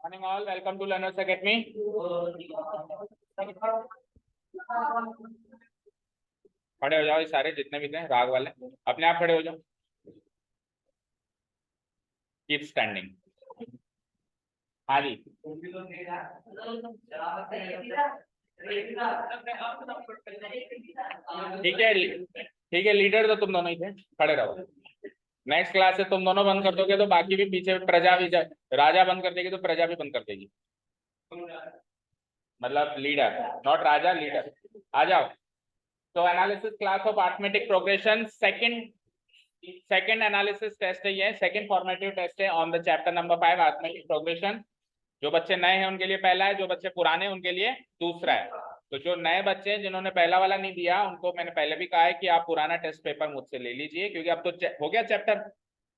Morning all, welcome to Learners Academy. खड़े हो जाओ, ये सारे जितने भी थे राग वाले अपने आप खड़े हो जाओ. Keep standing. हाँ जी, ठीक है ठीक है. लीडर तो तुम दोनों ही थे, खड़े रहो. नेक्स्ट क्लास से तुम दोनों बंद कर दोगे तो बाकी भी पीछे प्रजा भी राजा बंद कर देगी तो प्रजा भी बंद कर देगी. मतलब लीडर, नॉट राजा, लीडर. आ जाओ. तो analysis class of arithmetic progression second analysis test है. ये सेकंड फॉर्मेटिव टेस्ट है on the chapter number 5 arithmetic progression. जो बच्चे नए हैं उनके लिए पहला है, जो बच्चे पुराने हैं उनके लिए दूसरा है. तो जो नए बच्चे हैं जिन्होंने पहला वाला नहीं दिया उनको मैंने पहले भी कहा है कि आप पुराना टेस्ट पेपर मुझसे ले लीजिए, क्योंकि अब तो हो गया चैप्टर.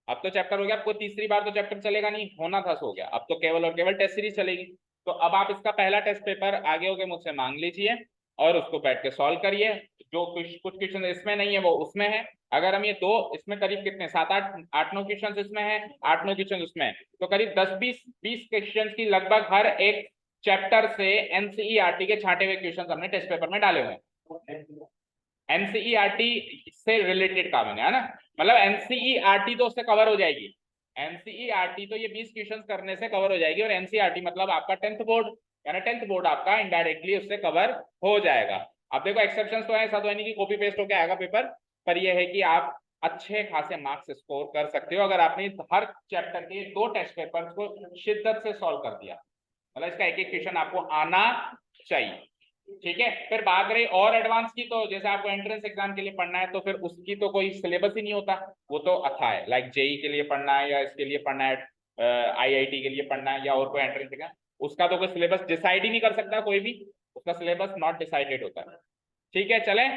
अब तो चैप्टर हो गया, आपको तीसरी बार तो चैप्टर चलेगा नहीं, होना था सो गया. अब तो केवल और केवल टेस्ट सीरीज चलेगी. तो अब आप इसका पहला टेस्ट पेपर आगे होके मुझसे मांग लीजिए और उसको बैठ के सॉल्व करिए. जो कुछ क्वेश्चन इसमें नहीं है वो उसमें है. अगर हम ये दो इसमें करीब कितने 7-8-9 क्वेश्चन इसमें है, 8-9 क्वेश्चन उसमें है, तो करीब 10-20 क्वेश्चन की लगभग हर एक चैप्टर से एनसीईआरटी के छांटे हुए क्वेश्चन हमने टेस्ट पेपर में डाले हुए हैं. एनसीईआरटी से रिलेटेड काम है ना, मतलब एनसीईआरटी तो उससे कवर हो जाएगी. एनसीईआरटी तो ये 20 क्वेश्चन करने से कवर हो जाएगी. और एनसीईआरटी मतलब आपका 10th बोर्ड, यानी 10th बोर्ड आपका इनडायरेक्टली उससे कवर हो जाएगा. अब देखो एक्सेप्शन तो है, ऐसा तो है नहीं कि कॉपी पेस्ट होके आएगा पेपर, पर यह है कि आप अच्छे खासे मार्क्स स्कोर कर सकते हो अगर आपने हर चैप्टर के 2 टेस्ट पेपर को शिद्दत से सॉल्व कर दिया. मतलब इसका एक एक क्वेश्चन आपको आना चाहिए. ठीक है. फिर बात रही और एडवांस की, तो जैसे आपको एंट्रेंस एग्जाम के लिए पढ़ना है तो फिर उसकी तो कोई सिलेबस ही नहीं होता, वो तो अथा है. लाइक जेई के लिए पढ़ना है या इसके लिए पढ़ना है, आईआईटी के लिए पढ़ना है या और कोई एंट्रेंस एग्जाम, उसका तो कोई सिलेबस डिसाइड ही नहीं कर सकता कोई भी. उसका सिलेबस नॉट डिसाइडेड होता है. ठीक है, चले.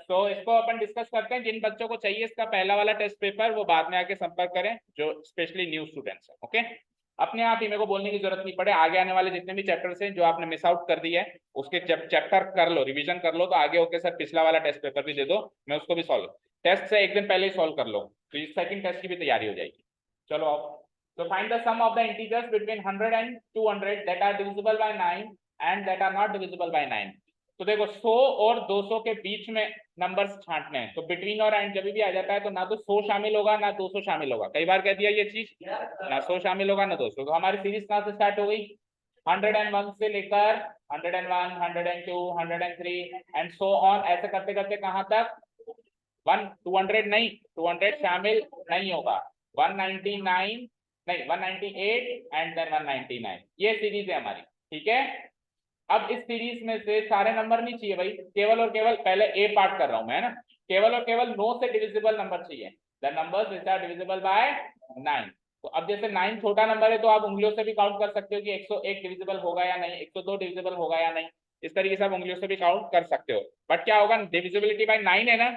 तो इसको अपन डिस्कस करते हैं. जिन बच्चों को चाहिए इसका पहला वाला टेस्ट पेपर वो बाद में आके संपर्क करें, जो स्पेशली न्यू स्टूडेंट्स हैं. ओके. अपने आप ही मेरे को बोलने की जरूरत नहीं पड़े. आगे आने वाले जितने भी चैप्टर्स हैं जो आपने मिस आउट कर दिए है उसके चैप्टर कर लो, रिवीजन कर लो, तो आगे होके सर पिछला वाला टेस्ट पेपर भी दे दो, मैं उसको भी सॉल्व टेस्ट से एक दिन पहले ही सॉल्व कर लो, तो इस सेकंड टेस्ट की भी तैयारी हो जाएगी. चलो आप. तो find the sum of the integers between 100 and 200 that are divisible by 9 and that are not divisible by 9. तो देखो 100 और 200 के बीच में नंबर्स छांटने हैं. तो बिटवीन और एंड जब भी आ जाता है तो ना तो 100 शामिल होगा ना 200 शामिल होगा. कई बार कह दिया ये चीज, ना 100 शामिल होगा ना 200. तो हमारी सीरीज कहां से स्टार्ट हो गई? 101 से लेकर 101, 102, 103 एंड सो ऑन, ऐसे करते करते कहां तक? 200 नहीं, 200 शामिल नहीं होगा. 199 नहीं, 198 एंड देन 199, ये सीरीज है हमारी. ठीक है. अब इस सीरीज में से सारे नंबर नहीं चाहिए भाई, केवल और केवल पहले ए पार्ट कर रहा हूं मैं, है ना. केवल और केवल 9 से डिविजिबल नंबर चाहिए, the numbers which are divisible by 9. तो अब जैसे 9 छोटा नंबर है तो आप उंगलियों से भी काउंट कर सकते हो कि 101 डिविजिबल होगा या नहीं, 102 डिविजिबल होगा या नहीं. इस तरीके से आप उंगलियों से भी काउंट कर सकते हो. बट क्या होगा, डिविजिबिलिटी बाय 9 है ना,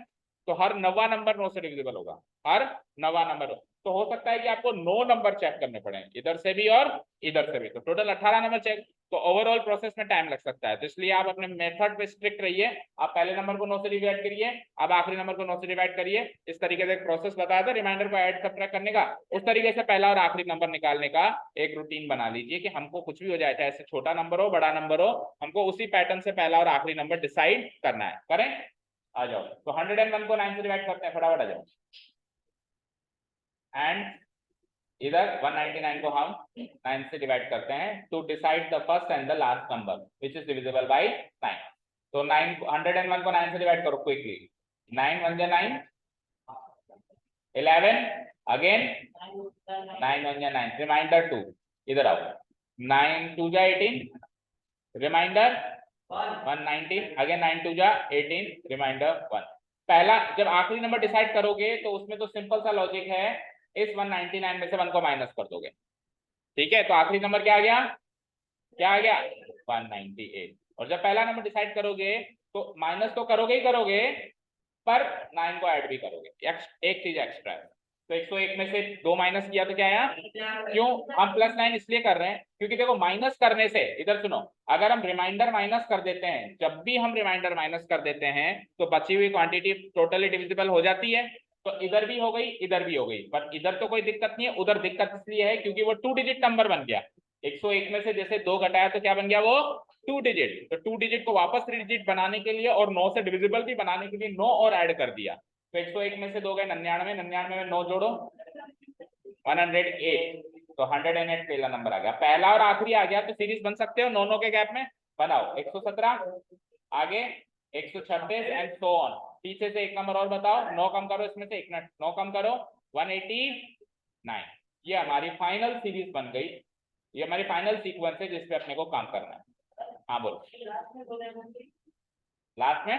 तो हर नवा नंबर 9 से डिविजिबल होगा. हर नवा नंबर तो हो सकता है कि आपको 9 नंबर चेक करने पड़े, इधर से भी और इधर से भी, तो टोटल 18 नंबर चेक. तो ओवरऑल प्रोसेस में टाइम लग सकता है, तो इसलिए आप अपने मेथड पे स्ट्रिक्ट रहिए. आप पहले नंबर को 9 से डिवाइड करिए, अब आखिरी नंबर को 9 से डिवाइड करिए. इस तरीके से एक प्रोसेस बताया था रिमाइंडर को ऐड सब्ट्रैक्ट करने का. उस तरीके से पहला और आखिरी नंबर निकालने का एक रूटीन बना लीजिए कि हमको कुछ भी हो जाए, चाहे ऐसे छोटा नंबर हो बड़ा नंबर हो, हमको उसी पैटर्न से पहला और आखिरी नंबर डिसाइड करना है. करें. आ जाओ. तो 101 को 9 से डिवाइड करते हैं, फटाफट आ जाओ. एंड इधर 199 को हम 9 से डिवाइड करते हैं to decide the first and the last number which is divisible by 9. तो 101 को 9 से डिवाइड करो क्विकली. 9 1 9, 11 again 9 1 9, reminder 2. इधर आओ. 9 2 18, रिमाइंडर 119 अगेन, 9 2 18, रिमाइंडर 1. पहला जब आखिरी नंबर डिसाइड करोगे तो उसमें तो सिंपल सा लॉजिक है, इस 199 में से 1 को माइनस कर दोगे. ठीक है. तो आखिरी नंबर क्या आ गया? क्या आ गया? 198. और जब पहला नंबर डिसाइड करोगे तो माइनस तो करोगे ही करोगे, पर 9 को ऐड भी करोगे. एक चीज एक्स्ट्रा है. तो 101 में से 2 माइनस किया तो क्या आया? क्यों हम +9 इसलिए कर रहे हैं क्योंकि देखो माइनस करने से, इधर सुनो, अगर हम रिमाइंडर माइनस कर देते हैं, जब भी हम रिमाइंडर माइनस कर देते हैं तो बची हुई क्वांटिटी टोटली डिविजिबल हो जाती है. तो इधर भी हो गई, इधर भी हो गई, पर इधर तो कोई दिक्कत नहीं है, उधर दिक्कत इसलिए है क्योंकि वो 2 डिजिट नंबर बन गया. 101 में से जैसे 2 घटाया तो क्या बन गया वो 2 डिजिट, तो 2 डिजिट को वापस 3 डिजिट बनाने के लिए और 9 से डिविजिबल भी बनाने के लिए 9 और ऐड कर दिया। तो 101 में से 2 गए 99, 99 में 9 जोड़ो 108, तो 108 पहला नंबर आ गया। पहला और आखिरी आ गया तो सीरीज बन सकते हो 9 के गैप में, बनाओ। 117 आगे 136 एंड सो ऑन। पीछे से एक नंबर और बताओ, 9 कम करो इसमें से, 9 कम करो 189। ये हमारी फाइनल सीरीज बन गई, ये हमारी फाइनल सीक्वेंस है जिसपे अपने को काम करना है। हाँ बोलो, लास्ट में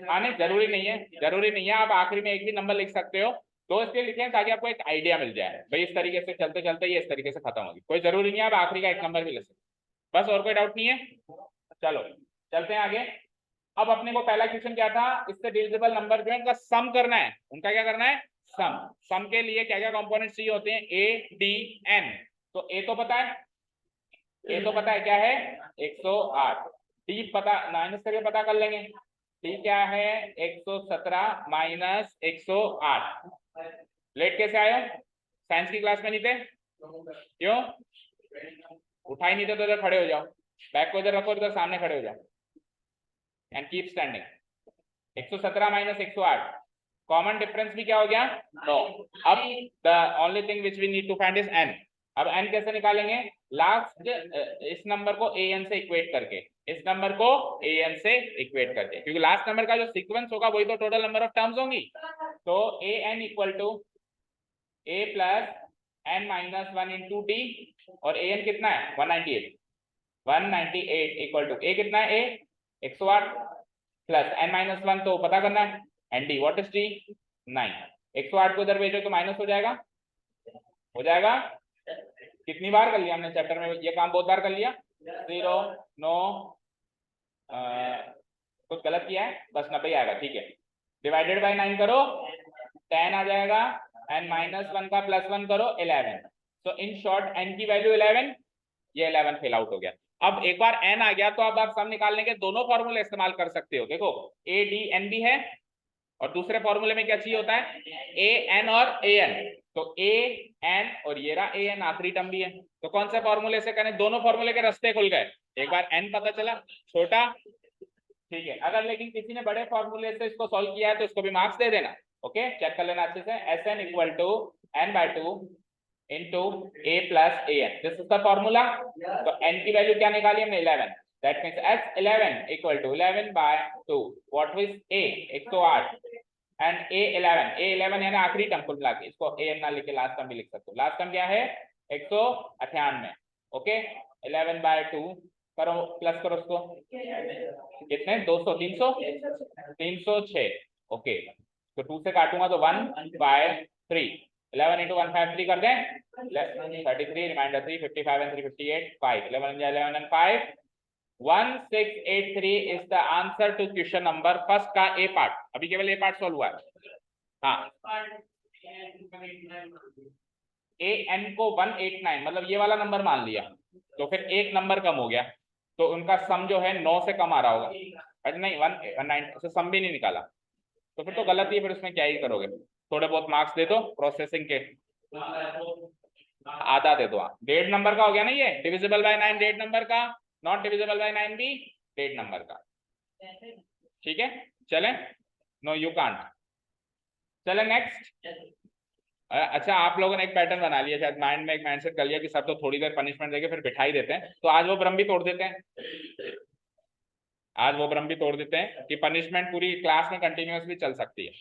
आने जरूरी नहीं है, जरूरी नहीं है, आप आखिरी में एक भी नंबर लिख सकते हो। दो इसलिए लिखे हैं ताकि आपको एक आइडिया मिल जाए, भाई इस तरीके से चलते चलते ये इस तरीके से खत्म होगी, कोई जरूरी नहीं है आप आखिरी का एक नंबर भी लिख सकते। बस और कोई डाउट नहीं है, चलो चलते हैं आगे। अब अपने को पहला क्वेश्चन क्या था, इससे डिविजिबल नंबर जो है उनका सम करना है, उनका क्या करना है सम। सम के लिए क्या क्या कंपोनेंट्स चाहिए होते हैं, ए डी एन। तो ए तो पता है, ए तो पता है क्या है 108, डी पता माइनस करके पता कर लेंगे, डी क्या है 117 माइनस 108। लेट कैसे आए हो, साइंस की क्लास में नहीं थे, क्यों उठाई नहीं थे तो इधर खड़े हो जाओ, बैग को इधर रखो, इधर सामने खड़े हो जाओ and keep standing. 117 minus 108, common difference भी क्या हो गया 9। अब the only thing which we need to find is n. अब एन कैसे निकालेंगे, लास्ट इस नंबर को ए एन से इक्वेट करके, इस नंबर को ए एन से इक्वेट करके, क्योंकि लास्ट नंबर का जो सीक्वेंस होगा वही तो टोटल नंबर ऑफ टर्म्स होंगी। तो a n equal to a plus n minus 1 into d, और ए एन कितना है 198, 198 इक्वल टू ए कितना है ए 108 प्लस एन माइनस 1 तो पता करना है, and D what is D 9। 108 को इधर भेजो तो माइनस हो जाएगा, हो जाएगा। कितनी बार कर लिया हमने चैप्टर में ये काम, बहुत बार कर लिया। 0 9 कुछ गलत किया है, बस 90 आएगा, ठीक है। डिवाइडेड बाय 9 करो 10 आ जाएगा, एंड माइनस 1 का प्लस 1 करो 11। सो इन शॉर्ट एन की वैल्यू 11, ये 11 फेल आउट हो गया। अब एक बार एन आ गया तो अब आप सम निकालने के दोनों फॉर्मूले इस्तेमाल कर सकते हो। देखो ए डी एन भी है, और दूसरे फॉर्मूले में क्या चाहिए होता है ए एन और ए एन। तो ए एन और ये रहा ए एन, आखिरी टर्म भी है। तो कौन से फॉर्मूले से करें, दोनों फॉर्मूले के रास्ते खुल गए। एक बार एन पता चला छोटा, ठीक है। अगर लेकिन किसी ने बड़े फॉर्मूले से इसको सॉल्व किया है तो इसको भी मार्क्स दे देना, ओके चेक कर लेना अच्छे से। S n equal to n by 2 into a plus an, this is the formula। तो n की वैल्यू क्या निकाली हमने 11, that means S11 equal to 11 by 2, what is a 108 and a11 यानी आखिरी टर्म को मिला के, इसको a n ना लिख के लास्ट टर्म भी लिख सकते हो। लास्ट टर्म क्या है 198, ओके 11 by 2 करो, प्लस करो उसको, कितने 200 300 306, ओके। तो 2 से काटूंगा तो 1 by 3, 11 into 153 कर दें 33, reminder 3, 55 and 358 5, 11 and 5 1683 is the answer to question number first का ए पार्ट। अभी केवल ए पार्ट सॉल्व हुआ है। हाँ ए एन को 189 मतलब ये वाला नंबर मान लिया, तो फिर एक नंबर कम हो गया, तो उनका सम जो है 9 से कम आ रहा होगा। अरे नहीं 119 से सम भी नहीं निकाला, तो फिर तो गलत ही है, फिर उसमें क्या ही करोगे, थोड़े बहुत मार्क्स दे दो प्रोसेसिंग के, आधा दे दो। हाँ डेढ़ नंबर का हो गया ना ये, डिविजिबल बाय 9 डेढ़ नंबर का, नॉट डिविजिबल बाय 9 भी डेढ़ नंबर का, ठीक है। चलें, नो यू कांट। चलें नेक्स्ट। अच्छा आप लोगों ने एक पैटर्न बना लिया शायद, माइंड में एक माइंडसेट कर लिया कि सब तो थोड़ी देर पनिशमेंट देके फिर बिठा ही देते हैं, तो आज वो भ्रम भी तोड़ देते हैं, आज वो भ्रम भी तोड़ देते हैं कि पनिशमेंट पूरी क्लास में कंटिन्यूअस भी चल सकती है,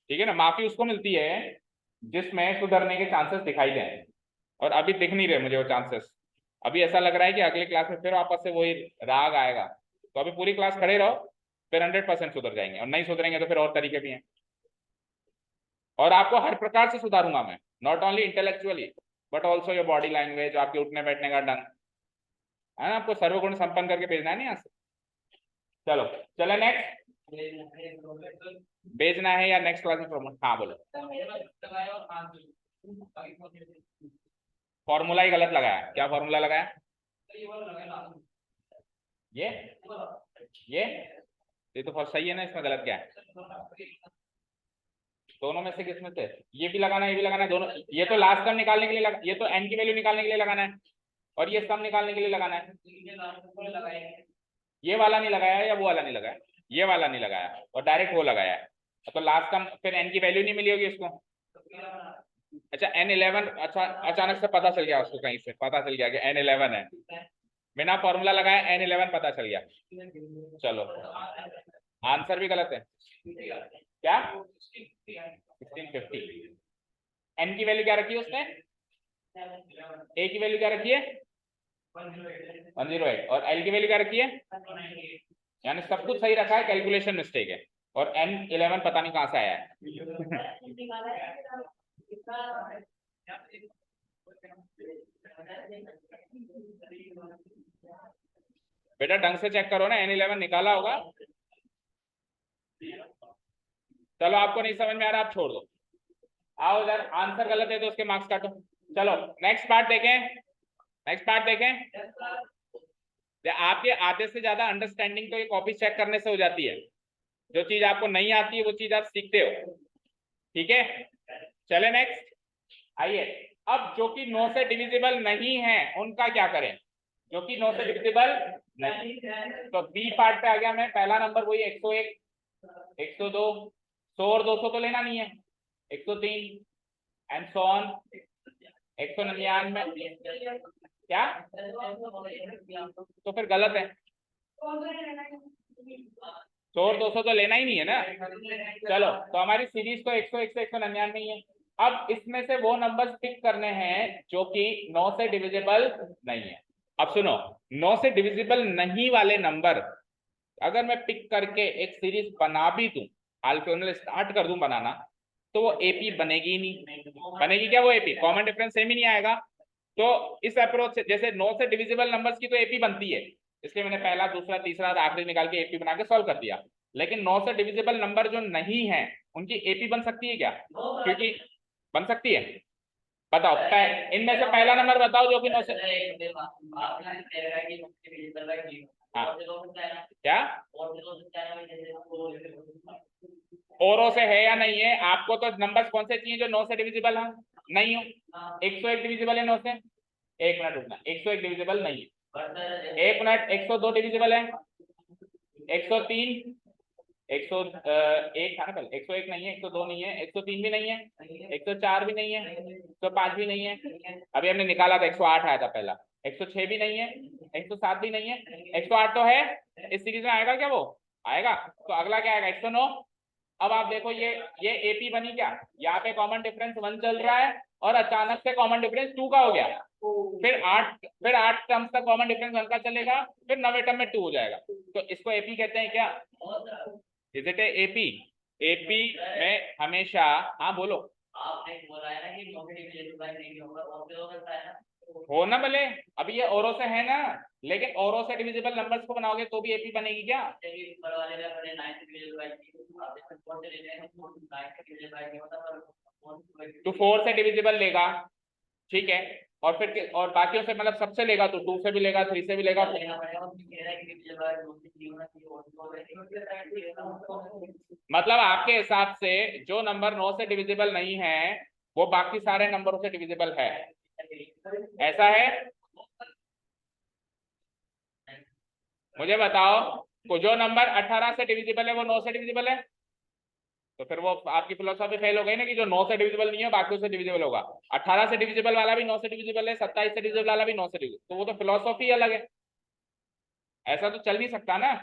ठीक है ना। माफी उसको मिलती है जिसमें सुधरने के चांसेस दिखाई दें, और अभी दिख नहीं रहे मुझे वो चांसेस। अभी ऐसा लग रहा है कि अगली क्लास में फिर वापस से वही राग आएगा, तो अभी पूरी क्लास खड़े रहो, फिर 100% सुधर जाएंगे, और नहीं सुधरेंगे तो फिर और तरीके भी हैं। और आपको हर प्रकार से सुधारूंगा मैं, not only intellectually but also your body language, आपके उठने बैठने का ढंग है ना, आपको सर्वगुण संपन्न करके भेजना है नहीं यहाँ से। चलो चले नेक्स्ट, भेजना है या नेक्स्ट क्लास में प्रमोट। हाँ बोलो, फॉर्मूला ही गलत लगाया, क्या फॉर्मूला लगाया ये तो सही है ना, इसमें गलत क्या है, दोनों में से किसमें से ये भी लगाना है, ये भी लगाना है, दोनों। ये तो लास्ट टर्म निकालने के लिए ये तो n की वैल्यू निकालने के लिए लगाना है, और ये सम निकालने के लिए लगाना है। ये वाला नहीं लगाया या वो वाला नहीं लगाया, ये वाला नहीं लगाया और डायरेक्ट वो लगाया है, तो लास्ट टर्म फिर n की वैल्यू नहीं मिली होगी इसको। अच्छा n11, अच्छा अचानक से पता चल गया उसको, कहीं से पता चल गया कि n11 है, बिना फॉर्मूला लगाया n11 पता चल गया। चलो आंसर भी गलत है क्या, 1650। n की वैल्यू क्या रखी है उसने, a की वैल्यू क्या रखी है 108, और l की वैल्यू क्या रखी है, यानी सब कुछ सही रखा है, कैलकुलेशन मिस्टेक है, और n11 पता नहीं कहां से आया है। बेटा ढंग से चेक करो ना, n11 निकाला होगा। चलो आपको नहीं समझ में आ रहा, आप छोड़ दो, आओ इधर, आंसर गलत है तो उसके मार्क्स काटो। चलो नेक्स्ट पार्ट देखें, नेक्स्ट पार्ट देखें। आपके आधे से ज्यादा अंडरस्टैंडिंग तो ये कॉपी चेक करने से हो जाती है, जो चीज आपको नहीं आती है वो चीज आप सीखते हो, ठीक है। चले नेक्स्ट, आइए। अब जो कि 9 से डिविजिबल नहीं है उनका क्या करें, जो कि 9 से डिविजिबल नहीं, तो बी पार्ट पे आ गया मैं, पहला नंबर वही 101, 102, 100 और 200 तो लेना नहीं है, 103 एंड सो ऑन, 199 क्या, तो फिर गलत है, 100 और 200 तो लेना ही नहीं है ना। चलो तो हमारी सीरीज तो 101 से 199 ही है। अब इसमें से वो नंबर्स पिक करने हैं जो कि 9 से डिविजिबल नहीं है। अब सुनो, 9 से डिविजिबल नहीं वाले नंबर अगर मैं पिक करके एक सीरीज बना भी दूं, अल्फान्यूमेरिक स्टार्ट कर दूं बनाना, तो वो एपी बनेगी ही नहीं। बनेगी क्या वो एपी, कॉमन डिफरेंस सेम ही नहीं आएगा। तो इस अप्रोच से, जैसे 9 से डिविजिबल नंबर्स की तो एपी बनती है, इसलिए मैंने पहला दूसरा तीसरा आखिरी निकाल के एपी बना के सॉल्व कर दिया, लेकिन 9 से डिविजिबल नंबर जो नहीं है उनकी एपी बन सकती है क्या, क्योंकि बन सकती है। बताओ इनमें से पहला नंबर बताओ जो कि 9 से, हाँ क्या औरों से है या नहीं है, आपको तो नंबर्स कौन से चाहिए जो 9 से डिविजिबल है, नहीं हो। 101 डिविजिबल है 9 से, एक मिनट रुकना, 101 डिविजिबल नहीं है, एक मिनट, 102 डिविजिबल है, 103, 101 था ना पहले, 101 नहीं है, 102 नहीं है, 103 भी नहीं है, 104 भी नहीं है, 105 भी नहीं है, अभी हमने निकाला था 108 आया था पहला, 106 भी नहीं है, 107 भी नहीं है, 108 तो है, इस सीरीज में आएगा क्या वो, आएगा, तो अगला क्या आएगा 109। अब आप देखो ये एपी बनी क्या, यहाँ पे कॉमन डिफरेंस 1 चल रहा है और अचानक से कॉमन डिफरेंस 2 का हो गया, फिर 8 टर्म्स तक कॉमन डिफरेंस 1 का चलेगा, फिर 9वें टर्म में 2 हो जाएगा, तो इसको एपी कहते हैं क्या, इज इट एपी। एपी में हमेशा, हाँ बोलो, आपने बोला है ना कि हो ना भले, अभी ये औरों से है ना, लेकिन औरों से डिविजिबल नंबर्स को बनाओगे तो भी एपी बनेगी क्या, तो 4 से डिविजिबल लेगा, ठीक है, और फिर और बाकियों से मतलब सबसे लेगा तो 2 से भी लेगा, 3 से भी लेगा, मतलब आपके हिसाब से जो नंबर 9 से डिविजिबल नहीं है वो बाकी सारे नंबरों से डिविजिबल है, ऐसा है। मुझे बताओ, तो जो नंबर 18 से डिविजिबल है वो 9 से डिविजिबल है, तो फिर वो आपकी फिलोसॉफी फेल हो गई ना कि जो 9 से डिविजिबल नहीं है बाकी से डिविजिबल होगा। 18 से डिविजिबल वाला भी 9 से डिविजिबल है, 27 से डिविजिबल वाला भी 9 से डिविजिबल, तो वो तो फिलोसॉफी अलग है, ऐसा तो चल नहीं सकता ना,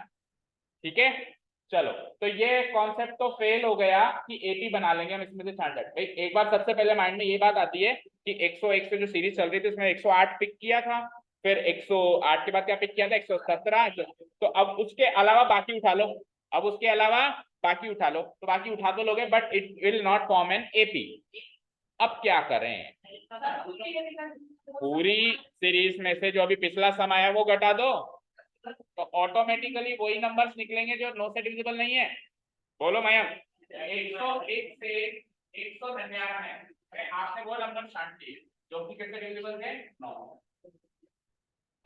ठीक है। चलो तो ये कॉन्सेप्ट तो फेल हो गया कि एपी बना लेंगे हम इसमें से 100। भाई एक बार सबसे पहले माइंड में ये बात आती है कि 101 से जो सीरीज चल रही थी उसमें 108 पिक किया था, फिर 108 के बाद क्या पिक किया था 117, तो अब उसके अलावा बाकी उठा लो, अब उसके अलावा बाकी उठा लो, तो बाकी उठा तो लोगे but it will not form an AP. अब क्या करें, पूरी सीरीज में से जो अभी पिछला सम आया वो घटा दो, तो ऑटोमेटिकली वही नंबर्स निकलेंगे जो 9 से डिविजिबल नहीं है। बोलो मैम, 101 से 199 में आपने वो नंबर छांट दिए जो कि कितने डिविजिबल थे 9।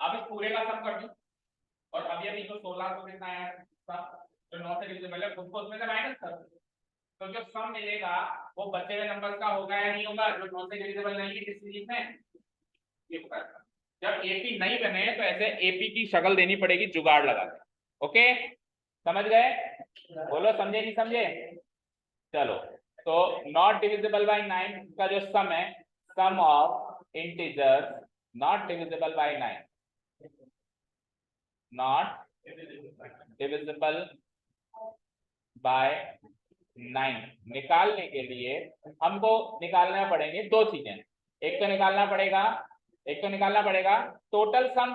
अब इस पूरे का सम कर दो, और अभी अभी तो 16 को कितना आया सब जो 9 से डिविजिबल है उसको उसमें से माइनस कर दो, तो जो सम मिलेगा वो बचे हुए नंबर का होगा या नहीं होगा, जो 9 से डिविजिबल नहीं है इस सीरीज में, ये पता है। जब एपी नहीं बने तो ऐसे एपी की शक्ल देनी पड़ेगी जुगाड़ लगा के। ओके समझ गए, बोलो समझे नहीं समझे। चलो तो नॉट डिविजिबल बाय 9 का जो सम है, sum of integers not divisible by 9, not divisible by 9 निकालने के लिए हमको निकालना पड़ेंगे दो चीजें। एक तो निकालना पड़ेगा total sum,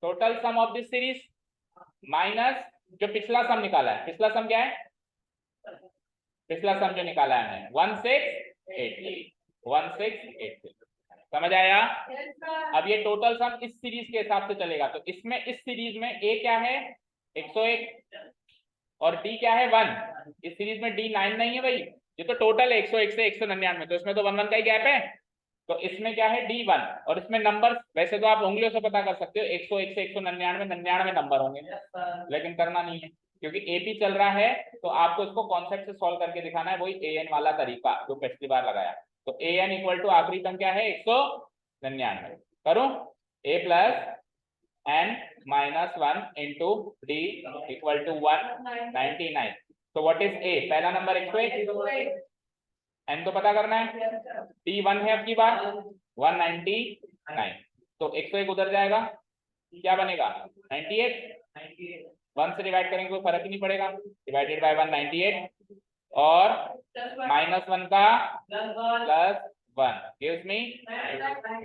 total sum of this series minus जो पिछला सम निकाला है। पिछला सम क्या है, पिछला सम जो निकाला है हमने 1683। समझ आया। अब ये टोटल सम इस सीरीज के हिसाब से चलेगा, तो इसमें इस सीरीज में ए क्या है 101 और डी क्या है 1। इस सीरीज में डी 9 नहीं है भाई, ये तो टोटल है 101 से 199, तो इसमें तो 1 1 का ही गैप है। तो इसमें क्या है डी 1, और इसमें नंबर वैसे तो आप उंगलियों से पता कर सकते हो 101 से 199 99 नंबर होंगे, लेकिन करना नहीं है क्योंकि एपी चल रहा है, तो आपको इसको कॉन्सेप्ट से सॉल्व करके दिखाना है, वही एन वाला तरीका जो पिछली बार लगाया। तो एन इक्वल टू आखिरी टर्म क्या है 199, करूं a plus n minus 1 into d equal to 199। तो व्हाट इज a, पहला नंबर 101, n तो पता करना है, d 1 है अब की बार 199, तो 101 उधर जाएगा क्या बनेगा 98, 1 से डिवाइड करेंगे कोई फर्क ही नहीं पड़ेगा, डिवाइडेड बाय 198 और -1 का प्लस 1 gives me,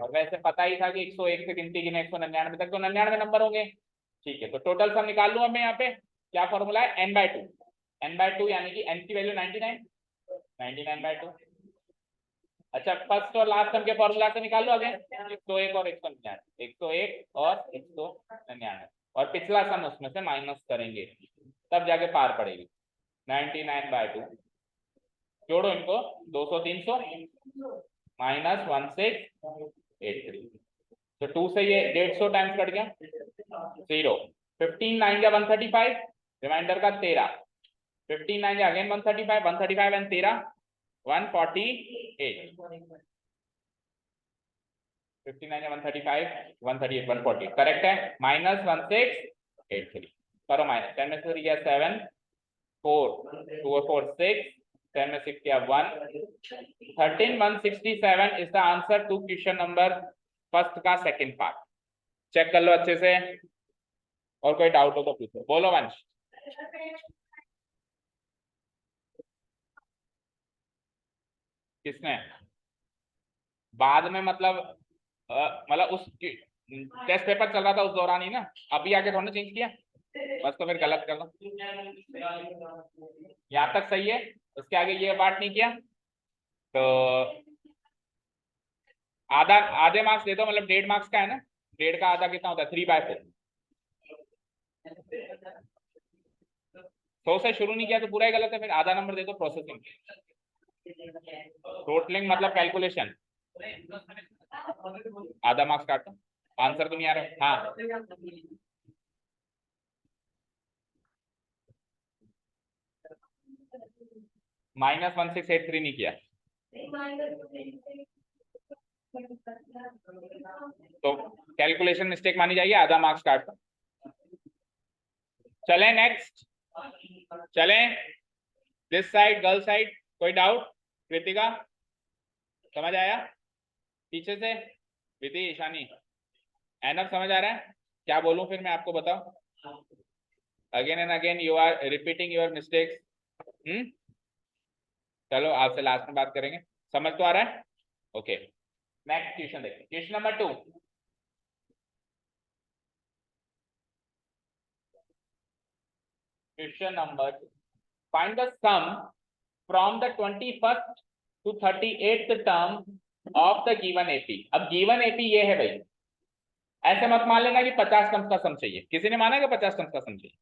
और वैसे पता ही था कि 101 से गिनती गिने 199 तक तो 99 नंबर होंगे। ठीक है, तो टोटल सम निकाल लूं अब मैं यहाँ पे, क्या फॉर्मूला है n/2 यानी कि n की वैल्यू 99/2। अच्छा फर्स्ट और लास्ट टर्म के फॉर्मूला से निकाल लो अगेन 101 और 199 और पिछला सम उसमें से माइनस करेंगे तब जाके पार पड़ेगी 99/2। जोड़ो इनको 200 300 माइनस 1683, तो 2 से ये 150 टाइम्स कट गया 0, 15 9 या 135, रिमाइंडर का 13, 15 9 या अगेन 135, 135 एंड 13 148, 59 या 135 138 140 करेक्ट है, माइनस 1683 करो माइनस 10 में से 3 या 7 4 2 और 4 6 10 में 6 किया 1 13167 is the answer to question number first का सेकंड पार्ट। चेक कर लो अच्छे से, और कोई डाउट हो तो पूछो, बोलो वंश। किसने बाद में मतलब उस टेस्ट पेपर चल रहा था उस दौरान ही ना, अभी आके थोड़ा चेंज किया बस, तो फिर गलत कर लो। यहाँ तक सही है, उसके आगे ये पार्ट नहीं किया तो आधे मार्क्स दे दो, मतलब 1.5 मार्क्स का है ना, 1.5 का आधा कितना होता है 3/4। 100 से शुरू नहीं किया तो पूरा ही गलत है, फिर आधा नंबर दे दो प्रोसेसिंग, टोटलिंग मतलब कैलकुलेशन, आधा मार्क्स काटो, आंसर तो नहीं आ रहा। हाँ -1683 नहीं किया तो कैलकुलेशन मिस्टेक मानी जाएगी, आधा मार्क्स काट दो। चले नेक्स्ट, चले दिस साइड गर्ल साइड, कोई डाउट कृतिका समझ आया पीछे से, विधि ईशानी एनफ समझ आ रहा है, क्या बोलूं फिर मैं आपको बताओ, again and again you are repeating your mistakes. चलो आपसे लास्ट में बात करेंगे, समझ तो आ रहा है। ओके नेक्स्ट क्वेश्चन देखिए, question number 2, question number 2, find the sum from the 21st to 38th term of the given AP. अब गिवन एपी ये है भाई, ऐसे मत मान लेना कि 50 टर्म्स का सम चाहिए, किसी ने माना कि 50 टर्म्स का सम चाहिए,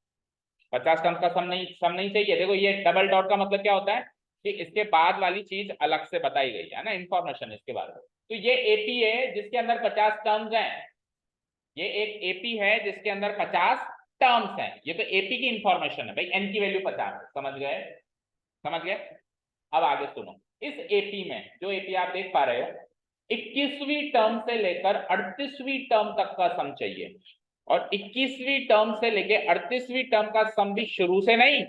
50 टर्म्स का सम नहीं चाहिए। देखो ये डबल डॉट का मतलब क्या होता है कि इसके बाद वाली चीज अलग से बताई गई है ना, इंफॉर्मेशन इसके बारे में। तो ये एपी है जिसके अंदर 50 टर्म्स हैं, ये एक एपी है जिसके अंदर 50 टर्म्स हैं, ये तो एपी की इंफॉर्मेशन है भाई, एन की वैल्यू 50 है, समझ गए, समझ गए। अब आगे सुनो, इस एपी में जो एपी आप देख पा रहे हो, 21वीं टर्म से लेकर 38वीं टर्म तक का सम चाहिए, और 21वीं टर्म से लेकर 38वीं टर्म का सम भी शुरू से नहीं,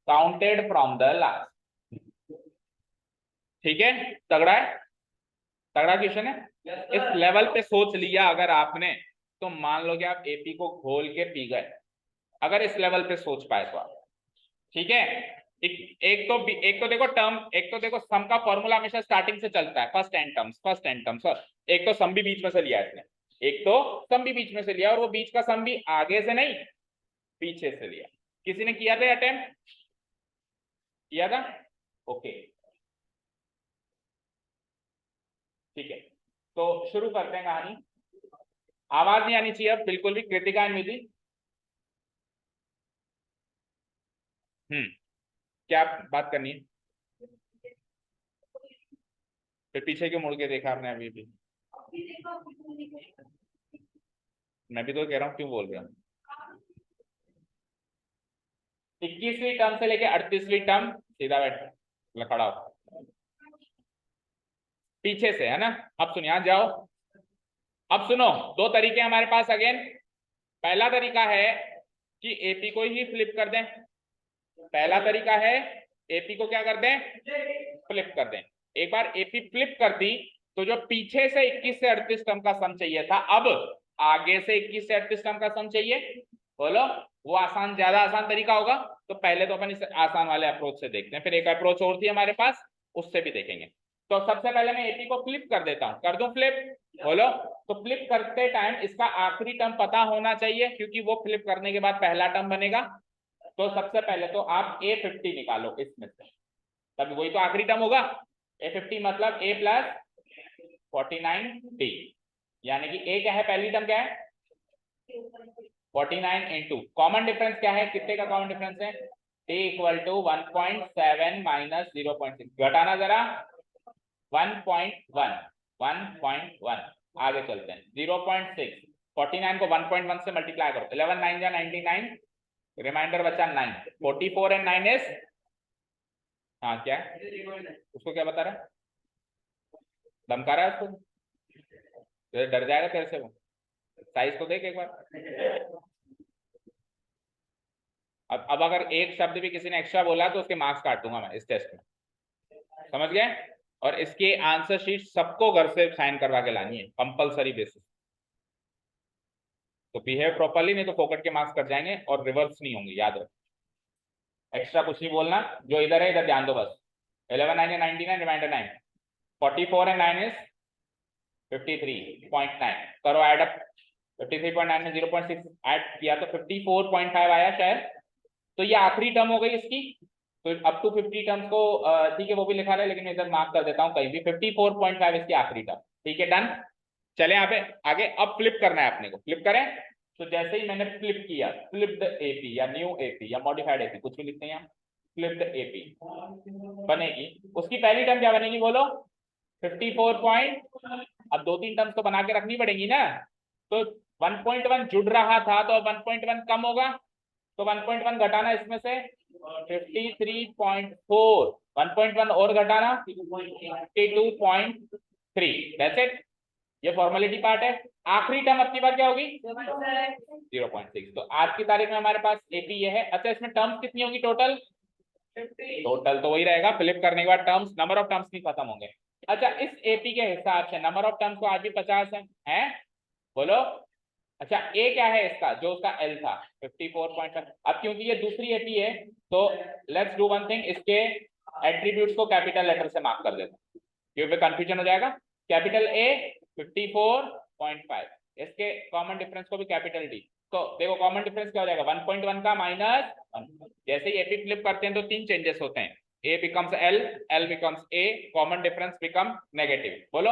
काउंटेड फ्रॉम द लास्ट। ठीक है, तगड़ा है, तगड़ा क्वेश्चन है। इस लेवल पे सोच लिया अगर आपने, तो मान लो कि आप एपी को घोल के पी गए, अगर इस लेवल पे सोच पाए तो आप। ठीक है, एक तो देखो टर्म, एक तो देखो सम का फॉर्मूला हमेशा स्टार्टिंग से चलता है, first n terms, first n terms, और एक तो सम भी बीच में से लिया है इसने, एक तो सम भी बीच में से लिया, और वो बीच का सम भी आगे से नहीं पीछे से लिया। किसी ने किया था अटेम्प्ट, किया था? ओके, ठीक है, तो शुरू करते हैं कहानी। आवाज नहीं आनी चाहिए अब बिल्कुल भी, कृतिका एंड विधि। क्या बात करनी है? फिर पीछे क्यों मुड़ के देखा आपने अभी भी? मैं भी तो कह रहा हूँ, क्यों बोल रहा हूँ? 21वीं टर्म से लेके 38वीं टर्म, सीधा बैठ, खड़ा हो, पीछे से, है ना। अब सुनिए, यहां जाओ, अब सुनो, दो तरीके हमारे पास अगेन। पहला तरीका है कि एपी को ही फ्लिप कर दें, पहला तरीका है एपी को क्या कर दें, फ्लिप कर दें। एक बार एपी फ्लिप कर दी, तो जो पीछे से 21 से 38 टर्म का सम चाहिए था, अब आगे से 21 से 38 टर्म का सम चाहिए। बोलो, वो आसान, ज्यादा आसान तरीका होगा, तो पहले तो अपन इस आसान वाले अप्रोच से देखते हैं, फिर एक अप्रोच और थी हमारे पास, उससे भी देखेंगे। तो सबसे पहले मैं एपी को फ्लिप कर देता हूं, कर दूं फ्लिप? बोलो, तो फ्लिप करते टाइम इसका आखिरी टर्म पता होना चाहिए, क्योंकि वो फ्लिप करने के बाद पहला टर्म बनेगा। तो सबसे पहले तो आप A50 निकालो इसमें से, तब वही तो आखिरी टर्म होगा। A50 मतलब A प्लस 49D, यानी कि A क्या है, पहली टर्म क्या है, 49 इंटू कॉमन डिफरेंस क्या है, कितने का कॉमन डिफरेंस है, T इक्वल टू 1.7 माइनस 0.6, घटाना जरा, 1.1, 1.1, आगे चलते हैं, 0.6, 49 को 1.1 से मल्टीप्लाई करो, 11 9 जा 99, रिमाइंडर बचा 9, 44 एंड 9 इज, हाँ क्या उसको क्या बता रहा है, धमका रहा है उसको, डर जाएगा तेरे से वो, साइज तो देख एक बार। अब अगर एक शब्द भी किसी ने एक्स्ट्रा बोला तो उसके मार्क्स काट दूंगा मैं इस टेस्ट में, समझ गए। और इसकी आंसर शीट सबको घर से साइन करवा के लानी है, कंपलसरी बेसिस, तो बिहेव प्रॉपर्ली, नहीं तो फोकट के मार्क्स कट जाएंगे और रिवर्स नहीं होंगे, याद रखो। एक्स्ट्रा कुछ नहीं बोलना, जो इधर है इधर ध्यान दो बस। 11 9 है 99, रिमाइंडर 9, 44 एंड 9 इज 53.9, करो ऐड अप, 53.9 में 0.6 ऐड किया तो 54.5 आया शायद, तो ये आखिरी टर्म हो गई इसकी। तो अप टू 50 टर्म्स को ठीक है वो भी लिखा रहा है, लेकिन मैं इधर मार्क कर देता हूँ कहीं भी, 54.5 इसकी आखिरी टर्म, ठीक है डन। चले यहाँ पे आगे, अब फ्लिप करना है अपने को, फ्लिप करें। तो जैसे ही मैंने फ्लिप किया, फ्लिप्ड एपी या न्यू एपी या मॉडिफाइड एपी, कुछ भी लिखते हैं यहाँ, फ्लिप्ड एपी बनेगी, उसकी पहली टर्म क्या बनेगी बोलो, 54 पॉइंट, अब दो तीन टर्म्स तो बना के रखनी पड़ेगी ना, तो 1.1 जुड़ रहा था, तो अब 1.1 कम होगा, तो 1.1 घटाना इसमें से 53.4, 1.1 और घटाना 52.3, दैट्स इट, ये फॉर्मेलिटी पार्ट है। आखिरी टर्म अपनी बार क्या होगी, 0.6, तो आज की तारीख में हमारे पास एपी ये है। अच्छा, इसमें टर्म्स कितनी होगी टोटल, टोटल तो वही रहेगा, फ्लिप करने के बाद टर्म्स, नंबर ऑफ टर्म्स नहीं खत्म होंगे। अच्छा, इस एपी के हिसाब से नंबर ऑफ टर्म्स तो आज भी 50 है बोलो। अच्छा, ए क्या है इसका, जो उसका एल था 54.5, अब क्योंकि ये दूसरी एपी है, तो लेट्स डू वन थिंग, इसके एट्रीब्यूट्स को कैपिटल लेटर से मार्क कर देते हैं, क्योंकि कंफ्यूजन हो जाएगा। कैपिटल ए 54.5, इसके कॉमन डिफरेंस को भी कैपिटल डी, तो देखो कॉमन डिफरेंस क्या हो जाएगा, 1.1 का माइनस 1, जैसे ही एपी फ्लिप करते हैं तो तीन चेंजेस होते हैं, a becomes l, l becomes a, common difference become negative, बोलो।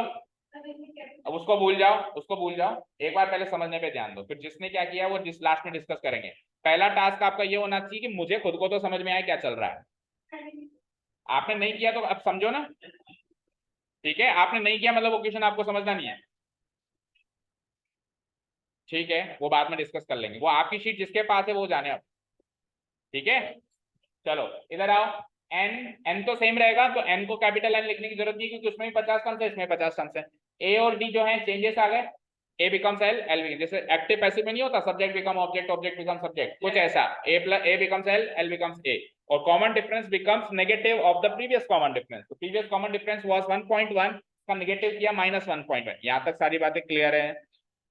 अब उसको भूल जाओ, उसको भूल जाओ, एक बार पहले समझने पे ध्यान दो, फिर जिसने क्या किया वो जिस लास्ट में डिस्कस करेंगे। पहला टास्क आपका ये होना चाहिए कि मुझे खुद को तो समझ में आए क्या चल रहा है, आपने नहीं किया तो अब समझो ना, ठीक है, आपने नहीं किया मतलब वो क्वेश्चन आपको समझना नहीं है। ठीक है, वो बाद में डिस्कस कर लेंगे, वो आपकी शीट जिसके पास है वो जाने आप। ठीक है, चलो इधर आओ। एन, एन तो सेम रहेगा, तो एन को कैपिटल एन लिखने की जरूरत नहीं, क्योंकि उसमें भी 50 टर्म्स है, इसमें 50 टर्म्स है। ए और डी जो है चेंजेस आ गए, a becomes l, l become, जैसे एक्टिव पैसिव में नहीं होता subject become object, object become subject, कुछ ऐसा। A becomes l, l becomes a, और common difference becomes negative of the previous common difference. तो प्रीवियस कॉमन डिफरेंस वाज 1.1 का negative किया -1.1। यहां तक सारी बातें क्लियर है।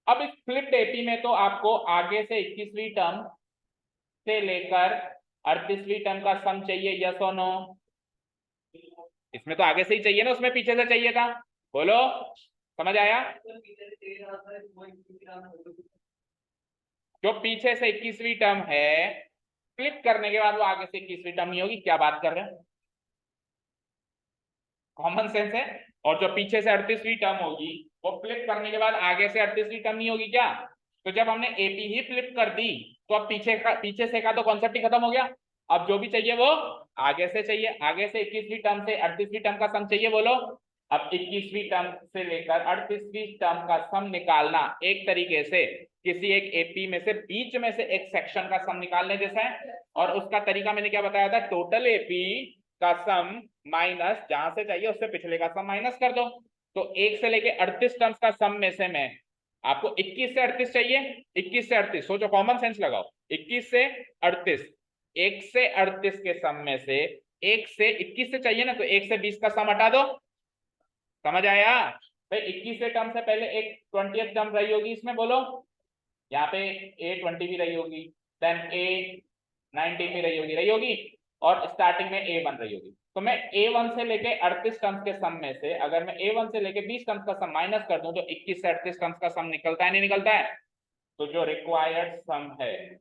अब इस फ्लिप्ड एपी में तो आपको आगे से 21वीं टर्म से लेकर 38वीं टर्म का सम चाहिए, यस और नो? इसमें तो आगे से ही चाहिए ना, उसमें पीछे से चाहिए था? बोलो, समझ आया? जो पीछे से 21वीं टर्म है, फ्लिप करने के बाद वो आगे से 21वीं टर्म नहीं होगी। क्या बात कर रहे हैं? कॉमन सेंस है। और जो पीछे से 38वीं टर्म होगी, वो फ्लिप करने के बाद आगे से 38वीं टर्म नहीं होगी क्या? तो जब हमने एपी ही फ्लिप कर दी, तो अब पीछे से का तो कॉन्सेप्ट ही खत्म हो गया। अब जो भी चाहिए वो आगे से चाहिए। आगे से 21वीं टर्म से 38वीं टर्म का सम चाहिए, बोलो। अब 21वीं टर्म से लेकर 38वीं टर्म का सम निकालना एक तरीके से किसी एक एपी में से बीच में से एक सेक्शन का सम निकालने जैसा है। और उसका तरीका मैंने क्या बताया था? टोटल एपी का सम माइनस जहां से चाहिए उससे पिछले का सम माइनस कर दो। तो 1 से लेके 38 टर्म्स का सम में से मैं आपको 21 से 38 चाहिए, 21 से 38, सोचो, कॉमन सेंस लगाओ। 21 से 38, 1 से 38 के सम में से 1 से 21 से चाहिए ना, तो 1 से 20 का सम हटा दो। समझ आया भाई? 21 से टर्म से पहले एक 20th टर्म रही होगी इसमें, बोलो। यहाँ पे A20 भी रही होगी, देन A19 भी रही होगी, और स्टार्टिंग में A1 रही होगी। तो मैं A1 से लेके 38 टर्म्स के सम में से अगर मैं A1 से लेके 20 टर्म्स का सम माइनस कर दूं, तो 21 से 38 टर्म्स का सम निकलता है नहीं निकलता है? तो जो रिक्वायर्ड सम है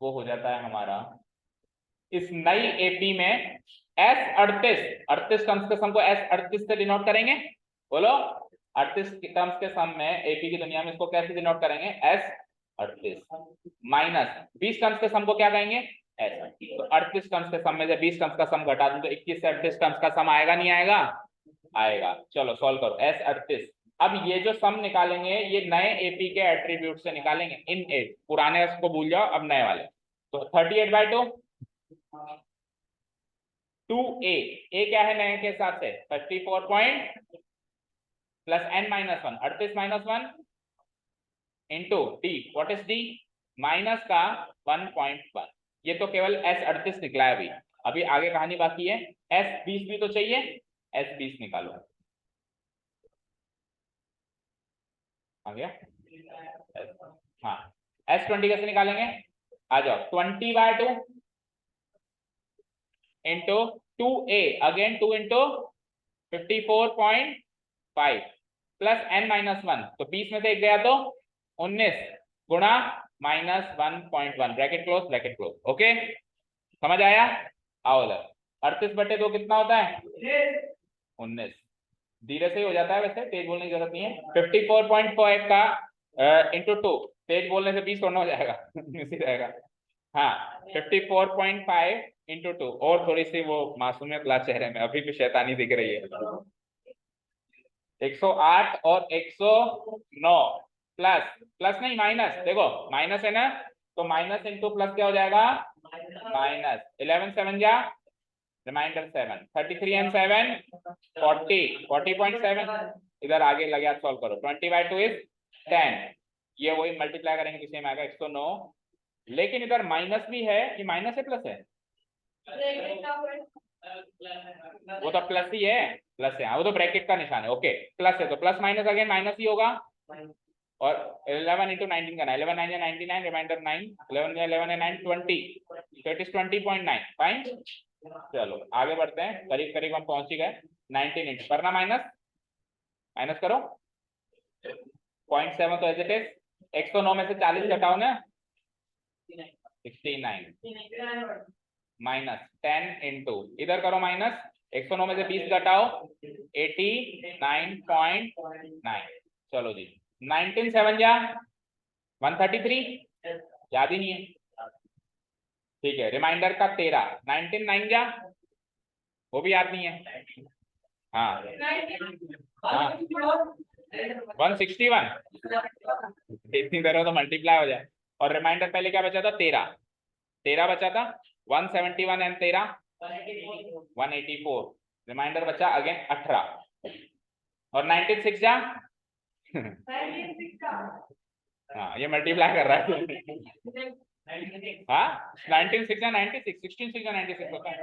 वो हो जाता है हमारा इस नई एपी में S38। 38 टर्म्स के सम को S38 से डिनोट करेंगे, बोलो। 38 टर्म्स के सम में एपी की दुनिया में इसको कैसे डिनोट करेंगे? S38 माइनस 20 टर्म्स के सम को क्या कहेंगे? S। तो 38 टर्म्स के सम में से 20 टर्म्स का सम घटा दूं तो 21 से 38 टर्म्स का सम आएगा नहीं आएगा? आएगा। चलो सॉल्व करो। S38। अब ये जो सम निकालेंगे ये नए एपी के एट्रीब्यूट से निकालेंगे, इन 8। पुराने को भूल जाओ, अब नए वाले। तो 38/2 2a, a क्या है नए के हिसाब से? 34 point plus n-1, 38 -1 into d, what is d? Minus का 1.1। ये तो केवल S38 निकला है अभी, अभी आगे कहानी बाकी है। S20 भी तो चाहिए, S20 निकालो। आ गया? हाँ, S20 कैसे निकालेंगे? आ जाओ। 20/2 into 2a, again 2 into 54.5 plus n-1, तो 20 में से एक गया तो 19 गुणा -1.1, ब्रैकेट क्लोज। ओके, समझ आया? आओ उधर। 38/2 कितना होता है? 19। धीरे से ही हो जाता है, वैसे तेज बोलने की जरूरत नहीं है। 54.5 का इंटू 2, तेज बोलने से 20 थोड़ा हो जाएगा इसी रहेगा। हाँ, 54.5 इंटू 2, और थोड़ी सी वो मासूमियत ला चेहरे में, अभी भी शैतानी दिख रही है। 108 और 109 प्लस, प्लस नहीं माइनस, देखो माइनस है ना, तो माइनस इंटू प्लस क्या हो जाएगा? माइनस। 11 7 जा, रिमाइंडर 7, 33 एंड 7 40.7। इधर आगे लगे आप सॉल्व करो। 20/2 इज 10, ये वही मल्टीप्लाई करेंगे किसी में आएगा 109। लेकिन इधर माइनस भी है, ये माइनस है प्लस है? वो तो प्लस ही है, प्लस है, हाँ वो तो ब्रैकेट का निशान है। ओके, प्लस है तो प्लस माइनस अगेन माइनस ही होगा। और 11 इंटू 19 करना, 11 9 99, remainder 9, 11 11 9 20, so it is 20.9, fine. चलो आगे बढ़ते हैं, करीब करीब हम पहुंच ही गए। 19 इंटू करना माइनस करो 0.7, तो एज इट इज। 109 में से 40 घटाओ ना, 69 माइनस 10 इंटू इधर करो माइनस 109 में से 20 घटाओ 89.9। चलो जी, 19 7 जा 133, याद ही नहीं है, ठीक है। रिमाइंडर का 13, 19 9 जा, वो भी याद नहीं है। हाँ हाँ 161, इतनी देर में तो मल्टीप्लाई हो जाए। और रिमाइंडर पहले क्या बचा था, 13, 13 बचा था, 171 एंड 13 184, रिमाइंडर बचा अगेन 18 और 96 जा हाँ ये मल्टीप्लाई कर रहा है हाँ 19 6 या 96 16 6 या 96 होता है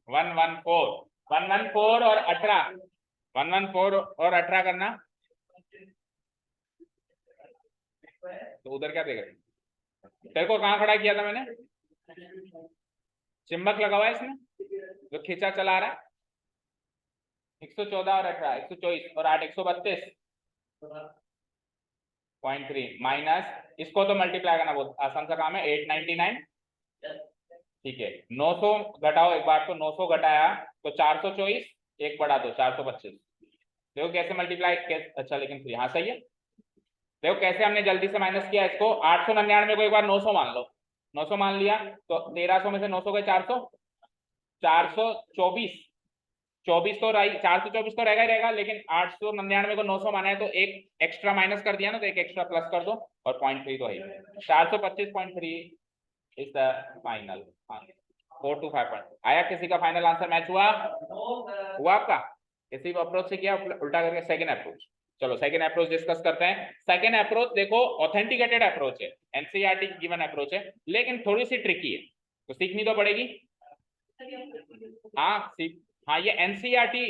114 और 18 114 और 18 करना तो उधर क्या देगा, तेरे को कहाँ खड़ा किया था मैंने, चिम्बक लगा हुआ है इसमें जो खींचा चला रहा है, 114 और 18 124 और 8 132.3 माइनस इसको तो मल्टीप्लाई करना बहुत आसान सा काम है, 899 ठीक है, 900 घटाओ एक बार, तो 900 घटाया तो 424, एक बढ़ा दो 425, देखो कैसे मल्टीप्लाई कैसे, अच्छा लेकिन फिर यहाँ सही है, देखो कैसे हमने जल्दी से माइनस किया इसको, 899 को एक बार 900 मान लो, 900 मान लिया तो 1300 में से 900 गए 400, 424, 24 तो 424 तो रहेगा ही रहेगा, लेकिन 899 को 900 माना है तो एक एक्स्ट्रा माइनस कर दिया ना, तो एक एक्स्ट्रा प्लस कर दो और 0.3 तो है 425.3 is the final 4 to 5 point. आया किसी का फाइनल आंसर मैच हुआ आपका, किसी अप्रोच से किया उल्टा करके, सेकंड अप्रोच। चलो सेकंड अप्रोच डिस्कस करते हैं। सेकंड अप्रोच देखो ऑथेंटिकेटेड अप्रोच है, एनसीईआरटी की गिवन अप्रोच है, लेकिन थोड़ी सी ट्रिकी है, तो सीखनी तो पड़ेगी। हाँ ये एनसीईआरटी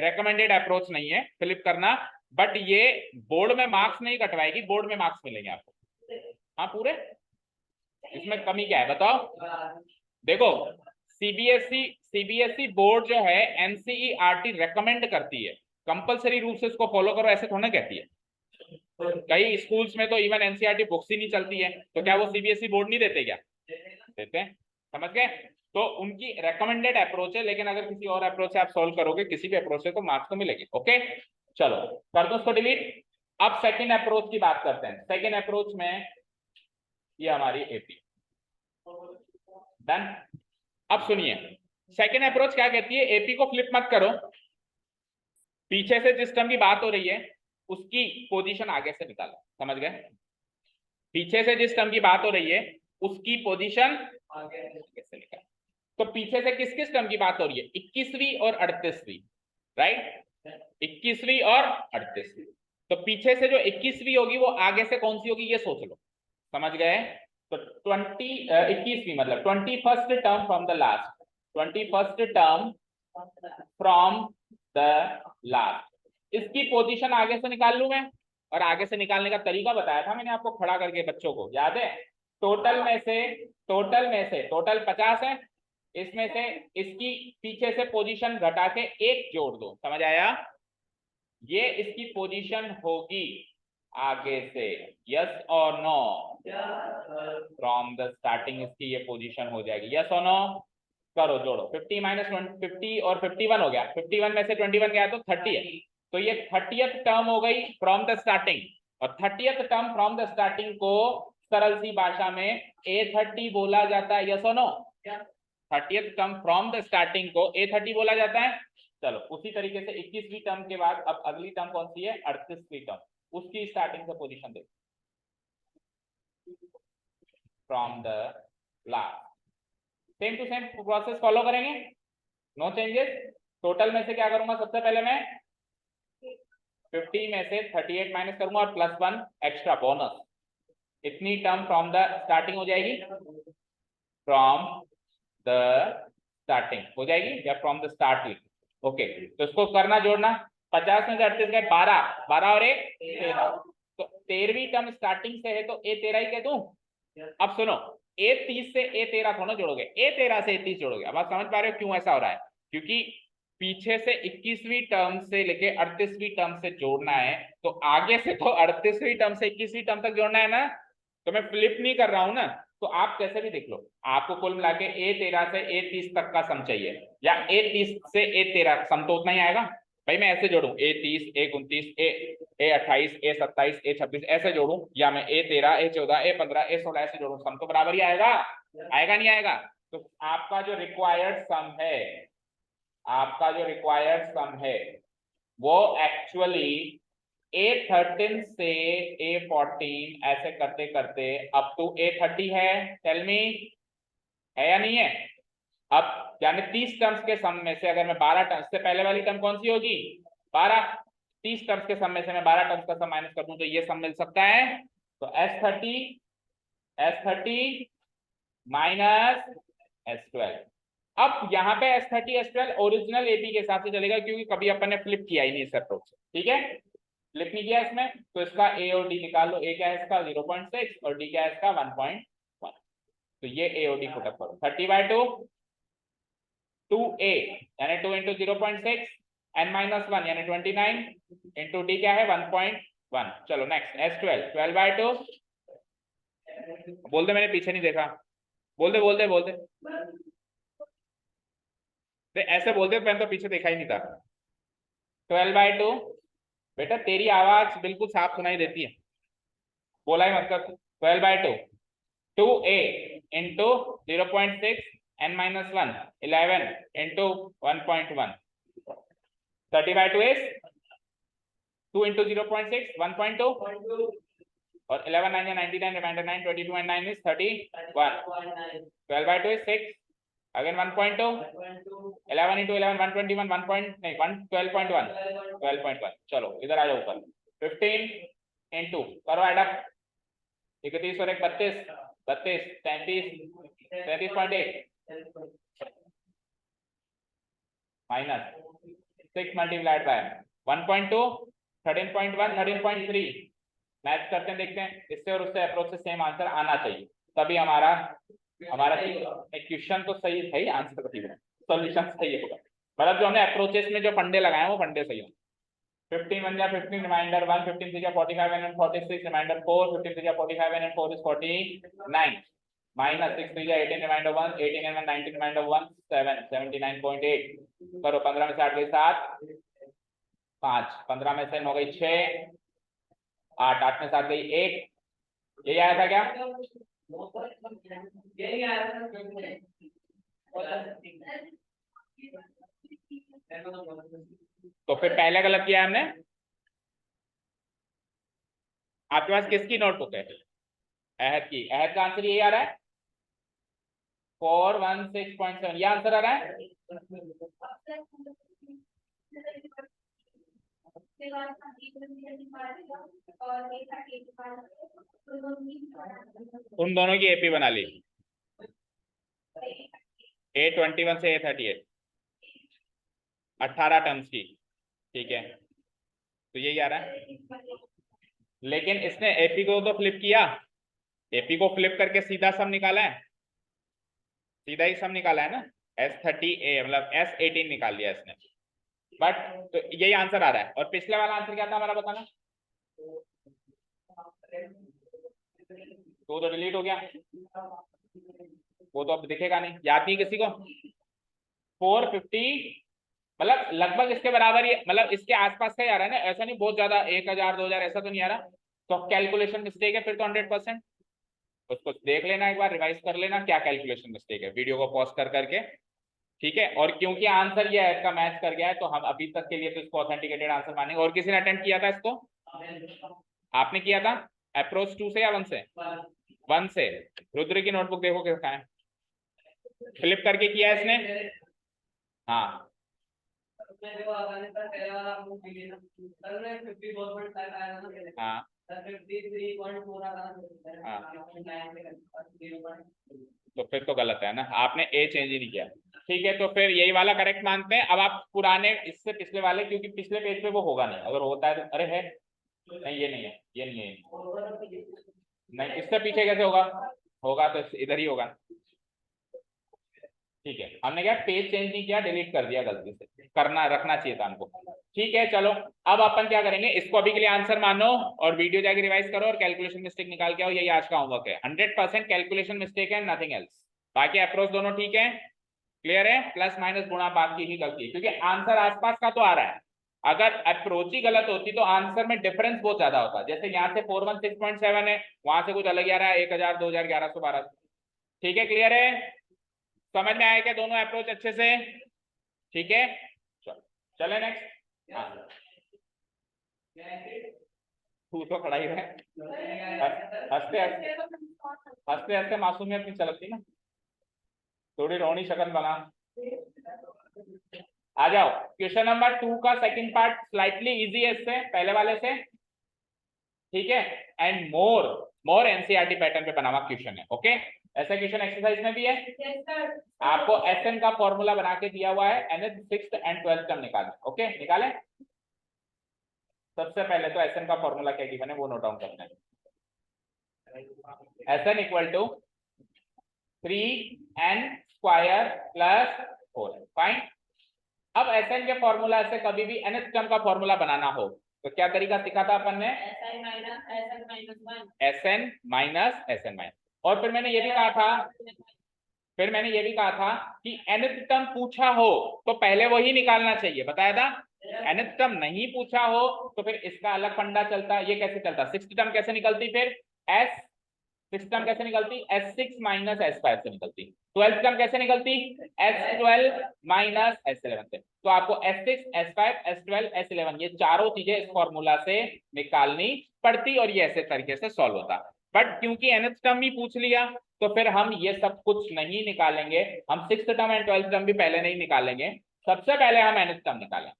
रेकमेंडेड अप्रोच नहीं है फ्लिप करना, बट ये बोर्ड में मार्क्स नहीं कटवाएगी, बोर्ड में मार्क्स मिलेंगे आपको। हाँ पूरे, इसमें कमी क्या है बताओ। देखो सीबीएसई बोर्ड जो है एनसीईआरटी रेकमेंड करती है, कंपलसरी रूप से इसको फॉलो करो ऐसे थोड़ा कहती है। कई स्कूल्स में तो इवन एनसीईआरटी बुक्स ही नहीं चलती है, तो क्या वो सीबीएसई बोर्ड नहीं देते क्या, देते हैं, समझ गए। तो उनकी रेकमेंडेड अप्रोच है, लेकिन अगर किसी और अप्रोच से आप सॉल्व करोगे, किसी भी अप्रोच से, तो मार्क्स तो मिलेंगे। ओके चलो कर दो उसको डिलीट। अब सेकंड अप्रोच की बात करते हैं। सेकंड अप्रोच में ये हमारी एपी डन। अब सुनिए सेकंड अप्रोच क्या कहती है, एपी को फ्लिप मत करो, पीछे से जिस टर्म की बात हो रही है उसकी पोजीशन आगे से निकालो, समझ गए। पीछे से जिस टर्म की बात हो रही है उसकी पोजीशन आगे से निकालो। तो पीछे से किस किस टर्म की बात हो रही है, 21वीं और 38वीं, राइट, 21वीं और 38वीं। तो पीछे से जो 21वीं होगी वो आगे से कौन सी होगी ये सोच लो, समझ गए। तो 21वीं मतलब 21st term from the last, 21st term from the last, इसकी पोजीशन आगे से निकाल लूं मैं। और आगे से निकालने का तरीका बताया था मैंने आपको खड़ा करके, बच्चों को याद है। टोटल में से टोटल 50 है, इसमें से इसकी पीछे से पोजीशन घटा के एक जोड़ दो, समझ आया। ये इसकी पोजीशन होगी आगे से, यस और नो, फ्रॉम द स्टार्टिंग इसकी ये पोजीशन हो जाएगी, यस और नो। करो जोड़ो, 50 माइनस 50 और 51 हो गया, 51 में से 21 गया तो 30 है, तो ये 30th टर्म हो गई फ्रॉम द स्टार्टिंग। और 30th term from the starting को सरल सी भाषा में A30 बोला जाता है, यस और no. 30th term from the starting को A30 बोला जाता है। चलो उसी तरीके से 21वीं टर्म के बाद अब अगली टर्म कौन सी है, 38वीं टर्म, उसकी स्टार्टिंग से पोजीशन देखो, from the last, same to same process follow करेंगे, नो चेंजेस। टोटल में से क्या करूंगा, सबसे पहले मैं 50 में से 38 माइनस करूंगा और +1 एक्स्ट्रा बोनस, इतनी टर्म फ्रॉम द स्टार्टिंग हो जाएगी, फ्रॉम द स्टार्टिंग हो जाएगी या फ्रॉम द स्टार्टिंग। ओके तो इसको करना जोड़ना, 50 में से 38 गए 12, 12 और 1 13, तो 13वीं टर्म स्टार्टिंग से है तो A13 ही कह दूं। अब सुनो A30 से A13 थोड़ा जोड़ोगे, A13 से A30 जोड़ोगे। अब आप समझ पा रहे हो क्यों ऐसा हो रहा है, क्योंकि पीछे से 21वीं टर्म से लेके 38वीं टर्म से जोड़ना है, तो आगे से तो 38वीं टर्म से 21वीं टर्म तक जोड़ना है ना, तो मैं फ्लिप नहीं कर रहा हूं ना। तो आप कैसे भी देख लो, आपको कुल मिला के A13 से A30 तक का सम चाहिए, या A30 से A13 सम तो उतना ही आएगा भाई। मैं ऐसे जोड़ू A30 A29 A28 A27 A26 ऐसे जोड़ू, या मैं A13 A14 A15 A16 ऐसे जोड़ू, सम तो बराबर ही आएगा, आएगा नहीं आएगा। तो आपका जो रिक्वायर्ड सम है आपका जो रिक्वायर्ड सम है वो एक्चुअली A13 से A14 ऐसे करते करते अप टू A30 है। टेल मी, है या नहीं है? अब यानी 30 टर्म्स के सम में से अगर मैं 12 टर्म्स से पहले वाली टर्म कौन सी होगी? 12। 30 टर्म्स के सम में से मैं 12 टर्म्स का सम माइनस कर दूं तो ये सम मिल सकता है। तो S30 माइनस S12। अब यहाँ पे S30 S12 ओरिजिनल एपी के हिसाब से चलेगा क्योंकि कभी अपन ने फ्लिप किया ही नहीं इस अप्रोच से, ठीक है? फ्लिप नहीं किया इसमें, तो इसका ए और डी निकाल लो। ए क्या है इसका 0.6 और डी क्या है इसका 1.1। तो ये ए और डी पुटअप करो। 30/2 2a यानी 2 इंटू 0.6 n-1 यानी 29 इंटू डी क्या है 1.1। चलो नेक्स्ट S12 12/2 बोल दे, मैंने पीछे नहीं देखा। बोल दे बोल दे बोल दे, ऐसे बोल दे, मैंने तो पीछे देखा ही नहीं था। 12/2 बेटा तेरी आवाज बिल्कुल साफ सुनाई देती है, बोला ही मत कर। 12/2 2a into 0.6 n-1 11 into 1.1। 30/2 is 2 into 0.6 1.2 और 11 9 या 99 remainder 9 22 and 9 is 31। 12/2 is 6 again 1.2 11 into 11 121 1 point नहीं 12.1 चलो इधर आ जाओ ऊपर। 15 into करो ऐड अप 31 और 1 32 32 33.8 माइनस 6 मल्टीप्लाइड बाय 1.2 13.1 13.3। मैच करते हैं, देखते हैं इससे और उससे अप्रोच से सेम आंसर आना चाहिए, तभी हमारा क्वेश्चन तो सही है, आंसर ठीक है, सॉल्यूशन सही होगा। मतलब जो हमने अप्रोचेस में जो फंडे लगाए वो फंडे सही हो। 15 1 15 remainder 1 15 3 45 and 46 remainder 4 15 3 45 and 4 is 49 minus 6 3 18 remainder 1 18 and 19 remainder 1 7 79.8 करो। 15 में से 8 गई 7 5 15 में से 9 गई 6 8 8 में 7 गई 1। यही आया था क्या? तो फिर पहले गलत किया हमने। आपके पास किसकी नोटबुक है? अहद की। अहद का आंसर यही आ रहा है 416.7 ये आंसर आ रहा है। उन दोनों की एपी बना ली A21 से A38 18 टर्म्स की, ठीक है? तो यही आ रहा है, लेकिन इसने एपी को तो फ्लिप किया, एपी को फ्लिप करके सीधा सम निकाला है, सीधा ही सम निकाला है ना। S30A मतलब S18 निकाल दिया इसने, बट तो यही आंसर आ रहा है। और पिछले वाला आंसर क्या था हमारा बताना? तो डिलीट हो गया, वो तो अब दिखेगा नहीं, याद नहीं किसी को। 450 मतलब लगभग इसके बराबर ही, मतलब इसके आसपास का ही आ रहा है ना, ऐसा नहीं बहुत ज्यादा 1000 2000 ऐसा तो नहीं आ रहा। तो कैलकुलेशन मिस्टेक है फिर तो 100%। उसको देख लेना एक बार, रिवाइज कर लेना क्या कैलकुलेशन मिस्टेक है, वीडियो को पॉज कर करके, ठीक है? और क्योंकि आंसर ये है इसका मैच कर गया है तो हम अभी तक के लिए तो इसको ऑथेंटिकेटेड आंसर मानेंगे। और किसी ने अटेम्प्ट किया था इसको? आपने किया था अप्रोच 2 से या 1 से? 1 से। रुद्र की नोटबुक देखो किसका है, फ्लिप करके किया है इसने। हाँ हाँ तो फिर तो गलत है ना, आपने ए चेंज ही नहीं किया। ठीक है, तो फिर यही वाला करेक्ट मानते हैं। अब आप पुराने इससे पिछले वाले, क्योंकि पिछले पेज पे वो होगा नहीं, अगर होता है तो अरे है नहीं, ये नहीं है, ये नहीं है, नहीं इससे पीछे कैसे होगा? होगा तो इधर ही होगा। ठीक है, हमने क्या पेज चेंज नहीं किया, डिलीट कर दिया गलती से, करना रखना चाहिए था हमको। ठीक है चलो, अब अपन क्या करेंगे, इसको अभी के लिए आंसर मानो और वीडियो जाके रिवाइज करो और कैलकुलेशन मिस्टेक निकाल के आओ। यही आज का होमवर्क है। 100% कैलकुलेशन मिस्टेक है, नथिंग एल्स। बाकी अप्रोच दोनों ठीक है, क्लियर है? प्लस माइनस गुणा बाकी ही गलती, क्योंकि आंसर आसपास का तो आ रहा है। अगर अप्रोच ही गलत होती तो आंसर में डिफरेंस बहुत ज्यादा होता। जैसे यहाँ से 416.7 है, वहां से कुछ अलग आ रहा है 1000 2000 1100 1200। ठीक है, क्लियर है? समझ में आया क्या दोनों अप्रोच अच्छे से? ठीक है, चले नेक्स्ट। हाँ तू तो खड़ा ही रहे, हंसते हंसते मासूमियत नहीं चलती ना, थोड़ी रोनी शक्ल बना। आ जाओ, क्वेश्चन नंबर 2 का सेकंड पार्ट स्लाइटली इजी है इससे पहले वाले से, ठीक है, एंड मोर एनसीईआरटी पैटर्न पे बना हुआ क्वेश्चन है। ओके, ऐसा क्वेश्चन एक्सरसाइज में भी है। आपको एसएन का फॉर्मूला बना के दिया हुआ है, nth 6th and 12th term निकालना। ओके, निकालें। सबसे पहले तो एसएन का फॉर्मूला क्या गिवन है वो नोट डाउन करना है। S n equal to 3n square plus 4, fine. अब एसएन के फॉर्मूला से कभी भी nth टर्म का फॉर्मूला बनाना हो तो क्या तरीका सीखा था अपन ने? S n minus S n minus. और फिर मैंने ये भी कहा था कि nth टर्म पूछा हो तो पहले वही निकालना चाहिए, बताया था। nth टर्म नहीं पूछा हो तो फिर इसका अलग फंडा चलता। ये कैसे चलता? सिक्स्थ टर्म कैसे निकलती? फिर एस सिक्स टर्म कैसे निकलती? S6 माइनस S5 से निकलती। 12th टर्म कैसे निकलती? S12 माइनस S11 से। तो आपको S6, S5, S12, S11 ये चारों चीजें इस फॉर्मूला से निकालनी पड़ती और ये ऐसे तरीके से सॉल्व होता। बट क्योंकि nth टर्म ही पूछ लिया तो फिर हम ये सब कुछ नहीं निकालेंगे, हम 6th term and 12th term भी पहले नहीं निकालेंगे, सबसे पहले हम nth टर्म निकालें।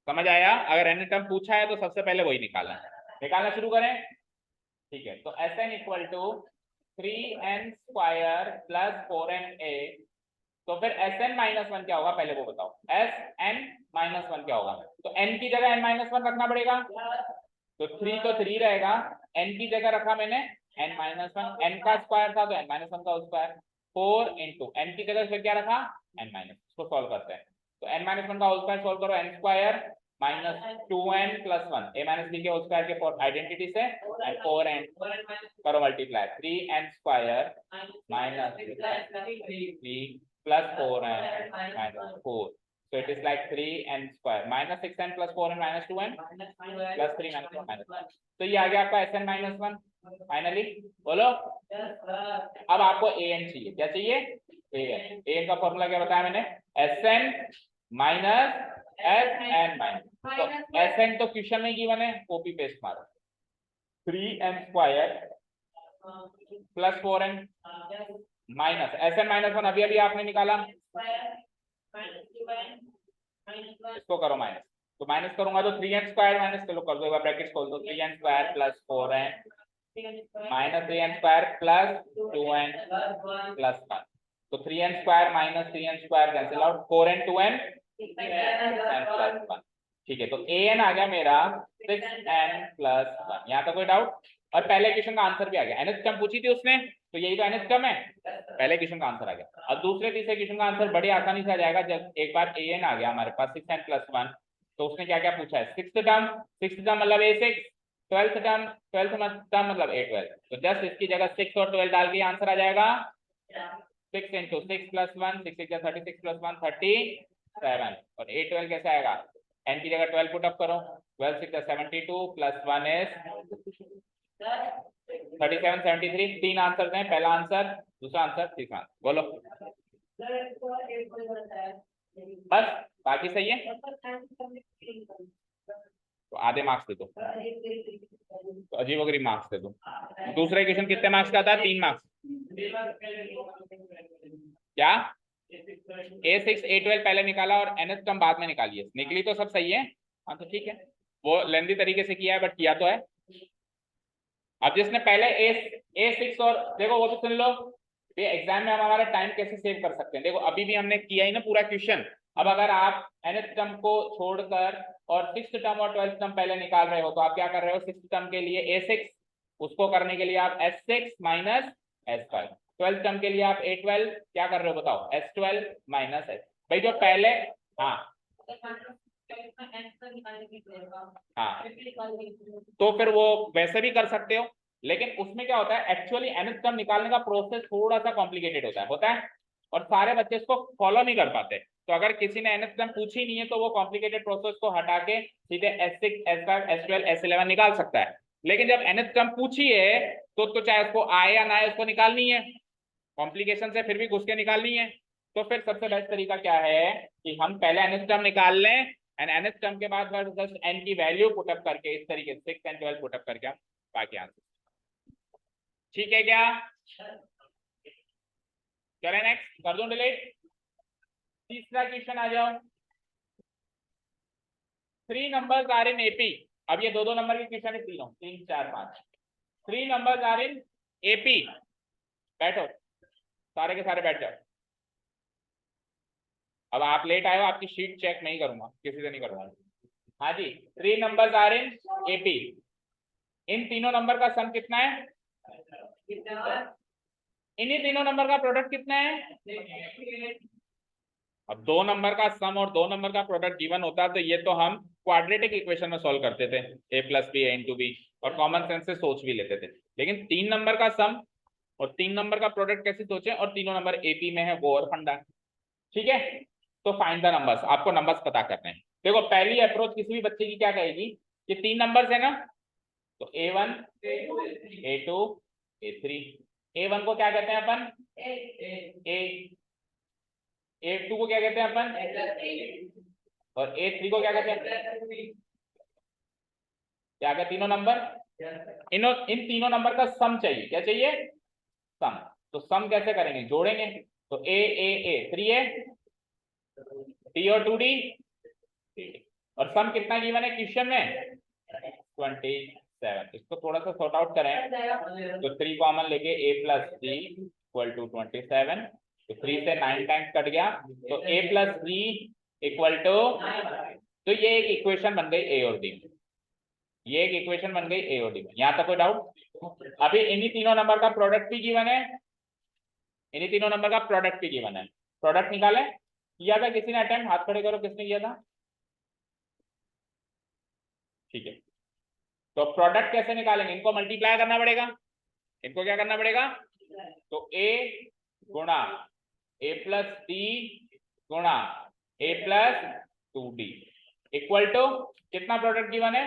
समझ आया? अगर nth टर्म पूछा है तो सबसे पहले वही निकालना शुरू करें। ठीक है, तो Sn equal to 3n square plus 4na, तो फिर Sn माइनस 1 क्या होगा पहले वो बताओ। Sn माइनस 1 क्या होगा? तो n की जगह n माइनस 1 रखना पड़ेगा, तो 3 तो 3 रहेगा, n की जगह रखा मैंने n माइनस 1, n का स्क्वायर था तो n माइनस 1 का स्क्वायर, 4 इंटू n की जगह फिर क्या रखा? n minus. इसको सॉल्व करते हैं, तो n माइनस 1 का होल स्क्वायर सॉल्व करो, n square minus 2n plus 1 a minus b के होल स्क्वायर के फॉर आइडेंटिटी से, एंड 4n करो multiply, 3n square minus 3 plus 4n minus 4, so it is like 3n square minus 6n plus 4n minus 2n plus 3 minus 1। तो ये आ गया आपका Sn minus 1 finally. बोलो, अब आपको an चाहिए। क्या चाहिए? an का फॉर्मूला क्या बताया मैंने? Sn माइनस Sn माइनस, तो Sn तो क्वेश्चन में गिवन है, कॉपी पेस्ट मारो, 3n square plus 4n minus Sn minus 1 अभी आपने निकाला, इसको करो माइनस, तो माइनस करूंगा तो 3n स्क्वायर माइनस, चलो कर दो एक बार ब्रैकेट खोल दो, 3n square plus 4n minus 3n square plus 2n plus 1, तो 3n square minus 3n square cancel out, 4n 2n plus 1। ठीक है, तो an आ गया मेरा 6n प्लस 1। यहाँ तक कोई डाउट? और पहले क्वेश्चन का आंसर भी आ गया, nth टर्म पूछी थी उसने तो यही तो nth टर्म है, पहले क्वेश्चन का आंसर आ गया। अब दूसरे तीसरे क्वेश्चन का आंसर बड़ी आसानी से आ जाएगा, जब एक बार an आ गया हमारे पास 6n प्लस 1, तो उसने क्या क्या पूछा है? सिक्स्थ टर्म मतलब a6, 12th टर्म मतलब a12, तो जस्ट इसकी जगह 6 और 12 डाल के आंसर आ जाएगा 6 इंटू 6 प्लस 1, 6 36 प्लस 1 37, और a12 कैसे आएगा? n की जगह 12 पुट अप करो, 12 6 72 प्लस 1 इज 37 73। तीन आंसर हैं, पहला आंसर, दूसरा आंसर, तीसरा आंसर। बोलो बस, बाकी सही है तो आधे मार्क्स दे दो, तो अजीबोगरीब मार्क्स दे दो। दूसरा क्वेश्चन कितने मार्क्स का था? 3 मार्क्स। क्या? a6 a12 पहले निकाला और nth टर्म बाद में निकाली है, निकली तो सब सही है। हाँ तो ठीक है, वो लेंदी तरीके से किया है बट किया तो है। अब जिसने पहले a6 और देखो वो तो सुन लो, ये एग्जाम में हम हमारा टाइम कैसे सेव कर सकते हैं। देखो अभी भी हमने किया ही ना पूरा क्वेश्चन। अब अगर आप nth टर्म को छोड़कर और 6th टर्म और 12th टर्म पहले निकाल रहे हो तो आप क्या कर रहे हो? 6th टर्म के लिए a6, उसको करने के लिए आप S6 minus S5, 12th term के लिए आप a12 क्या कर रहे हो बताओ? S12 minus S। भाई जो पहले, हाँ तो फिर वो वैसे भी कर सकते हो, लेकिन उसमें क्या होता है एक्चुअली nth टर्म निकालने का प्रोसेस थोड़ा सा कॉम्प्लिकेटेड होता है और सारे बच्चे इसको फॉलो नहीं कर पाते। तो अगर किसी ने nth टर्म पूछी नहीं है तो वो कॉम्प्लिकेटेड प्रोसेस को हटा के सीधे S6 S5 S12 S11 निकाल सकता है। लेकिन जब nth टर्म पूछी है तो चाहे उसको आए या ना आए उसको निकालनी है, कॉम्प्लिकेशन से फिर भी घुस के निकालनी है। तो फिर सबसे बेस्ट तरीका क्या है कि हम पहले nth टर्म निकाल लें एंड nth टर्म के बाद जस्ट n की वैल्यू पुटअप करके इस तरीके से 6 and 12 पुटअप करके हम बाकी आंसर। ठीक है क्या? चले नेक्स्ट कर दूं डिलीट। तीसरा क्वेश्चन आ जाओ। 3 numbers are in AP। अब ये दो नंबर के क्वेश्चन है, तीनों 3 4 5। 3 numbers are in AP। बैठो सारे के सारे बैठ जाओ। अब आप लेट आए हो, आपकी शीट चेक नहीं करूंगा, किसी से नहीं करूंगा। हाँ जी, 3 numbers are in AP। इन तीनों नंबर का सम कितना है? इन्हीं तीनों नंबर का प्रोडक्ट कितना है? अब 2 नंबर का सम और 2 नंबर का प्रोडक्ट गिवन होता तो ये तो हम क्वाड्रेटिक इक्वेशन में सॉल्व करते थे, a + b a * b, और कॉमन सेंस से सोच भी लेते थे। लेकिन 3 नंबर का सम और 3 नंबर का प्रोडक्ट कैसे सोचे, और तीनों नंबर AP में है, वो और फंडा। ठीक है, तो फाइंड द नंबर्स। आपको नंबर्स पता करने हैं। देखो पहली अप्रोच किसी भी बच्चे की क्या कहेगी कि 3 नंबर्स है ना, तो A1 A2 A3। A1 को क्या कहते हैं अपन? A। A2 को क्या कहते हैं अपन? और A3 को क्या कहते हैं? क्या? तीनों नंबर, इन तीनों नंबर का सम चाहिए। क्या चाहिए? सम। तो सम कैसे करेंगे? जोड़ेंगे। तो A 3 है, D और 2D, और सम कितना गिवन है क्वेश्चन में? 27। इसको थोड़ा सा सॉर्ट आउट करें तो 3 कॉमन लेके A + D = 27। तो 3 से 9 टाइम्स कट गया, तो A + D = तो ये एक इक्वेशन बन गई A और D में। ये एक इक्वेशन बन गई A और D में। यहां तक कोई डाउट? अभी इन्हीं तीनों नंबर का प्रोडक्ट भी गिवन है, इन्हीं तीनों नंबर का प्रोडक्ट भी गिवन है। प्रोडक्ट निकाले, किया था किसी ने अटेम्प्ट? हाथ खड़े करो, किसने किया था? ठीक है, तो प्रोडक्ट कैसे निकालेंगे? इनको मल्टीप्लाई करना पड़ेगा। इनको क्या करना पड़ेगा? तो A गुणा A + D गुणा A + 2D = कितना प्रोडक्ट गिवन है?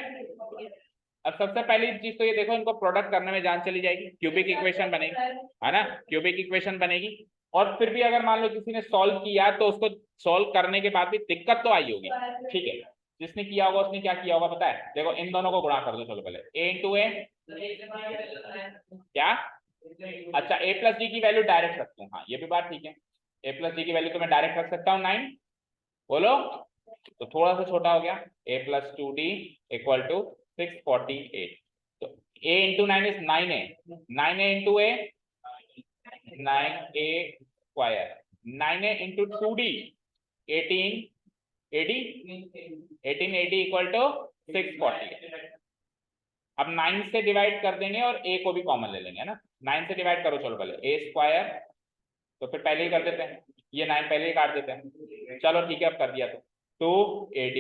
अब सबसे पहली चीज तो ये देखो, इनको प्रोडक्ट करने में जान चली जाएगी, क्यूबिक इक्वेशन बनेगी, है ना? क्यूबिक इक्वेशन बनेगी। और फिर भी अगर मान लो किसी ने सॉल्व किया तो उसको सॉल्व करने के बाद भी दिक्कत तो आई होगी। ठीक है, जिसने किया होगा उसने क्या किया होगा पता है? देखो इन दोनों को गुणा कर दो। चलो पहले A × A, क्या? अच्छा, A + D की वैल्यू डायरेक्ट रखते हैं। हाँ ये भी बात ठीक है, A + D की वैल्यू तो मैं डायरेक्ट रख सकता हूँ 9। बोलो, तो थोड़ा सा छोटा हो गया। A + 2D = 648। तो A × 9 is 9A, 9A × A 9A square, 9A × 2D 18 AD, 18 AD = 648। अब 9 से डिवाइड कर देंगे और A को भी कॉमन ले लेंगे, है ना? 9 से डिवाइड करो। चलो पहले A², तो फिर पहले ही कर देते हैं, ये 9 पहले ही काट देते हैं। चलो ठीक है, अब कर दिया तो 2AD,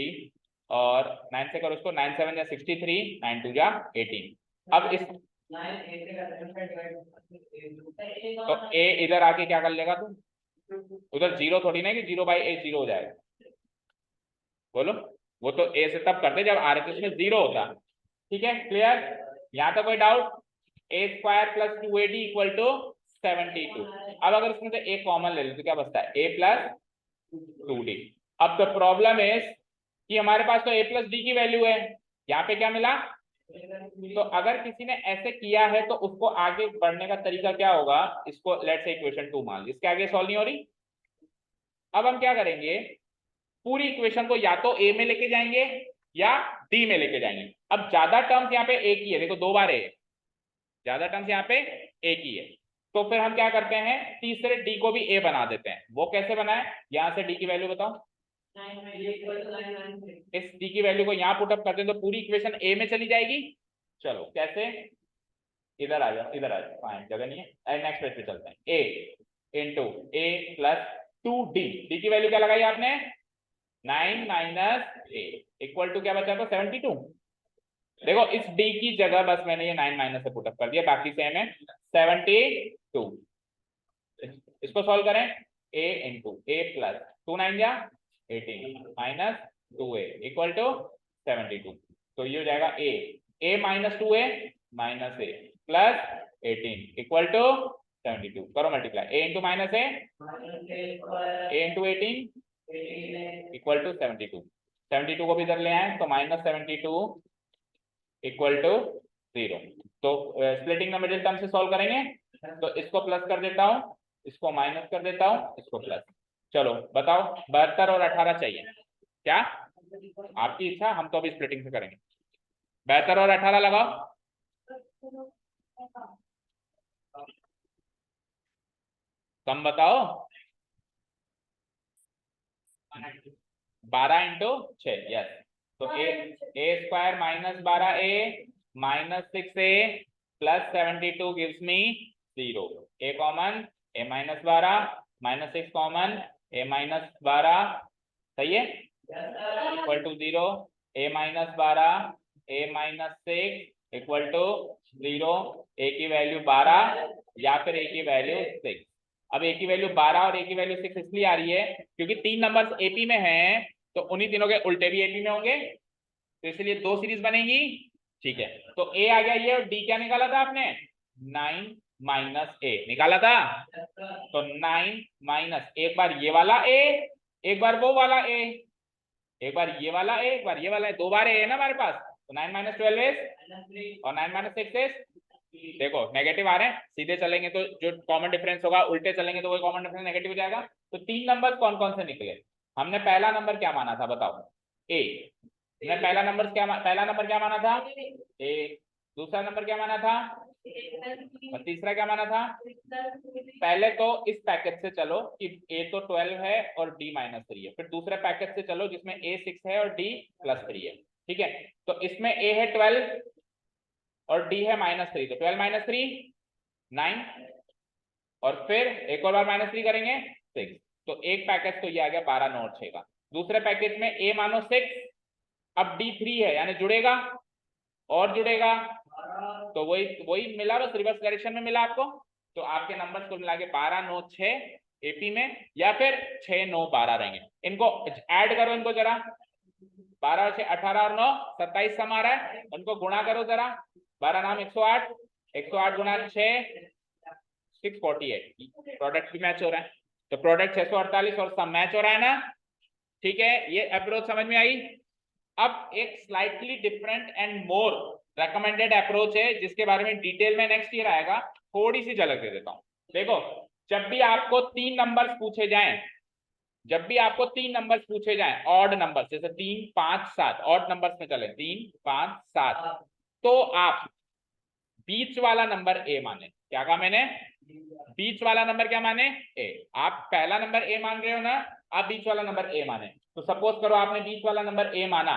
और 9 से करो उसको, 9 7 या 63, 9 2 या 18। अब इस तो A इधर आके क्या कर लेगा? तू उधर 0 थोड़ी ना कि 0/A 0 हो जाएगा। बोलो, वो तो A से तब करते जब RHS में 0 होता। ठीक है, क्लियर? यहाँ तक कोई डाउट? A² + 2AD = 72। अब अगर इसमें से A कॉमन ले लो तो क्या बचता है? A + 2D। अब द प्रॉब्लम इज कि हमारे पास तो A + D की वैल्यू है, यहाँ पे क्या मिला? तो अगर किसी ने ऐसे किया है तो उसको आगे बढ़ने का तरीका क्या होगा? इसको लेट्स से इक्वेशन 2 मान ली, इसके आगे सॉल्व नहीं हो रही। अब हम क्या करेंगे? पूरी इक्वेशन को या तो A में लेके जाएंगे या D में लेके जाएंगे। अब ज्यादा टर्म्स यहाँ पे A की है, देखो 2 बार A, ज्यादा टर्म्स यहाँ पे A की है। तो फिर हम क्या करते हैं? तीसरे D को भी A बना देते हैं। वो कैसे बनाए? यहां से D की वैल्यू बताओ। इस D की वैल्यू को यहाँ पुटअप करते हैं तो पूरी इक्वेशन A में चली जाएगी। चलो कैसे? इधर आ जाओ, इधर आ जाओ, फाइन, जगह नहीं है। नेक्स्ट पेज पे चलते हैं। A × A + 2D, D की वैल्यू क्या लगाई आपने? 9 - A = क्या बचा? तो 72। देखो इस D की जगह बस मैंने ये 9 - से पुटअप कर दिया, बाकी सेम है 72। इसको सॉल्व करें। A × A + 2 9 या 18 - 2A = 72। तो ये हो जाएगा A - 2A - A + 18 = 72 करो multiply, a into minus a into 18 equal to 72। 72 को भी इधर ले आए तो -72 इक्वल टू 0। तो स्प्लिटिंग द मिडिल टर्म से सॉल्व करेंगे, तो इसको प्लस कर देता हूँ, इसको माइनस कर देता हूँ, इसको प्लस। चलो बताओ 72 और 18 चाहिए क्या? आपकी इच्छा, हम तो अभी स्प्लिटिंग से करेंगे। 72 और 18 लगाओ, कम बताओ। 12 इंटू 6, यस। तो a square minus 12a minus 6a plus 72 gives me 0। A common, a minus 12 minus 6 common, a minus 12 सही है, equal to 0। a minus 12 a minus 6 equal to 0। a की वैल्यू 12 या फिर a की वैल्यू 6। अब a की value 12 और a की वैल्यू 6 इसलिए आ रही है क्योंकि 3 नंबर्स एपी में हैं, तो उन्हीं तीनों के उल्टे भी एपी में होंगे, तो इसलिए 2 सीरीज बनेगी। ठीक है, तो a आ गया ये, और d क्या निकाला था आपने? 9 माइनस a निकाला था, तो 9 माइनस, एक बार ये वाला a, एक बार वो वाला a, एक बार ये वाला a, एक बार ये वाला a, 2 बार a है ना हमारे पास, तो 9 माइनस 12 is और 9 माइनस 6 is, देखो नेगेटिव आ रहे हैं, सीधे चलेंगे तो जो कॉमन डिफरेंस होगा, उल्टे चलेंगे तो वो कॉमन डिफरेंस नेगेटिव हो जाएगा। तो 3 नंबर कौन कौन से निकले? हमने पहला नंबर क्या माना था बताओ? a। हमने पहला नंबर क्या माना था? a। दूसरा नंबर क्या माना था? और तीसरा क्या माना था? पहले तो इस पैकेज से चलो कि a तो 12 है और d -3 है, फिर दूसरे पैकेज से चलो जिसमें a 6 है और d +3 है। ठीक है, तो इसमें a है 12 और d है -3, तो 12 - 3 9, और फिर एक और बार -3 करेंगे 6। तो एक पैकेज तो ये आ गया 12 9 और 6 का। दूसरे पैकेज में a मानो 6, अब d 3 है यानी जुड़ेगा और जुड़ेगा, तो वही वही मिला, बस रिवर्स डायरेक्शन में मिला आपको। तो आपके नंबर्स को मिला के 12 9 6 एपी में, या फिर 6 9 12 रहेंगे। इनको ऐड करो, इनको जरा, 12 और 6 18 और 9 27 सम आ रहा है, उनको गुणा करो जरा। 12 नाम 108, 108 गुणा 6 648, प्रोडक्ट भी मैच हो रहा है, तो प्रोडक्ट 648 और सम मैच हो रहा है ना। ठीक है, ये अप्रोच समझ में आई। अब एक slightly different and more recommended approach है जिसके बारे में डिटेल में नेक्स्ट ईयर आएगा, थोड़ी सी झलक दे देता हूं। देखो, जब भी आपको 3 नंबर्स पूछे जाएं, जब भी आपको 3 नंबर्स पूछे जाएं ऑड नंबर, जैसे 3 5 7 ऑड नंबर्स में चले 3 5 7, तो आप बीच वाला नंबर ए माने। क्या कहा मैंने? बीच वाला नंबर क्या माने? ए। आप पहला नंबर ए मान रहे हो ना, आप बीच वाला नंबर ए माने। तो सपोज करो आपने बीच वाला नंबर ए माना,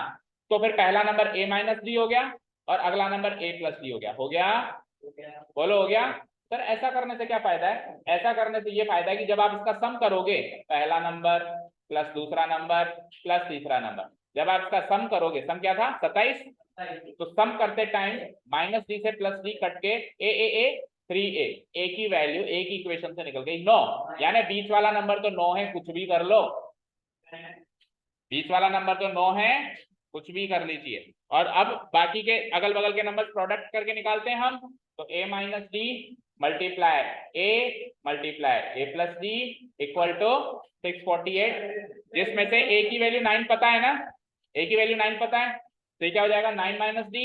तो फिर पहला नंबर a - d हो गया और अगला नंबर a + d हो गया। हो गया? बोलो हो गया? सर ऐसा करने से क्या फायदा है? ऐसा करने से ये फायदा है कि जब आप इसका सम करोगे, पहला नंबर प्लस दूसरा नंबर प्लस तीसरा नंबर, जब आप इसका सम करोगे, सम क्या था 27, तो सम करते टाइम -d से +d कट के a 3a, a की वैल्यू a की इक्वेशन से निकल गई 9, यानी बीच वाला नंबर तो 9 है, कुछ भी कर लो, बीच वाला नंबर तो 9 है, कुछ भी कर लीजिए। और अब बाकी के अगल बगल के नंबर प्रोडक्ट करके निकालते हैं हम, तो a - d multiply a multiply a + d equal to 648, जिसमें से a की वैल्यू 9 पता है ना, a की वैल्यू 9 पता है, तो ये क्या हो जाएगा 9 - d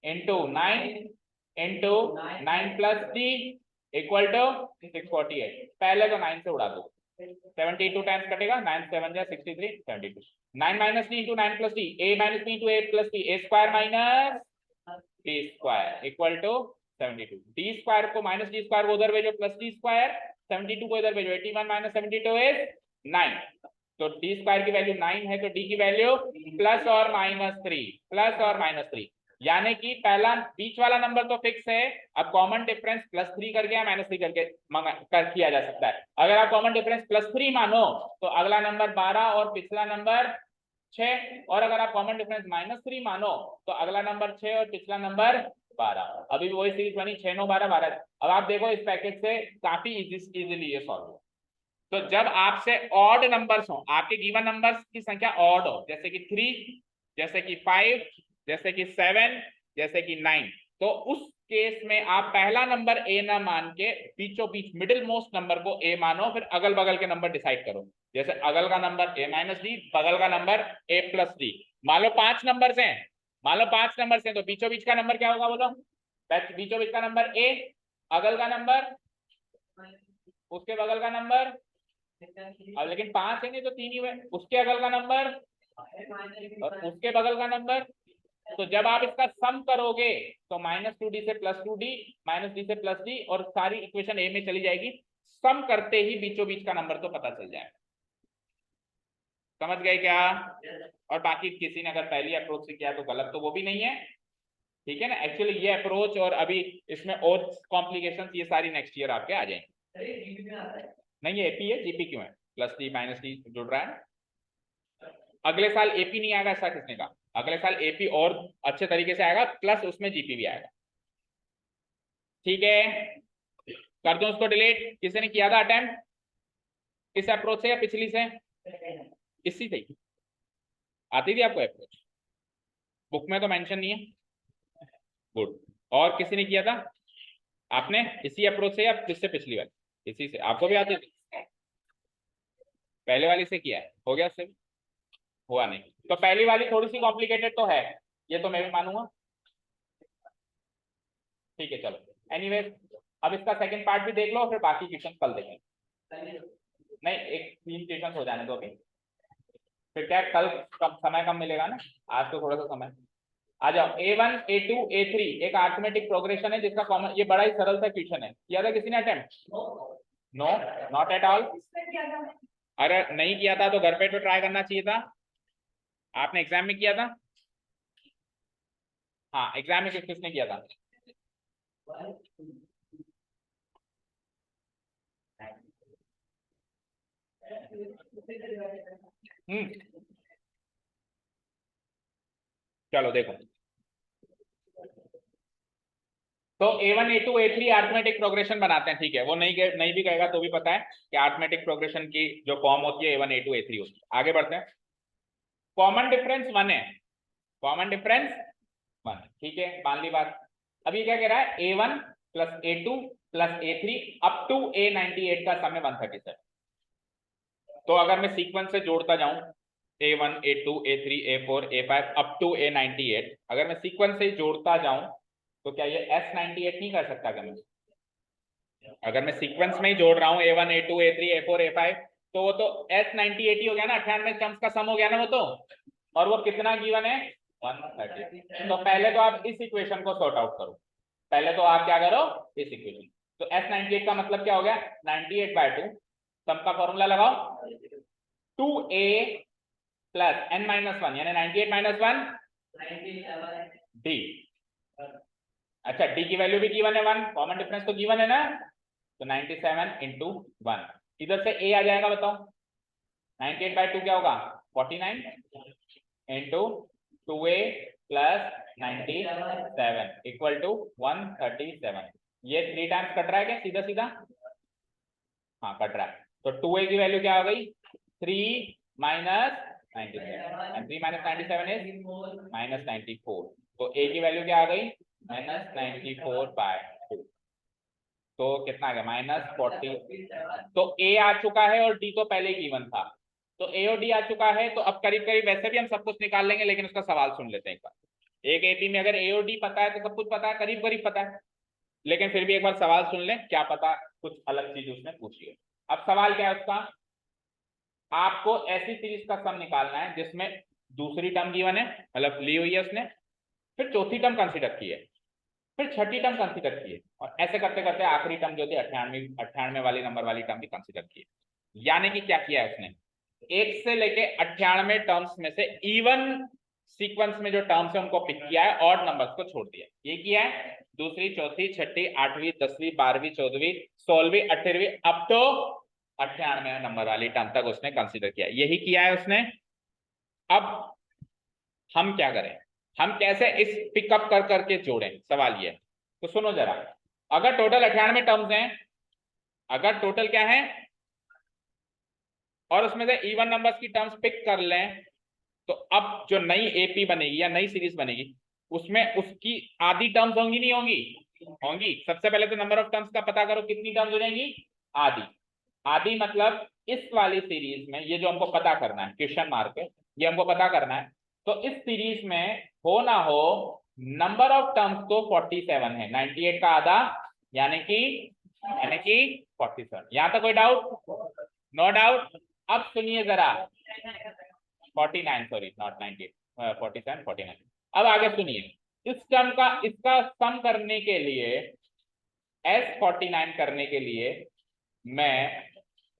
into 9 into 9 + d equal to 648। पहले तो 9 से उड़ा दो, 72 टाइम्स कटेगा, 9 7 जा 63, 72। 9 - d into 9 + d, a - b into a + d, a square minus b square equal to 72। d square को -d स्क्वायर को उधर भेजो प्लस d स्क्वायर, 72 को इधर भेजो, 81 - 72 इज 9। तो d स्क्वायर की वैल्यू 9 है, तो d की वैल्यू +or -3 यानी कि पहला बीच वाला नंबर तो फिक्स है, अब कॉमन डिफरेंस +3 करके या -3 करके किया जा सकता है। अगर आप कॉमन डिफरेंस +3 मानो तो अगला नंबर 12 और पिछला नंबर 6, और अगर आप कॉमन डिफरेंस -3 मानो तो अगला नंबर 6 और पिछला नंबर 12। अभी भी वही सीरीज बनी 6 9 12 12। अब आप देखो इस पैकेज से काफी इजीली ये सॉल्व हो। तो जब आपसे ऑड नंबर्स हो, आपके गिवन नंबर्स की संख्या ऑड हो, जैसे कि 3, जैसे कि 5, जैसे कि 7, जैसे कि 9, तो उस केस में आप पहला नंबर ए ना मान के बीचों बीच मिडिल मोस्ट नंबर को ए मानो, फिर अगल बगल के नंबर डिसाइड करो। जैसे अगल का नंबर ए माइनस डी, बगल का नंबर ए प्लस डी। मान लो 5 नंबर हैं, मान लो 5 नंबर हैं, तो बीचों बीच का नंबर क्या होगा बोलो? बीचों बीच का नंबर ए, अगल का नंबर, उसके बगल का नंबर, अब लेकिन 5 है नहीं तो 3 ही हुए, उसके अगल का नंबर और उसके बगल का नंबर। तो जब आप इसका सम करोगे तो -2d से +2d, -d से +d, और सारी इक्वेशन ए में चली जाएगी। सम करते ही बीचों बीच का नंबर तो पता चल जाएगा। समझ गए क्या? और बाकी किसी ने अगर पहली अप्रोच से किया तो गलत तो वो भी नहीं है, ठीक है ना। एक्चुअली ये अप्रोच और अभी इसमें और कॉम्प्लिकेशंस ये सारी नेक्स्ट ईयर आपके आ जाएंगे। नहीं ये एपी है, जीपी क्यों है? +d -d जुड़ रहा है। अगले साल एपी नहीं आएगा ऐसा किसने कहा? अगले साल एपी और अच्छे तरीके से आएगा, प्लस उसमें जीपी भी आएगा। ठीक है, कर दो उसको डिलीट। किसी ने किया था अटेम्प्ट इस अप्रोच से या पिछली से? इसी से ही आती थी आपको अप्रोच? बुक में तो मेंशन नहीं है। गुड। और किसी ने किया था? आपने इसी अप्रोच से या जिससे पिछली वाली? इसी से। आपको भी आती थी? पहले वाली से किया है, हो गया उससे? हुआ नहीं तो पहली वाली थोड़ी सी कॉम्प्लिकेटेड तो है, ये तो मैं भी मानूंगा। ठीक है चलो, एनीवेज अब इसका सेकंड पार्ट भी देख लो, फिर बाकी क्वेश्चन कल देखेंगे। नहीं, एक 3 क्वेश्चन हो जाने दो अभी, फिर क्या कल कम समय कम मिलेगा ना, आज तो थोड़ा सा समय। आ जाओ, A1 A2 A3 एक अरिथमेटिक प्रोग्रेशन है जिसका कॉमन, ये बड़ा ही सरल सा क्वेश्चन है। किया था किसी ने attempt? No, not at all. अरे नहीं किया था तो घर पे तो ट्राई करना चाहिए था। आपने एग्जाम में किया था? हाँ, एग्जाम में किसने किया था? चलो देखो, तो A1 A2 A3 arithmetic progression बनाते हैं, ठीक है। वो नहीं भी कहेगा तो भी पता है कि अरिथमेटिक प्रोग्रेशन की जो फॉर्म होती है A1 A2 A3 होती है। आगे बढ़ते हैं। कॉमन डिफरेंस 1 है, कॉमन डिफरेंस 1, ठीक है, मान ली बात। अब ये क्या कह रहा है? A1 + A2 + A3 up to A98 का सम है 137। तो अगर मैं सीक्वेंस से जोड़ता जाऊं A1 A2 A3 A4 A5 up to A98, अगर मैं सीक्वेंस से जोड़ता जाऊं तो क्या ये S98 नहीं कर सकता? क्या मैं अगर मैं सीक्वेंस में ही जोड़ रहा हूँ A1 A2 A3 A4 A5, तो वो तो S98 ही हो गया ना, 98 टर्म्स का सम हो गया ना वो तो। और वो कितना गिवन है? 130। तो पहले तो आप इस इक्वेशन को सॉर्ट आउट करो, पहले तो आप क्या करो, इस इक्वेशन। तो S98 का मतलब क्या हो गया? 98/2, सम का फॉर्मूला लगाओ, 2a + n-1 यानी 98 - 1 d। अच्छा, डी की वैल्यू भी गिवन है 1, कॉमन डिफरेंस तो गिवन है ना, तो 97 × 1। इधर से ए आ जाएगा, बताओ 98/2 क्या होगा? 49 × 2a + 97 = 137। ये 3 टाइम्स कट रहा है क्या सीधा सीधा? हाँ कट रहा है। तो 2a की वैल्यू क्या हो गई? 3 - 97 and 3 - 97 is -94। तो a की वैल्यू क्या आ गई? -94/2। तो कितना आ गया? -40। तो a आ चुका है और d तो पहले गिवन था, तो a और d आ चुका है। तो अब करीब करीब वैसे भी हम सब कुछ निकाल लेंगे, लेकिन उसका सवाल सुन लेते हैं एक बार। एक एपी में अगर a और d पता है तो सब कुछ पता है, करीब करीब पता है, लेकिन फिर भी एक बार सवाल सुन लें, क्या पता कुछ अलग चीज उसने पूछी है। अब सवाल क्या है उसका? आपको ऐसी सीरीज का सम निकालना है जिसमें दूसरी टर्म गिवन है, मतलब ली हुई है उसने, फिर चौथी टर्म कंसिडर की है, फिर छठी टर्म कंसिडर की है, और ऐसे करते करते आखिरी टर्म जो थी 98 वाली नंबर वाली टर्म भी कंसिडर की है। यानी कि क्या किया है उसने? 1 से लेके 98 टर्म्स में से इवन सीक्वेंस में जो टर्म्स है उनको पिक किया है, ऑड नंबर्स को छोड़ दिया। ये किया है दूसरी, चौथी, छठी, 8वीं, 10वीं, 12वीं, 14वीं, 16वीं, 18वीं, अब तो 98 नंबर वाली टर्म तक उसने कंसिडर किया, यही किया है उसने। अब हम क्या करें, हम कैसे इस पिकअप कर करके जोड़ें, सवाल ये। तो सुनो जरा, अगर टोटल 98 टर्म्स हैं, अगर टोटल क्या है, और उसमें से इवन नंबर्स की टर्म्स पिक कर लें, तो अब जो नई एपी बनेगी या नई सीरीज बनेगी उसमें उसकी आधी टर्म्स होंगी नहीं होंगी? होंगी। सबसे पहले तो नंबर ऑफ टर्म्स का पता करो, कितनी टर्म्स हो जाएंगी? आधी। आधी मतलब इस वाली सीरीज में, ये जो हमको पता करना है, क्वेश्चन मार्क है, ये हमको पता करना है। तो इस सीरीज में हो ना हो, नंबर ऑफ टर्म्स तो 47 है, 98 का आधा यानी कि 47। यहां तक कोई डाउट? No doubt. अब सुनिए जरा, 49, सॉरी नॉट 98, 47, 49। अब आगे सुनिए, इस टर्म का इसका सम करने के लिए, S49 करने के लिए मैं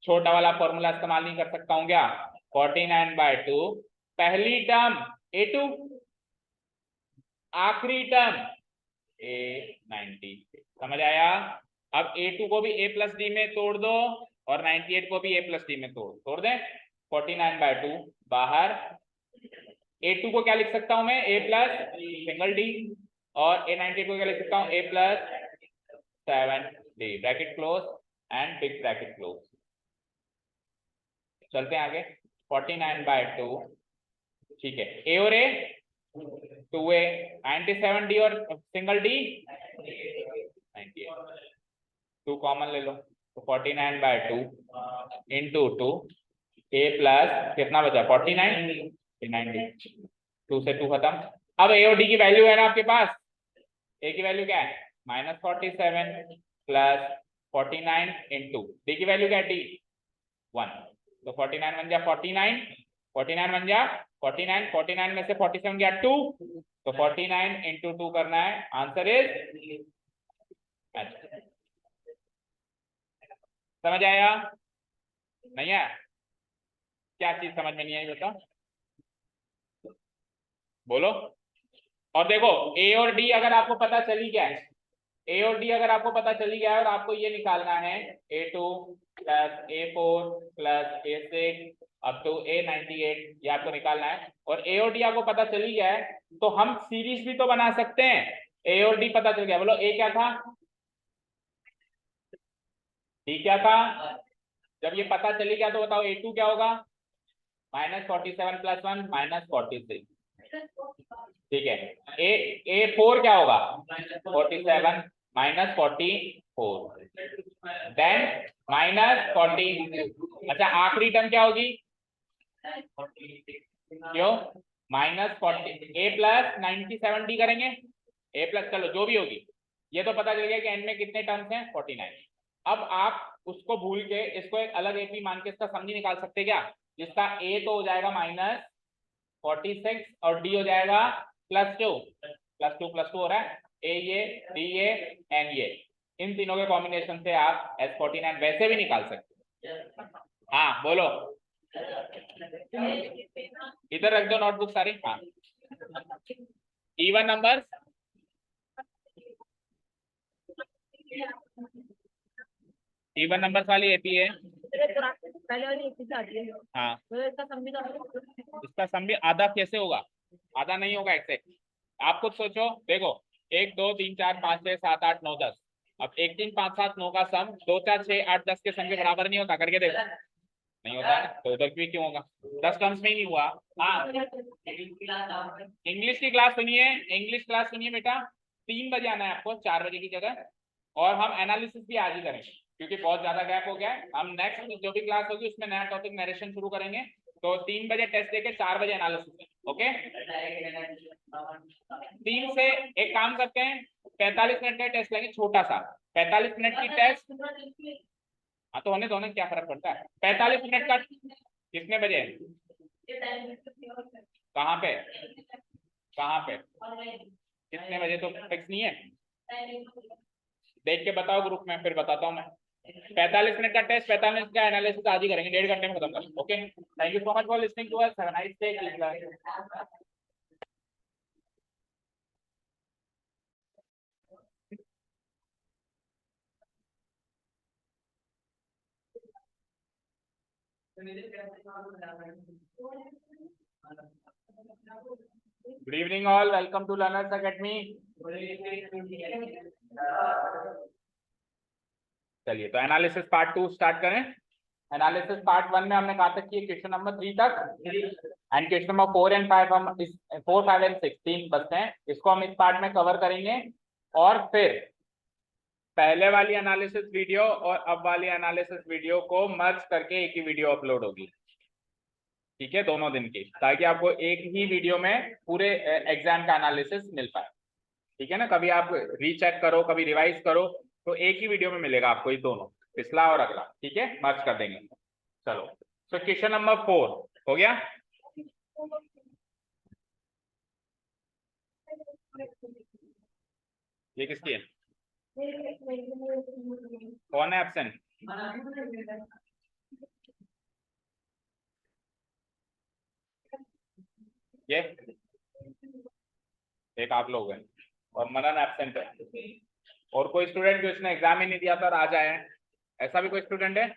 छोटा वाला फॉर्मूला इस्तेमाल नहीं कर सकता हूं क्या? 49/2 पहली टर्म A2, आखिरी टर्म A90। समझ आया? अब A2 को भी A+D में तोड़ दो और 98 को भी A+D में तोड़ दें। 49/2 बाहर, A2 को क्या लिख सकता हूं मैं? A+D, और A98 को क्या लिख सकता हूं? A+7D, bracket close and big bracket close. चलते हैं आगे। 49/2, ठीक है, A और A 2A, 97D और सिंगल D 98, 2 कॉमन ले लो, तो 49/2 इंटू 2, A प्लस कितना बचा? 49, 90, 2 से 2 खत्म। अब A और D की वैल्यू है ना आपके पास, A की वैल्यू क्या है? -47 प्लस 49 इंटू D की वैल्यू क्या है? D 1, तो 49 बन जा 49, 49 बन जा 49, 49 में से 47 गया 2, तो 49 इंटू 2 करना है, आंसर इज। समझ आया? नहीं है? क्या चीज समझ में नहीं आई बताओ, बोलो। और देखो, A और D अगर आपको पता चली गया है, A और D अगर आपको पता चली गया है और आपको ये निकालना है A2 plus A4 plus A6 up to A98, ये आपको निकालना है, और A और D आपको पता चली गया है, तो हम सीरीज भी तो बना सकते हैं। A और D पता चल गया, बोलो A क्या था, D क्या था? जब ये पता चली गया तो बताओ A2 क्या होगा? -47 + 1 -46, ठीक है। A4 क्या होगा? 47 -44, देन -40। अच्छा, आखिरी टर्म क्या होगी? क्यों? -40, A+97D करेंगे, A प्लस, चलो जो भी होगी, ये तो पता चल गया कि एंड में कितने टर्म्स हैं? 49। अब आप उसको भूल के इसको एक अलग AP मान के इसका सम नहीं निकाल सकते क्या? जिसका A तो हो जाएगा -46 और D हो जाएगा +2, +2 हो रहा है, A ये D ये N ये, इन तीनों के कॉम्बिनेशन से आप S49 वैसे भी निकाल सकते हैं। हाँ बोलो, इधर रख दो नोटबुक सारी। हाँ, इवन नंबर्स, इवन नंबर्स वाली एपी है। हाँ, इसका सम भी आधा कैसे होगा? आधा नहीं होगा एग्जैक्ट, आप खुद सोचो। देखो 1 2 3 4 5 6 7 8 9 10, अब 1 3 5 7 9 का सम 2 4 6 8 10 के सम के बराबर नहीं होता, करके देखो। नहीं होता है, तो उधर भी क्यों होगा? 10 टर्म्स में ही नहीं हुआ। हाँ, इंग्लिश की क्लास सुनिए, इंग्लिश क्लास सुनिए बेटा, 3 बजे आना है आपको 4 बजे की जगह, और हम एनालिसिस भी आज ही करेंगे क्योंकि बहुत ज्यादा गैप हो गया है। हम नेक्स्ट जो भी क्लास होगी उसमें नया टॉपिक नरेशन शुरू करेंगे, तो 3 बजे टेस्ट देके 4 बजे एनालिसिस। ओके, 3 से एक काम करते हैं, 45 मिनट का टेस्ट लेंगे, छोटा सा 45 मिनट की टेस्ट। हाँ तो होने दो ना, क्या फर्क पड़ता है? 45 मिनट का कितने बजे? कहाँ पे? कहाँ पे? कितने बजे तो फिक्स नहीं है, देख के बताओ ग्रुप में, फिर बताता हूँ मैं। 45 मिनट का टेस्ट, 45 मिनट का एनालिसिस आज ही करेंगे, 1.5 घंटे में खत्म करेंगे। Okay, thank you so much for listening to us, have a nice day. Good evening all, welcome to learners academy. चलिए, तो एनालिसिस पार्ट 2 स्टार्ट करें। एनालिसिस पार्ट 1 में हमने कहा तक किए? क्वेश्चन नंबर 3 तक, एंड क्वेश्चन नंबर 4 एंड 5 हम 4 5 एंड 6 3 बचते हैं, इसको हम इस पार्ट में कवर करेंगे। और फिर पहले वाली एनालिसिस वीडियो और अब वाली एनालिसिस वीडियो को मर्ज करके एक ही वीडियो अपलोड होगी, ठीक है, दोनों दिन की, ताकि आपको एक ही वीडियो में पूरे एग्जाम का एनालिसिस मिल पाए, ठीक है ना। कभी आप रीचेक करो, कभी रिवाइज करो, तो एक ही वीडियो में मिलेगा आपको ये दोनों, पिछला और अगला, ठीक है, मर्ज कर देंगे। चलो, तो क्वेश्चन नंबर 4 हो गया। ये किसकी है? कौन है एब्सेंट? ये एक आप लोग हैं और मनन एब्सेंट है, और कोई स्टूडेंट जो इसने एग्जाम ही नहीं दिया था और आज आया है, ऐसा भी कोई स्टूडेंट है?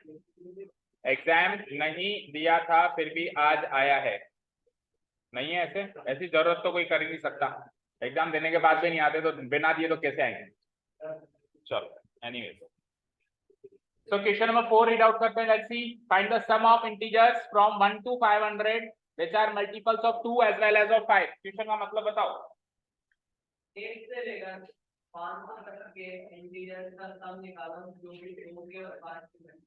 एग्जाम नहीं दिया था फिर भी आज आया है, नहीं है ऐसे? ऐसी जरूरत तो कोई कर ही नहीं सकता, एग्जाम देने के बाद भी नहीं आते तो बिना दिए तो कैसे आएंगे। चलो anyways, so question number 4 read out करते हैं। let's see, find the sum of integers from 1 to 500 which are multiples of 2 as well as of 5। Question का मतलब बताओ। 1 से लेकर 5 तक के इंटीजर्स का सम निकालो जो भी 2 के और 5 के,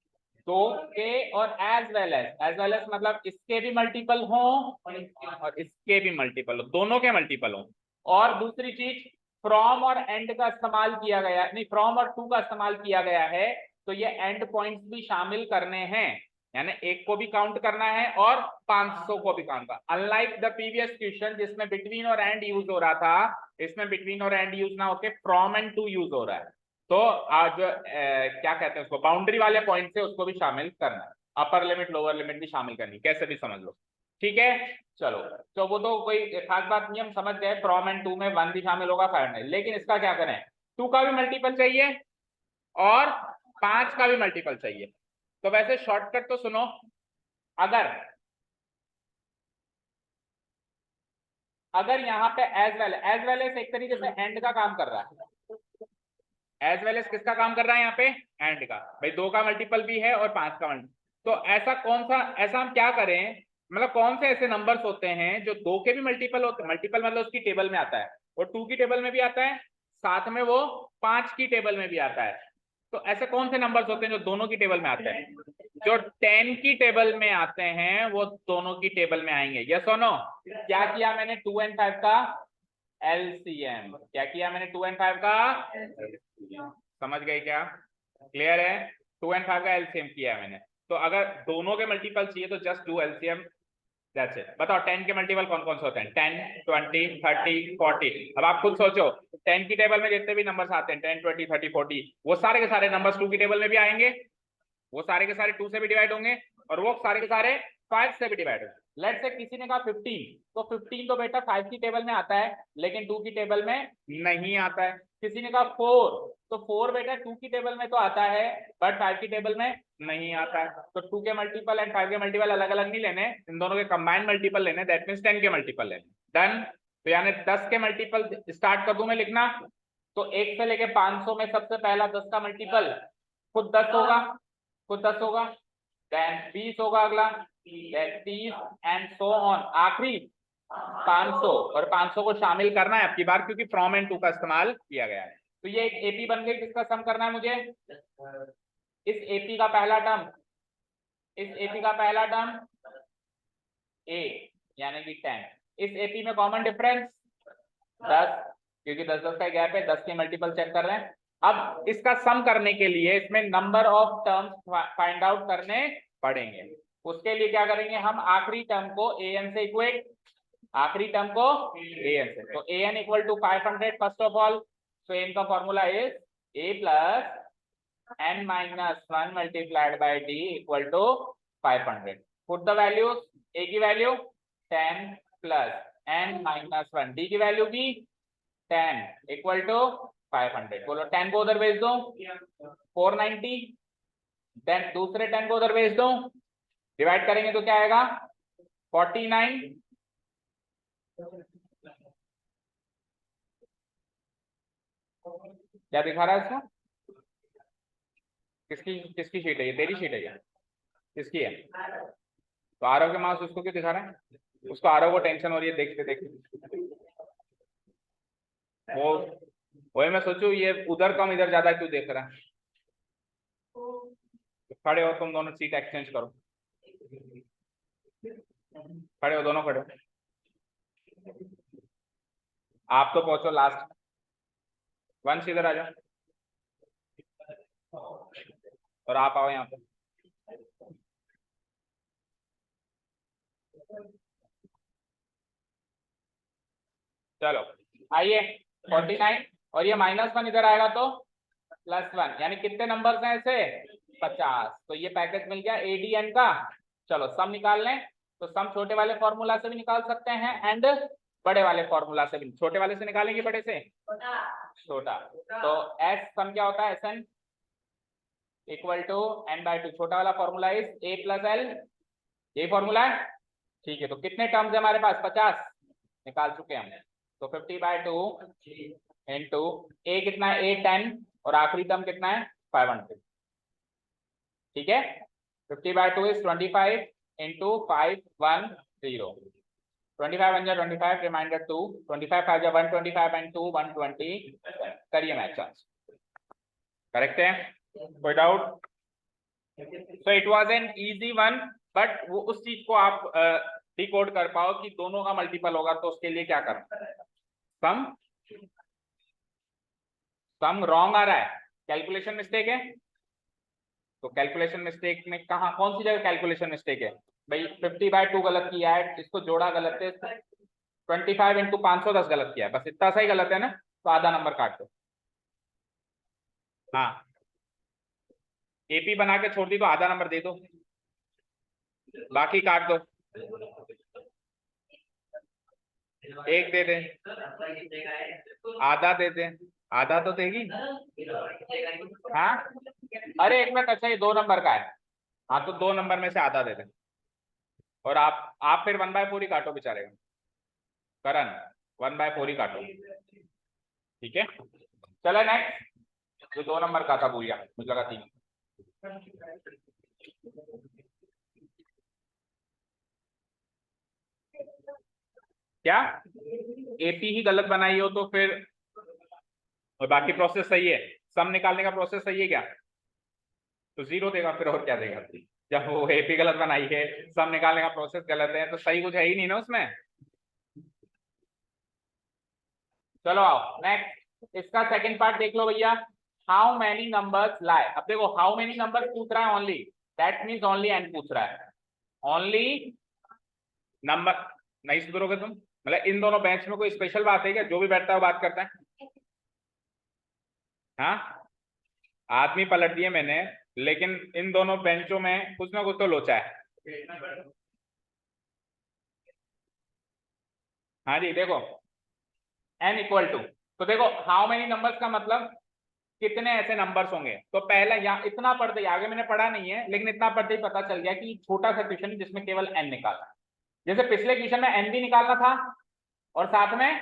2 के और एज वेल एज मतलब इसके भी मल्टीपल हो और इसके भी मल्टीपल हो, दोनों के मल्टीपल हो। और दूसरी चीज, फ्रॉम और एंड का इस्तेमाल किया गया, नहीं फ्रॉम और टू का इस्तेमाल किया गया है, तो ये एंड पॉइंट्स भी शामिल करने हैं, यानी एक को भी काउंट करना है और 500 को भी काउंट करना। अनलाइक द प्रीवियस क्वेश्चन जिसमें बिटवीन और एंड यूज हो रहा था, इसमें बिटवीन और एंड यूज ना होके फ्रॉम एंड टू यूज हो रहा है। तो आज क्या कहते हैं उसको, बाउंड्री वाले पॉइंट से उसको भी शामिल करना है, अपर लिमिट लोअर लिमिट भी शामिल करनी, कैसे भी समझ लो, ठीक है। चलो, तो वो तो कोई खास बात नहीं, हम समझ गए फ्रॉम एंड टू में 1 भी शामिल होगा 5 नहीं, लेकिन इसका क्या करें, 2 का भी मल्टीपल चाहिए और 5 का भी मल्टीपल चाहिए। तो वैसे शॉर्टकट तो सुनो, अगर यहाँ पे एज वेल एज एक तरीके से एंड का काम कर रहा है, एज वेल एज किसका काम कर रहा है यहाँ पे, एंड का, भाई 2 का मल्टीपल भी है और 5 का मल्टीपल। तो ऐसा कौन सा, ऐसा हम क्या करें, मतलब कौन से ऐसे नंबर्स होते हैं जो 2 के भी मल्टीपल होते हैं, मल्टीपल मतलब उसकी टेबल में आता है और 2 की टेबल में भी आता है, साथ में वो 5 की टेबल में भी आता है। तो ऐसे कौन से नंबर्स होते हैं जो दोनों की टेबल में आते हैं, जो 10 की टेबल में आते हैं वो दोनों की टेबल में आएंगे, यस और नो। क्या किया मैंने, 2 और 5 का एलसीएम, क्या किया मैंने, 2 और 5 का, समझ गए क्या, क्लियर है, 2 और 5 का एलसीएम किया है मैंने। तो अगर दोनों के मल्टीपल चाहिए तो just do LCM, that's it. बताओ 10 के मल्टीपल कौन कौन से होते हैं, 10 20 30 40। अब आप खुद सोचो, 10 की टेबल में जितने भी नंबर्स आते हैं 10 20 30 40, वो सारे के सारे नंबर्स 2 की टेबल में भी आएंगे, वो सारे के सारे 2 से भी डिवाइड होंगे और वो सारे के सारे 5 से भी डिवाइड होंगे। लेट्स से किसी ने कहा 15, तो 15 तो बेटा 5 की टेबल में आता है लेकिन 2 की टेबल में नहीं आता है। किसी ने कहा 4, तो 4 बेटा 2 की टेबल में तो आता है बट 5 की टेबल में नहीं आता है। तो 2 के मल्टीपल एंड 5 के मल्टीपल अलग अलग नहीं लेने, इन दोनों के कंबाइंड मल्टीपल लेने, दैट मींस 10 के मल्टीपल लेने। डन। तो यानी 10 के मल्टीपल स्टार्ट कर दूं मैं लिखना, तो 1 से लेके 500 में सबसे पहला 10 का मल्टीपल खुद 10 होगा, खुद 10 होगा, देन 20 होगा अगला, देन 30 एंड सो ऑन, आखिरी 500, और 500 को शामिल करना है आपकी बार क्योंकि फ्रॉम एंड टू का इस्तेमाल किया गया है। तो ये एक एपी बन गई, किसका सम करना है मुझे, इस एपी का पहला टर्म, इस एपी का पहला टर्म ए यानी कि 10, इस एपी में कॉमन डिफरेंस 10, क्योंकि 10 10 का गैप है, 10 के मल्टीपल चेक कर रहे हैं। अब इसका सम करने के लिए इसमें number of terms find out करने पड़ेंगे। उसके लिए क्या करेंगे हम, आखिरी टर्म को an से इक्वेट, आखिरी टर्म को an से, तो an equal to 500 first of all, so an का formula is a plus n minus 1 multiplied by d equal to 500। Put the values, a की value 10 plus n minus 1, d की value भी 10 equal to 500। बोलो 10 को उधर भेज दो 490, then दूसरे 10 को उधर भेज दो, डिवाइड करेंगे तो क्या आएगा 49, क्या दिखा रहा है इसमें, किसकी किसकी शीट है ये, तेरी शीट है ये, किसकी है, तो आरव के मार्क्स उसको क्यों दिखा रहा है, उसको आरव को टेंशन हो रही है देखते देखते, वो वही मैं सोचू ये उधर कम इधर ज्यादा क्यों देख रहा है। खड़े हो तुम दोनों, सीट एक्सचेंज करो, खड़े हो दोनों, खड़े हो। आप तो पहुंचो लास्ट, वंश इधर आ जाओ और आप आओ यहाँ पे। चलो आइए 49, और ये -1 इधर आएगा तो +1, यानी कितने नंबर्स हैं ऐसे 50। तो ये पैकेज मिल गया ADN का। चलो सम निकाल लें, तो सम छोटे वाले फॉर्मूला से भी निकाल सकते हैं एंड बड़े वाले फॉर्मूला से भी। छोटे वाले से निकालेंगे, बड़े से छोटा। तो S सम क्या होता है, SN इक्वल टू n/2। छोटा वाला फॉर्मूला इज A + L, यही फॉर्मूला है, ठीक है। तो कितने टर्म्स है हमारे पास, 50 निकाल चुके हैं हमने। तो 50/2 इंटू A कितना है, A 10, और आखिरी टर्म कितना है 500, ठीक है। 50/2 इज 25 इंटू 510, 25 1 25, रिमाइंडर 2, 25 5 125 एंड 2 120। करिए मैथ चांस, करेक्ट है, कोई doubt. So it was an easy one, but वो उस चीज को आप डिकोड कर पाओ कि दोनों का मल्टीपल होगा, तो उसके लिए क्या करना। सम सम रॉन्ग आ रहा है, कैलकुलेशन मिस्टेक है। तो कैलकुलेशन मिस्टेक में कहा, कौन सी जगह कैलकुलेशन मिस्टेक है भाई। 50/2 गलत किया है, इसको जोड़ा गलत है, 25 इंटू 510 गलत किया है, बस इतना सा ही गलत है ना, तो आधा नंबर काट दो। हाँ AP बना के छोड़ दी तो आधा नंबर दे दो, बाकी काट दो, एक दे दे, आधा दे दे, आधा तो देगी। हाँ अरे एक मिनट, अच्छा ये 2 नंबर का है, हाँ तो 2 नंबर में से आधा दे दे। और आप फिर 1/4 ही काटो बेचारे का, करण 1/4 ही काटो, ठीक है। चलो नेक्स्ट, जो 2 नंबर का था भूलिया, मुझे लगा 3। क्या AP ही गलत बनाई हो तो फिर, और बाकी प्रोसेस सही है, सम निकालने का प्रोसेस सही है क्या, तो 0 देगा फिर, और क्या देगा। जब वो AP गलत बनाई है, सम निकालने का प्रोसेस गलत है, तो सही कुछ है ही नहीं ना उसमें। चलो आओ नेक्स्ट, इसका सेकंड पार्ट देख लो भैया। हाउ मेनी नंबर्स लाई, अब देखो हाउ मेनी नंबर्स पूछ रहा है only, that means only n पूछ रहा है, ओनली नंबर। नहीं सुधरोगे तुम, मतलब इन दोनों बेंच में कोई स्पेशल बात है क्या, जो भी बैठता है वो बात करता है। हाँ आदमी पलट दिए मैंने, लेकिन इन दोनों बेंचों में कुछ ना कुछ तो लोचा है। हाँ जी देखो n इक्वल टू, तो देखो हाउ मेनी नंबर्स का मतलब कितने ऐसे नंबर्स होंगे। तो पहला यहाँ इतना पढ़ते ही, आगे मैंने पढ़ा नहीं है लेकिन इतना पढ़ते ही पता चल गया कि छोटा सा क्वेश्चन जिसमें केवल n निकालना। जैसे पिछले क्वेश्चन में n भी निकालना था और साथ में,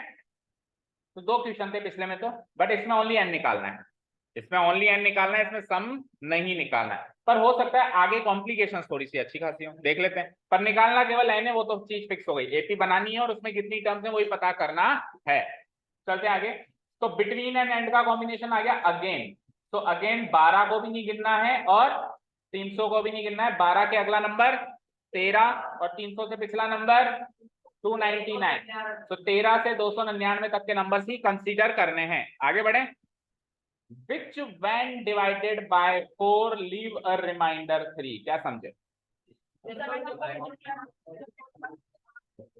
तो 2 क्वेश्चन थे पिछले में तो, बट इसमें ओनली n निकालना है, इसमें ओनली n निकालना है, इसमें सम नहीं निकालना है। पर हो सकता है आगे कॉम्प्लिकेशंस थोड़ी सी अच्छी खासी हो, देख लेते हैं। पर निकालना केवल n है, वो तो चीज फिक्स हो गई, AP बनानी है और उसमें कितनी टर्म्स है वही पता करना है। चलते आगे, तो बिटवीन एंड एंड का कॉम्बिनेशन आ गया अगेन। तो अगेन 12 को भी नहीं गिनना है और 300 को भी नहीं गिनना है। 12 के अगला नंबर 13 और 300 से पिछला नंबर 299। तो 13 से 299 तक के नंबर ही कंसीडर करने हैं। आगे बढ़े, which when divided by 4 leave a remainder 3, क्या समझे।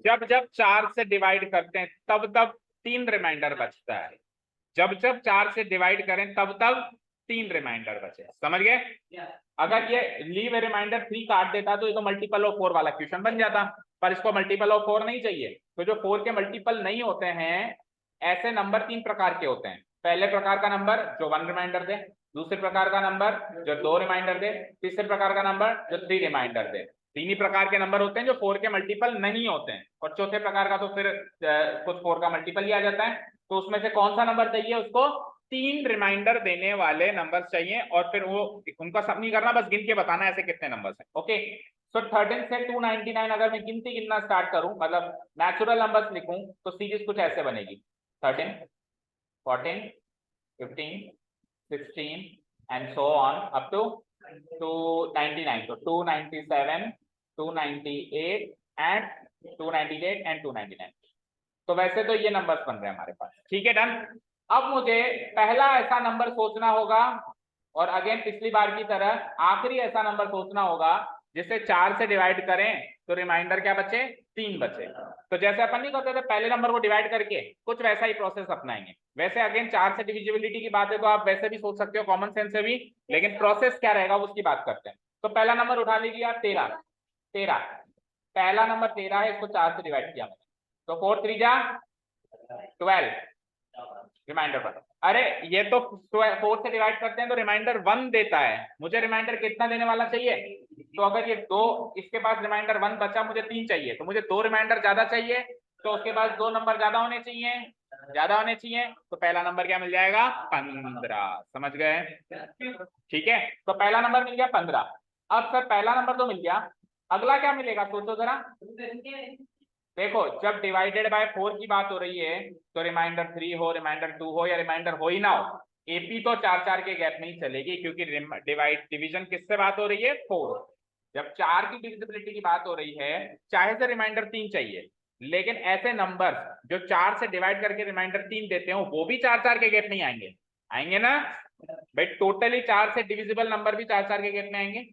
जब जब 4 से डिवाइड करते हैं तब तब 3 रिमाइंडर बचता है, जब जब 4 से डिवाइड करें तब तब 3 रिमाइंडर बचे, समझ गए। अगर ये लीव ए रिमाइंडर 3 काट देता तो ये तो मल्टीपल ऑफ 4 वाला क्वेश्चन बन जाता, पर इसको मल्टीपल ऑफ 4 नहीं चाहिए। तो जो 4 के मल्टीपल नहीं होते हैं ऐसे नंबर 3 प्रकार के होते हैं। पहले प्रकार का नंबर जो 1 रिमाइंडर दे, दूसरे प्रकार का नंबर जो 2 रिमाइंडर दे, तीसरे प्रकार का नंबर जो 3 रिमाइंडर दे। 3 ही प्रकार के नंबर होते हैं जो 4 के मल्टीपल नहीं होते हैं, और चौथे प्रकार का तो फिर कुछ 4 का मल्टीपल ही आ जाता है। तो उसमें से कौन सा नंबर चाहिए, उसको 3 रिमाइंडर देने वाले नंबर चाहिए, और फिर वो उनका सब नहीं करना, बस गिन के बताना ऐसे कितने नंबर्स हैं। ओके, सो 13 से 299 अगर मैं गिनती गिनना स्टार्ट करूं, मतलब नेचुरल नंबर्स लिखूं, तो सीरीज कुछ ऐसे बनेगी 13 14 15, 16 and so on up to 299. So 297, 298 and 298 and 299. तो वैसे तो ये नंबर्स बन रहे हैं हमारे पास, ठीक है, डन। अब मुझे पहला ऐसा नंबर सोचना होगा और अगेन पिछली बार की तरह आखिरी ऐसा नंबर सोचना होगा जिसे 4 से डिवाइड करें तो रिमाइंडर क्या बचे, 3 बचे। तो जैसे अपन नहीं करते थे पहले नंबर को डिवाइड करके, कुछ वैसा ही प्रोसेस अपनाएंगे। वैसे अगेन 4 से डिविजिबिलिटी की बात है तो आप वैसे भी सोच सकते हो कॉमन सेंस से भी, लेकिन प्रोसेस क्या रहेगा उसकी बात करते हैं। तो पहला नंबर उठा लीजिए आप 13, 13 पहला नंबर 13 है, इसको 4 से डिवाइड किया मैंने, तो 4 3 जा 12, रिमाइंडर 1। अरे ये तो 4 से डिवाइड करते हैं तो रिमाइंडर 1 देता है, मुझे रिमाइंडर कितना देने वाला चाहिए। तो अगर ये 2, इसके पास रिमाइंडर 1 बचा, मुझे 3 चाहिए, तो मुझे 2 रिमाइंडर ज्यादा चाहिए, तो उसके पास 2 नंबर ज्यादा होने चाहिए, ज्यादा होने चाहिए। तो पहला नंबर क्या मिल जाएगा, 15। समझ गए, ठीक है। तो पहला नंबर मिल गया 15। अब सर पहला नंबर तो मिल गया, अगला क्या मिलेगा सोचो जरा। देखो जब डिवाइडेड बाय 4 की बात हो रही है तो रिमाइंडर 3 हो, रिमाइंडर 2 हो या रिमाइंडर हो ही ना हो, एपी तो 4 के गैप में ही चलेगी, क्योंकि डिवीजन किससे बात हो रही है, 4। जब 4 की डिविजिबिलिटी की बात हो रही है, चाहे से रिमाइंडर 3 चाहिए, लेकिन ऐसे नंबर जो 4 से डिवाइड करके रिमाइंडर 3 देते हो वो भी 4 के गैप में ही आएंगे, आएंगे ना भाई। टोटली 4 से डिविजिबल नंबर भी 4 के गैप में आएंगे।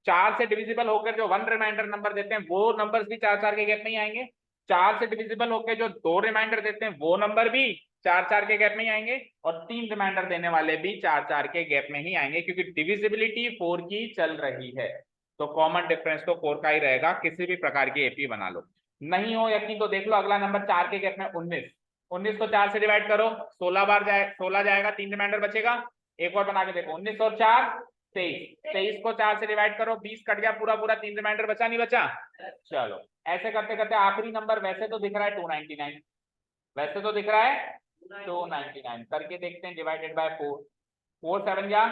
4 से डिविजिबल होकर जो 1 रिमाइंडर नंबर देते हैं वो नंबर्स भी 4 के गैप में ही आएंगे। 4 से डिविजिबल होकर जो 2 रिमाइंडर देते हैं वो नंबर भी 4 के गैप में ही आएंगे, और 3 रिमाइंडर देने वाले भी 4 के गैप में ही आएंगे, क्योंकि डिविजिबिलिटी 4 की चल रही है। तो कॉमन डिफरेंस तो 4 का ही रहेगा, किसी भी प्रकार की एपी बना लो। नहीं हो यकीन तो देख लो अगला नंबर 4 के गैप में 19, 19 को 4 से डिवाइड करो, 16 बार 16 जाएगा, 3 रिमाइंडर बचेगा। एक और बना के देखो, 19 और 4 23, 23 को 4 से डिवाइड करो, 20 कट गया पूरा पूरा, 3 रिमाइंडर बचा नहीं बचा। चलो ऐसे करते करते आखिरी नंबर वैसे तो दिख रहा है 299, वैसे तो दिख रहा है 299, करके देखते हैं डिवाइडेड बाय 4, 4 7 जा,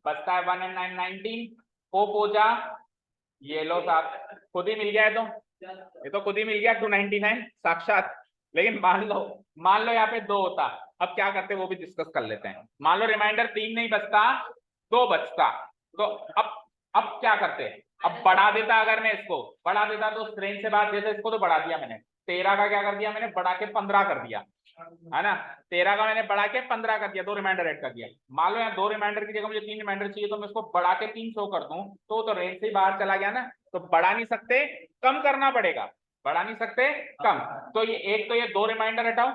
बचता है 1 and 9 19, को पोजा, ये लो साहब खुद ही मिल गया है, तो ये तो खुद ही मिल गया 299 साक्षात। लेकिन मान लो यहाँ पे 2 होता, अब क्या करते वो भी डिस्कस कर लेते हैं। मान लो रिमाइंडर 3 नहीं बचता, 2 बचता, तो अब क्या करते हैं, अब बढ़ा देता, अगर मैं इसको बढ़ा देता तो रेंज से बात, जैसे इसको तो बढ़ा दिया मैंने, 13 का क्या कर दिया मैंने, बढ़ा के 15 कर दिया, है ना। 13 का मैंने बढ़ा के 15 कर दिया, 2 रिमाइंडर ऐड कर दिया। मान लो यहाँ 2 रिमाइंडर की जगह मुझे 3 रिमाइंडर चाहिए, तो मैं इसको बढ़ा के 300 कर दूं तो रेंज से बाहर चला गया ना। तो बढ़ा नहीं सकते, कम करना पड़ेगा, बढ़ा नहीं सकते कम। तो ये एक, तो ये 2 रिमाइंडर हटाओ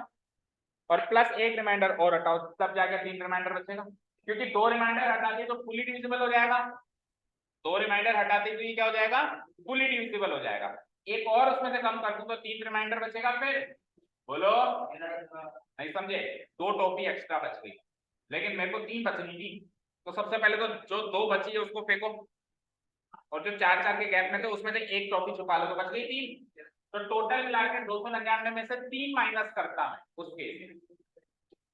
और प्लस 1 रिमाइंडर और हटाओ, तब जाकर 3 रिमाइंडर बचेगा, क्योंकि 2 रिमाइंडर हटा दिए तो फुली डिविजिबल हो जाएगा। 2 रिमाइंडर हटाते हुए क्या हो जाएगा, फुली डिविजिबल हो जाएगा। एक और उसमें से कम कर दूं तो 3 रिमाइंडर बचेगा, फिर बोलो नहीं समझे, 2 टॉफी एक्स्ट्रा बच गई, लेकिन मेरे को 3 बचनी थी। तो सबसे पहले तो जो 2 बची है उसको फेंको, और जो 4 के गैप में थे उसमें से एक टॉफी छुपा लो, तो बच गई 3। तो टोटल मिलाकर 299 में से 3 माइनस करता मैं उसके,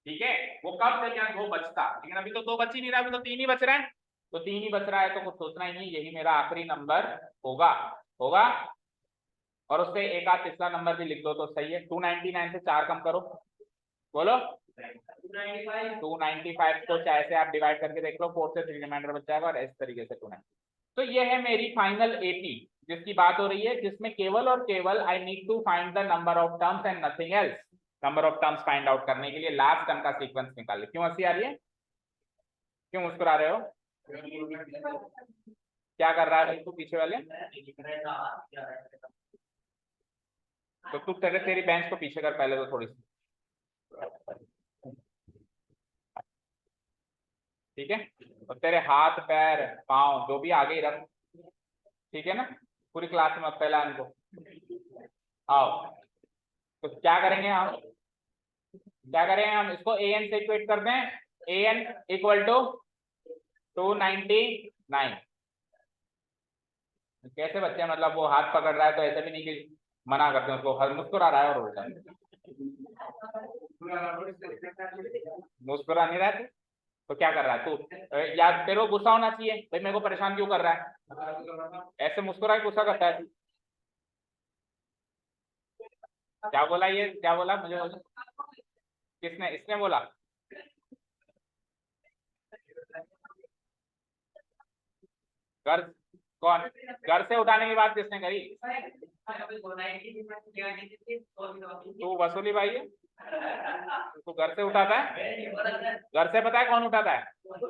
ठीक है। वो कब जब यहाँ 2 बचता, लेकिन अभी तो 2 बच ही नहीं रहा, अभी तो 3 ही बच रहा है। तो 3 ही बच रहा है तो कुछ सोचना ही नहीं, यही मेरा आखिरी नंबर होगा, होगा। और उससे एक आध तीसरा नंबर भी लिख दो तो सही है। 299 से 4 कम करो, बोलो 295 को चाहे से आप डिवाइड करके देख लो, 4 से 3 रिमाइंडर बच जाएगा, और इस तरीके से 290। तो ये है मेरी फाइनल एपी जिसकी बात हो रही है, जिसमें केवल और केवल I need to find the number of terms and nothing else. Number of terms find out करने के लिए लास्ट टर्म का सीक्वेंस निकाल ले। क्यों हंसी आ रही है, क्यों मुस्कुरा रहे हो, क्या कर रहा है तू पीछे वाले, तो तू तेरी बेंच को पीछे कर पहले तो थोड़ी सी, ठीक है। और तेरे हाथ पैर पाँव जो भी आगे ही रख, ठीक है ना, पूरी क्लास में पहला इनको आओ। तो क्या करेंगे हम, क्या करेंगे हम, इसको an से इक्वेट कर दें, an इक्वल टू 299। कैसे बच्चे, मतलब वो हाथ पकड़ रहा है तो ऐसे भी नहीं कि मना करते हैं उसको, हर मुस्कुरा रहा है और उल्टा मुस्कुरा नहीं रहा है, तो क्या कर रहा है तू, या तेरे को गुस्सा होना चाहिए भाई, मेरे को परेशान क्यों कर रहा है, ऐसे मुस्कुरा के गुस्सा करता है। क्या बोला ये, क्या बोला मुझे बोला, किसने, इसने बोला, घर कौन, घर से उठाने की बात किसने करी? तू वसूली भाई है, तू घर से उठाता है? घर से पता है कौन उठाता है? तो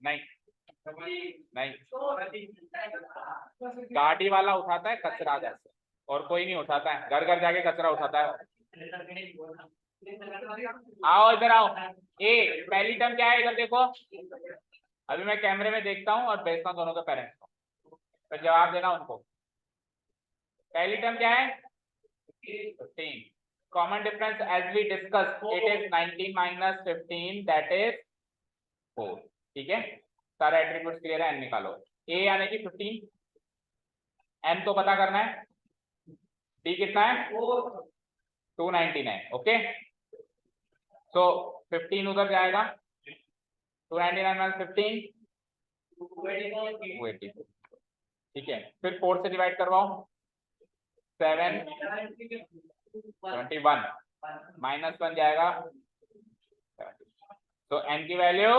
नहीं नहीं, गाड़ी वाला उठाता है कचरा घर से, और कोई नहीं उठाता है। घर घर जाके कचरा उठाता है। आओ इधर आओ। ए पहली टर्म क्या है, इधर देखो। अभी मैं कैमरे में देखता हूँ और भेजता हूँ दोनों के पेरेंट्स को, तो जवाब देना उनको। पहली टर्म क्या है? 15। Common difference as we discuss it is 19 minus 15 that is 4। ठीक है, सारे एट्रीब्यूट्स क्लियर है। एन निकालो। ए यानी कि 15, एन तो पता करना है। डी कितना है? 299। ओके, सो 15 उधर जाएगा, 299 माइनस 15 280। ठीक है, फिर 4 से डिवाइड करवाओ। 7 21 माइनस 1 जाएगा। तो एन की value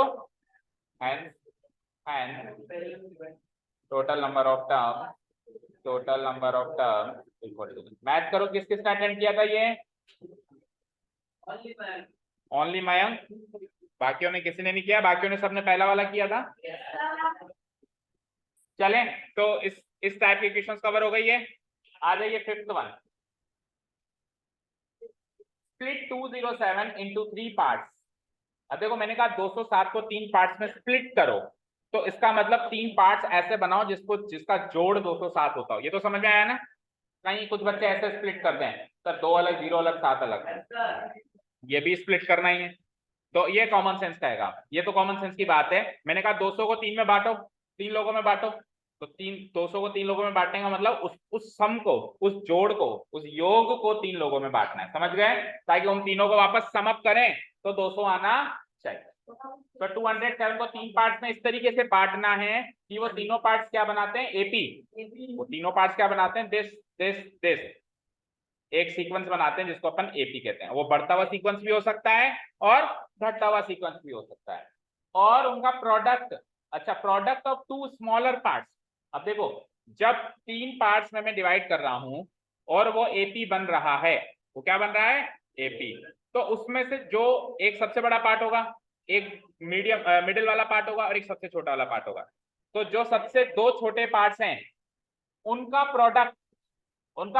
n total number of term equal to. Math करो, किस किसने अटेंड किया था ये? ओनली मयंक, बाकियों ने किसी ने नहीं किया? बाकियों ने सबने पहला वाला किया था। चलें, तो इस टाइप की क्वेश्चंस कवर हो गई है। आ जाइए fifth one. Split 207 into 3 parts. अब देखो मैंने कहा 207 को 3 पार्ट्स में स्प्लिट करो, तो इसका मतलब 3 पार्ट्स ऐसे बनाओ जिसका जोड़ 207 होता हो। ये तो समझ में आया ना? कहीं कुछ बच्चे ऐसे स्प्लिट करते हैं सर, 2 अलग 0 अलग 7 अलग, ये भी स्प्लिट करना ही है। तो ये कॉमन सेंस कहेगा, ये तो कॉमन सेंस की बात है। मैंने कहा 200 को 3 में बांटो, 3 लोगों में बांटो, तो 200 को 3 लोगों में बांटने का मतलब उस सम को, उस जोड़ को, उस योग को 3 लोगों में बांटना है। समझ गए? ताकि हम तीनों को वापस सम अप करें तो 200 आना चाहिए। तो 207 को 3 पार्ट्स में इस तरीके से बांटना है कि वो तीनों पार्ट्स क्या बनाते हैं? एपी। वो तीनों पार्ट्स क्या बनाते हैं? दिस दिस दिस, एक सीक्वेंस बनाते हैं जिसको अपन एपी कहते हैं। वो बढ़ता हुआ सीक्वेंस भी हो सकता है और घटता हुआ सीक्वेंस भी हो सकता है। और उनका प्रोडक्ट, अच्छा प्रोडक्ट ऑफ 2 स्मॉलर पार्ट्स। अब देखो, जब 3 पार्ट्स में मैं डिवाइड कर रहा हूं और वो एपी बन रहा है, वो क्या बन रहा है? एपी। तो उसमें से जो एक सबसे बड़ा पार्ट होगा, एक मिडिल वाला पार्ट होगा और एक सबसे छोटा वाला पार्ट होगा। तो जो सबसे 2 छोटे पार्ट्स हैं उनका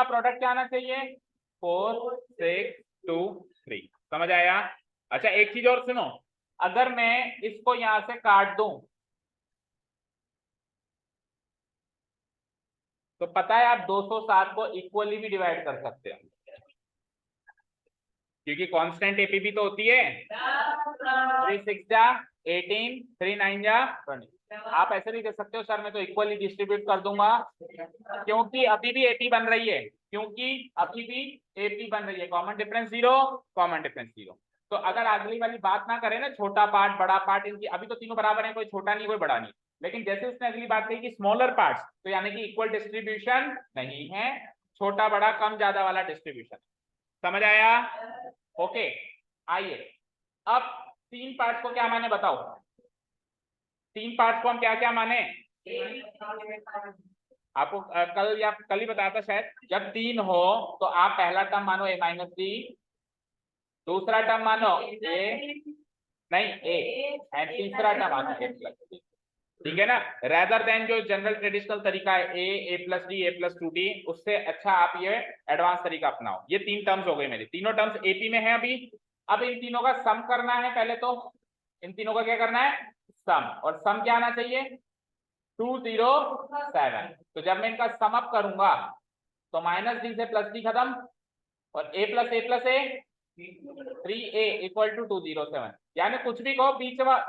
प्रोडक्ट क्या आना चाहिए? 4 6 2 3। समझ आया? अच्छा एक चीज और सुनो, अगर मैं इसको यहां से काट दूं तो पता है आप 207 को इक्वली भी डिवाइड कर सकते हो, क्योंकि कांस्टेंट एपी भी तो होती है। 3 6 जा 18, 3 9 जा 20। आप ऐसे नहीं कर सकते हो सर मैं तो इक्वली डिस्ट्रीब्यूट कर दूंगा, क्योंकि अभी भी एपी बन रही है, कॉमन डिफरेंस 0, कॉमन डिफरेंस 0। तो अगर अगली वाली बात ना करें ना, छोटा पार्ट बड़ा पार्ट, इनकी अभी तो तीनों बराबर है, कोई छोटा नहीं कोई बड़ा नहीं, लेकिन जैसे उसने अगली बात कही कि स्मॉलर पार्ट्स, तो यानी कि इक्वल डिस्ट्रीब्यूशन नहीं है, छोटा बड़ा कम ज्यादा वाला डिस्ट्रीब्यूशन। समझ आया? ओके, आइए अब 3 पार्ट्स को क्या माने बताओ? 3 पार्ट्स को हम क्या क्या माने? आपको कल ही बताया था शायद। जब 3 हो तो आप पहला टर्म मानो a माइनस डी, दूसरा टर्म मानो a नहीं a, एंड तीसरा टर्म मानो a प्लस डी। ठीक है ना? रेदर देन जो जनरल ट्रेडिशनल तरीका है a plus D a plus 2d, उससे अच्छा आप ये एडवांस तरीका अपनाओ। ये 3 टर्म्स हो गए मेरी, तीनों टर्म्स एपी में है अभी। अब इन तीनों का सम करना है। पहले तो इन तीनों का क्या करना है? सम। और सम क्या आना चाहिए? 207। तो जब मैं इनका सम अप करूंगा तो माइनस डी से प्लस डी खत्म, और a plus a 3a equal to 207। यानी कुछ भी कहो,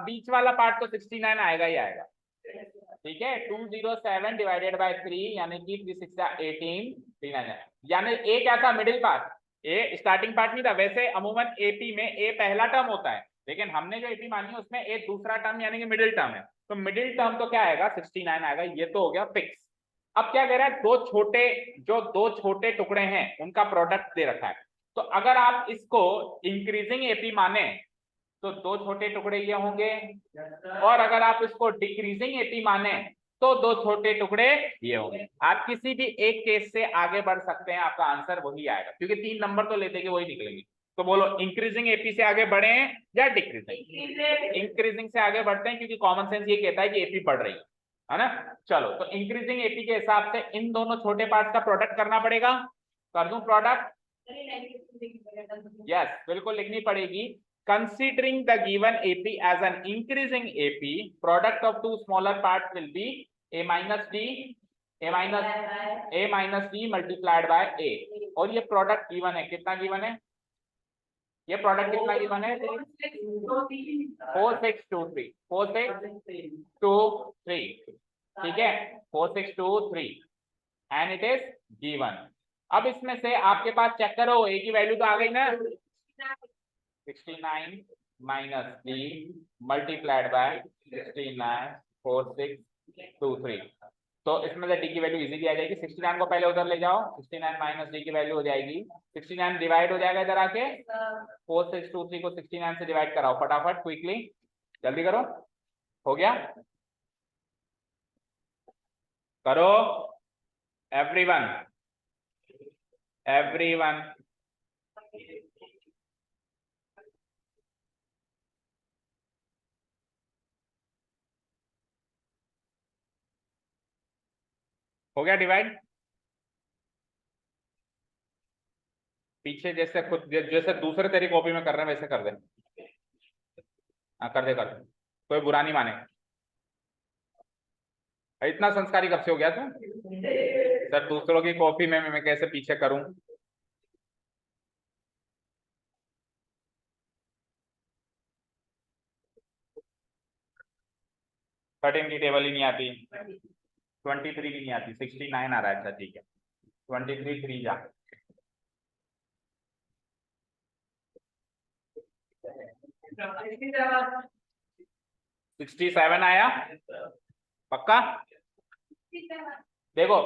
बीच वाला पार्ट तो 69 आएगा ही आएगा। ठीक है, 207 डिवाइडेड बाय 3 यानी कि 3 6 18 39। यानी a क्या था? Middle part. a starting part नहीं था। वैसे अमूमन एपी में a पहला टर्म होता है, लेकिन हमने जो एपी मानी है उसमें a दूसरा टर्म यानी कि मिडिल टर्म है। तो मिडिल टर्म तो क्या आएगा? 69 आएगा। ये तो हो गया फिक्स। अब क्या कह रहा है? दो छोटे टुकड़े हैं उनका प्रोडक्ट दे रखा है। तो अगर आप इसको इंक्रीजिंग एपी माने तो दो छोटे टुकड़े ये होंगे, और अगर आप इसको डिक्रीजिंग एपी माने तो दो छोटे टुकड़े ये होंगे। आप किसी भी एक केस से आगे बढ़ सकते हैं, आपका आंसर वही आएगा, क्योंकि 3 नंबर तो लेते कि वही निकलेंगे। तो बोलो इंक्रीजिंग एपी से आगे बढ़े या डिक्रीजिंग? इंक्रीजिंग से आगे बढ़ते हैं, क्योंकि कॉमन सेंस ये कहता है कि एपी बढ़ रही है ना। चलो, तो इंक्रीजिंग एपी के हिसाब से इन दोनों छोटे पार्ट्स का प्रोडक्ट करना पड़ेगा। कर दूं प्रोडक्ट? यस, बिल्कुल लिखनी पड़ेगी। Considering the given AP as an increasing AP, product of two smaller parts will be A minus D, A minus D multiplied by A। और ये प्रोडक्ट गिवन है, कितना गिवन है? ये प्रोडक्ट कितना गिवन है? 4623, 4623, ठीक है, 4623 एंड इट इज गिवन। अब इसमें से आपके पास चेक करो, ए की वैल्यू तो आ गई ना, 69 माइनस डी मल्टीप्लाइड बाय 69 4623। तो इसमें से डी की वैल्यू इजीली आ जाएगी। 69 को पहले उधर ले जाओ, 69 माइनस डी की वैल्यू हो जाएगी 69, डिवाइड हो जाएगा इधर आके, 4623 को 69 से डिवाइड कराओ फटाफट, क्विकली जल्दी करो। हो गया? करो एवरीवन, एवरीवन। हो गया डिवाइड? पीछे जैसे खुद जैसे दूसरे तेरी कॉपी में कर रहे हैं वैसे कर दे। हाँ कर दे, कर दे, कोई बुरा नहीं माने। इतना संस्कारी कब से हो गया तू? सर दूसरों की कॉपी में मैं कैसे पीछे करूं? थर्टीन की टेबल ही नहीं आती, 23 भी नहीं आती, 69 आ रहा है। अच्छा ठीक है, 23 3 जा, 67 आया पक्का? देखो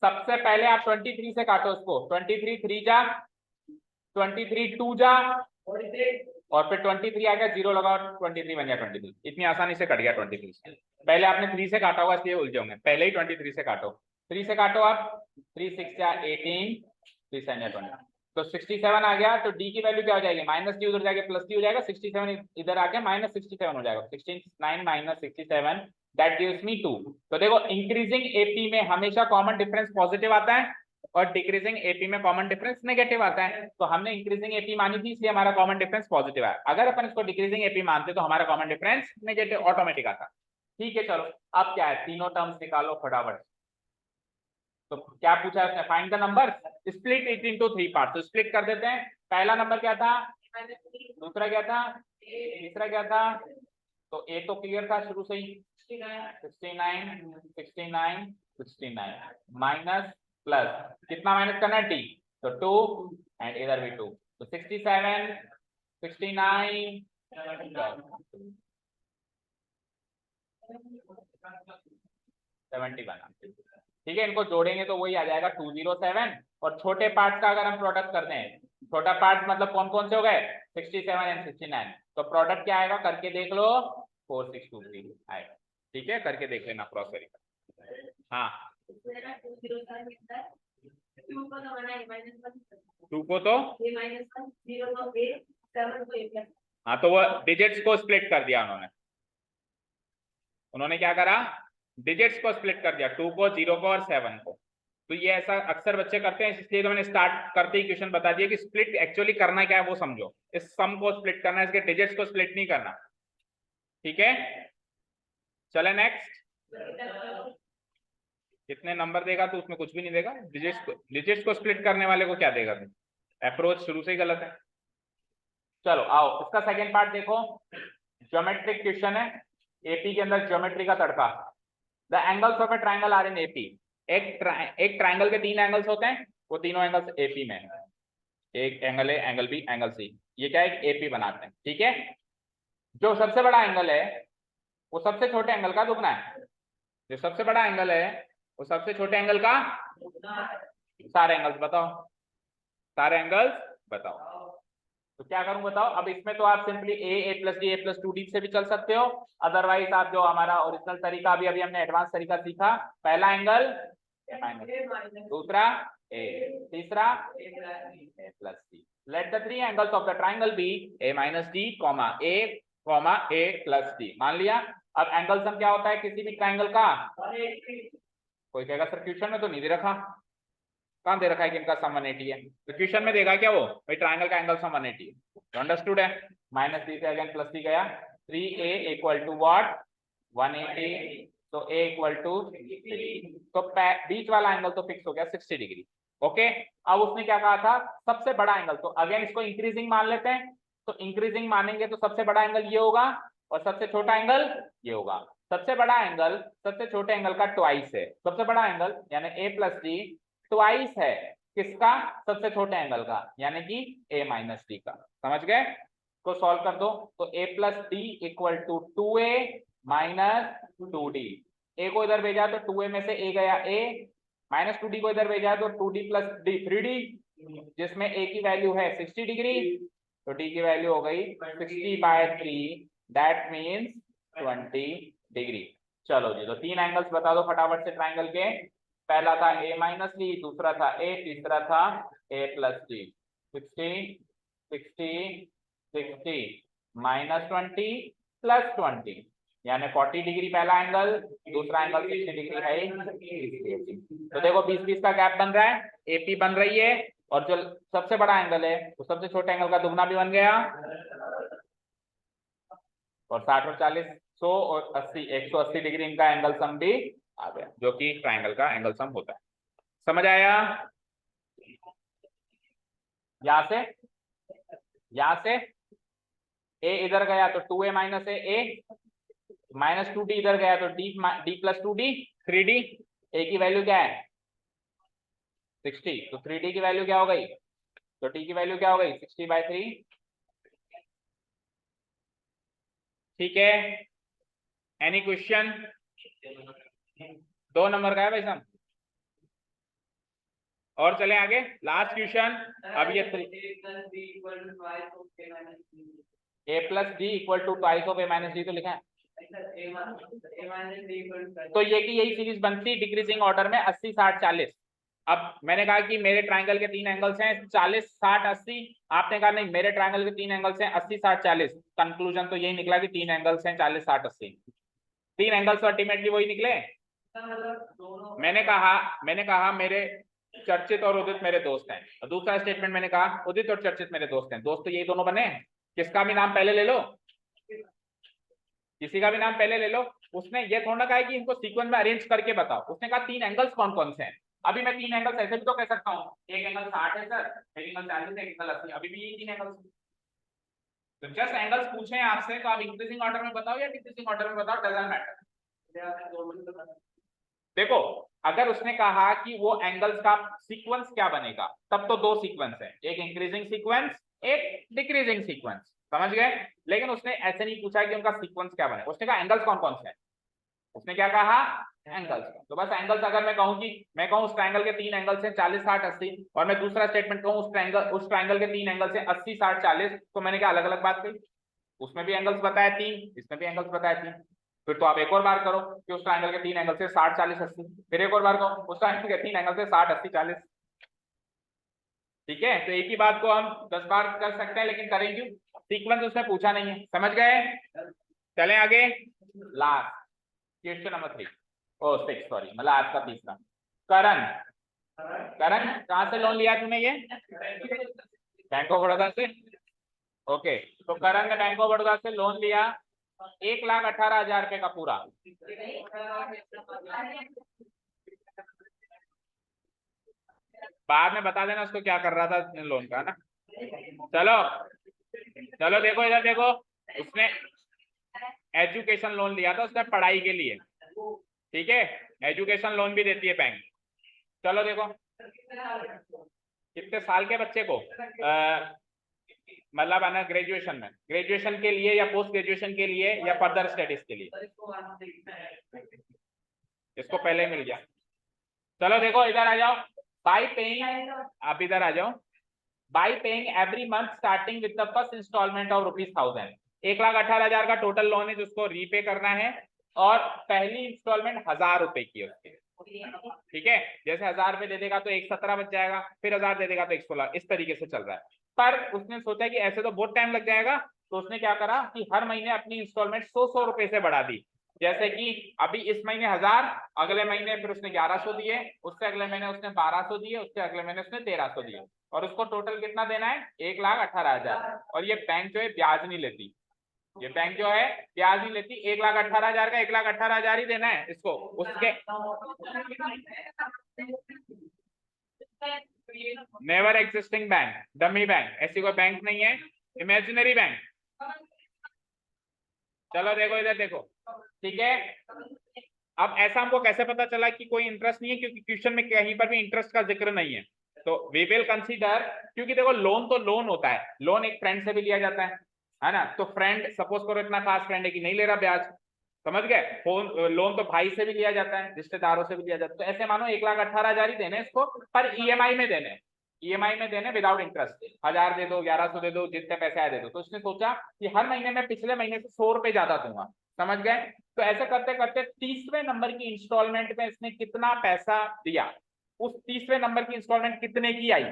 सबसे पहले आप 23 से काटो इसको, 23 3 जा, 23 2 जा, और फिर 23 आ गया, जीरो लगाओ, 23 बन गया 23। इतनी आसानी से कट गया 23 से। पहले आपने 3 से काटा होगा इसलिए उलझे होंगे, पहले ही 23 से काटो। 3 से काटो आप, 3 6 या 18, 3 7 या 20, तो 67 आ गया। तो डी की वैल्यू क्या हो जाएगी? माइनस डी उधर जाके प्लस डी हो जाएगा, 67 इधर आके माइनस 67 हो जाएगा, 69 माइनस 67 दैट गिव्स मी 2। तो देखो इंक्रीजिंग एपी में हमेशा कॉमन डिफरेंस पॉजिटिव आता है और डिक्रीजिंग एपी में कॉमन डिफरेंस नेगेटिव आता है। तो हमने इंक्रीजिंग एपी मानी थी इसलिए हमारा कॉमन डिफरेंस पॉजिटिव है। अगर अपन इसको डिक्रीजिंग एपी मानते तो हमारा कॉमन डिफरेंस नेगेटिव ऑटोमेटिक आता। ठीक है चलो, अब क्या है, तीनों टर्म्स निकालो फटाफट। तो क्या पूछा है उसने? Find the number, split it into 3 parts. तो स्प्लिट कर देते हैं। पहला नंबर क्या था, दूसरा क्या था, तीसरा क्या था? तो ए तो क्लियर था शुरू से ही, 69 69 69 माइनस प्लस, कितना माइनस करना है? डी, तो 2 एंड इधर भी 2, तो 67 69 71। ठीक है, इनको जोड़ेंगे तो वही आ जाएगा 207। और छोटे पार्ट का अगर हम प्रोडक्ट करते हैं, छोटा पार्ट मतलब कौन कौन से हो गए? 67 एंड 69। तो प्रोडक्ट क्या आएगा करके देख लो, 4623 आएगा। ठीक है, करके देख लेना क्रॉस वेरीफाई। हाँ 2 को तो, हाँ तो वो डिजिट्स को स्प्लिट कर दिया उन्होंने क्या करा? डिजिट्स को स्प्लिट कर दिया, 2 को, 0 को और 7 को। तो ये ऐसा अक्सर बच्चे करते हैं, इसलिए तो मैंने स्टार्ट करते ही क्वेश्चन बता दिया कि स्प्लिट एक्चुअली करना क्या है वो समझो। इस सम को स्प्लिट करना है, इसके डिजिट्स को स्प्लिट नहीं करना। ठीक है, चले नेक्स्ट। कितने नंबर देगा तो उसमें कुछ भी नहीं देगा, डिजिट्स को स्प्लिट करने वाले को क्या देगा? अप्रोच शुरू से ही गलत है। चलो आओ इसका सेकेंड पार्ट देखो, ज्योमेट्रिक क्वेश्चन है, एपी के अंदर ज्योमेट्री का तड़का। The angles of a triangle are in AP. एक ट्राइंगल के 3 एंगल्स होते हैं, वो तीनों एंगल्स एपी में है। एक angle A, angle B, angle C, ये क्या है? एपी बनाते हैं। ठीक है, जो सबसे बड़ा एंगल है वो सबसे छोटे एंगल का दुगना है। जो सबसे बड़ा एंगल है वो सबसे छोटे एंगल का, सारे एंगल्स बताओ, सारे एंगल्स बताओ। तो क्या करूं बताओ। अब इसमें तो आप simply A plus D A plus 2d से भी चल सकते हो, अदरवाइज आप जो हमारा ओरिजिनल तरीका अभी अभी हमने एडवांस तरीका सीखा, पहला एंगल ए माइनस, दूसरा ए, तीसरा a plus d. Let the three angles of the triangle be a minus d comma a plus d. मान लिया। अब एंगल सम क्या होता है किसी भी ट्राइंगल का? कोई कहेगा सर क्वेश्चन में तो नहीं दे रखा। कहाँ दे रखा है कि इनका सम 180 है? तो क्वेश्चन में देगा क्या वो भाई ट्राइंगल का एंगल सम 180 है। अंडरस्टूड है। माइनस डी से अगेन प्लस डी गया, 3a इक्वल टू व्हाट 180, तो a इक्वल टू 3, तो बीच वाला एंगल तो फिक्स हो गया 60 डिग्री। ओके। अब उसने क्या कहा था सबसे बड़ा एंगल, तो अगेन इसको इंक्रीजिंग मान लेते हैं। तो इंक्रीजिंग मानेंगे तो सबसे बड़ा एंगल ये होगा और सबसे छोटा एंगल ये होगा। सबसे बड़ा एंगल सबसे छोटे एंगल का ट्वाइस है। सबसे बड़ा एंगल यानी ए प्लस डी ट्वाइस है किसका? सबसे छोटे एंगल का, यानी कि a माइनस डी का। समझ गए? को सॉल्व कर दो तो a plus d equal to 2a minus 2d। a को इधर भेजा तो 2a में से a गया a, माइनस 2d को इधर भेजा तो 2d प्लस डी 3d, जिसमें a की वैल्यू है 60 डिग्री, तो d की वैल्यू हो गई 60/3, दैट मीन्स 20 डिग्री। चलो जी, तो तीन एंगल्स बता दो फटाफट से ट्राइंगल के। पहला था a माइनस डी, दूसरा था a, तीसरा था a plus D. 60 60 60 minus 20 plus 20 यानी 40 डिग्री पहला एंगल, दूसरा एंगल 60 डिग्री है। तो देखो 20-20 का गैप बन रहा है, एपी बन रही है, और जो सबसे बड़ा एंगल है तो सबसे छोटे एंगल का दुगना भी बन गया, और 60 और 40 100 और 80 180 डिग्री इनका एंगल सम भी आ गया, जो कि ट्राइंगल का एंगल सम होता है। समझ आया? यहां से a इधर गया तो 2a minus a, minus 2d इधर गया तो d plus 2d 3d। a की वैल्यू क्या है 60, तो 3d की वैल्यू क्या हो गई, तो d की वैल्यू क्या हो गई 60/3। ठीक है, एनी क्वेश्चन? 2 नंबर का है भाई साहब। और चले आगे, लास्ट क्वेश्चन। अब ये a plus d equal to twice of a minus d तो लिखा है। तो ये की यही सीरीज बनती डिक्रीजिंग ऑर्डर में 80 60 40। अब मैंने कहा कि मेरे ट्राइंगल के तीन एंगल्स हैं 40 60 80, आपने कहा नहीं मेरे ट्राइंगल के तीन एंगल्स हैं 80 60 40। कंक्लूजन तो यही निकला कि तीन एंगल्स हैं 40 60 80। तीन एंगल्स अल्टीमेटली वही निकले। मैंने कहा मेरे चर्चित और उदित मेरे दोस्त हैं, और दूसरा स्टेटमेंट मैंने कहा उदित और चर्चित मेरे दोस्त हैं। दोस्त तो यही दोनों बने, किसका भी नाम पहले ले लो, किसी का भी नाम पहले ले लो। उसने ये थोड़ा कहा है कि इनको सीक्वेंस में अरेंज करके बताओ, उसने कहा तीन एंगल्स कौन कौन से हैं। अभी मैं तीन एंगल्स ऐसे भी तो कह सकता हूँ, एक एंगल 60 है सर, एक एंगल 40 है, एक एंगल 80, अभी भी यही तीन एंगल्स। तो जस्ट एंगल्स पूछे हैं आपसे तो आप इंक्रीजिंग ऑर्डर में बताओ या डिक्रीजिंग ऑर्डर में बताओ, डजंट मैटर। देखो अगर उसने कहा कि वो एंगल्स का सीक्वेंस क्या बनेगा, तब तो दो सीक्वेंस है, एक इंक्रीजिंग सीक्वेंस एक डिक्रीजिंग सीक्वेंस। समझ गए? लेकिन उसने ऐसे नहीं पूछा कि उनका सीक्वेंस क्या बने, उसने कहा एंगल्स कौन कौन से हैं। उसने क्या कहा एंगल्स। तो बस एंगल्स अगर मैं कहूँ कि मैं कहूँ उस ट्रायंगल के तीन एंगल्स हैं 40 60 80, और मैं दूसरा स्टेटमेंट कहूँ उस ट्रायंगल के तीन एंगल्स हैं 80 60 40, तो मैंने क्या अलग अलग बात कही? उसमें भी एंगल्स बताया तीन, इसमें भी एंगल्स बताया तीन। फिर तो आप एक और बार करो कि उस ट्रायंगल के तीन एंगल से 60 40 80, फिर एक और बार करो उस ट्रायंगल के तीन एंगल से 60 80 40। ठीक है, तो एक ही बात को हम 10 बार कर सकते हैं, लेकिन करें क्यों? सीक्वेंस उसने पूछा नहीं है। समझ गए? चलें आगे, लास्ट क्वेश्चन नंबर 3 ओ 6 सॉरी, मतलब आज का तीसरा। करण कहाँ से लोन लिया तूने? ये बैंक ऑफ बड़ौदा से। ओके, तो करण ने बैंक ऑफ बड़ौदा से लोन लिया 1,18,000 रुपए का पूरा। बाद में बता देना उसको क्या कर रहा था लोन का ना। चलो चलो देखो इधर देखो, उसने एजुकेशन लोन लिया था उसने पढ़ाई के लिए। ठीक है, एजुकेशन लोन भी देती है बैंक। चलो देखो कितने साल के बच्चे को मतलब है ना ग्रेजुएशन में, ग्रेजुएशन के लिए या पोस्ट ग्रेजुएशन के लिए या फर्दर स्टडीज के लिए, इसको पहले मिल गया। चलो देखो इधर आ जाओ, बाई पेइंग, आप इधर आ जाओ, by paying every month starting with the first installment of ₹1000। 1,18,000 का टोटल लोन है जिसको रीपे करना है और पहली इंस्टॉलमेंट ₹1000 की है उसकी। ठीक है, जैसे 1000 रुपए दे देगा तो 117 बच जाएगा, फिर 1000 दे देगा तो 116, इस तरीके से चल रहा है। पर उसने सोचा कि ऐसे तो बहुत टाइम लग जाएगा, तो उसने क्या करा कि हर महीने अपनी इंस्टॉलमेंट 100 रुपए से बढ़ा दी। जैसे कि अभी इस महीने 1000, अगले महीने फिर उसने 1100 दिए, उससे अगले महीने उसने 1200 दिए, उससे अगले महीने उसने 1300 दिए, और उसको टोटल कितना देना है 1,18,000। और ये बैंक जो है ब्याज नहीं लेती, ये बैंक जो है ब्याज नहीं लेती। 1,18,000 का 1,18,000 ही देना है इसको। उसके never existing bank, dummy bank, ऐसी कोई बैंक नहीं है, इमेजिनरी बैंक। चलो देखो इधर देखो, ठीक है। अब ऐसा हमको कैसे पता चला कि कोई इंटरेस्ट नहीं है, क्योंकि क्वेश्चन में कहीं पर भी इंटरेस्ट का जिक्र नहीं है। तो वी विल कंसीडर, क्योंकि देखो लोन तो लोन होता है, लोन एक फ्रेंड से भी लिया जाता है ना। तो फ्रेंड सपोज करो इतना खास फ्रेंड है कि नहीं ले रहा ब्याज, समझ गए। फोन लोन तो भाई से भी लिया जाता है, रिश्तेदारों से भी लिया जाता है। तो ऐसे मानो 1,18,000 ही देने इसको, पर ईएमआई में देने, ईएमआई में देने विदाउट इंटरेस्ट। 1000 दे दो, 1100 दे दो, जितने पैसे आए दे दो। तो उसने सोचा कि हर महीने में पिछले महीने से 100 रुपए ज्यादा दूंगा, समझ गए। तो ऐसे करते करते 30वें नंबर की इंस्टॉलमेंट में इसने कितना पैसा दिया, उस 30वें नंबर की इंस्टॉलमेंट कितने की आई।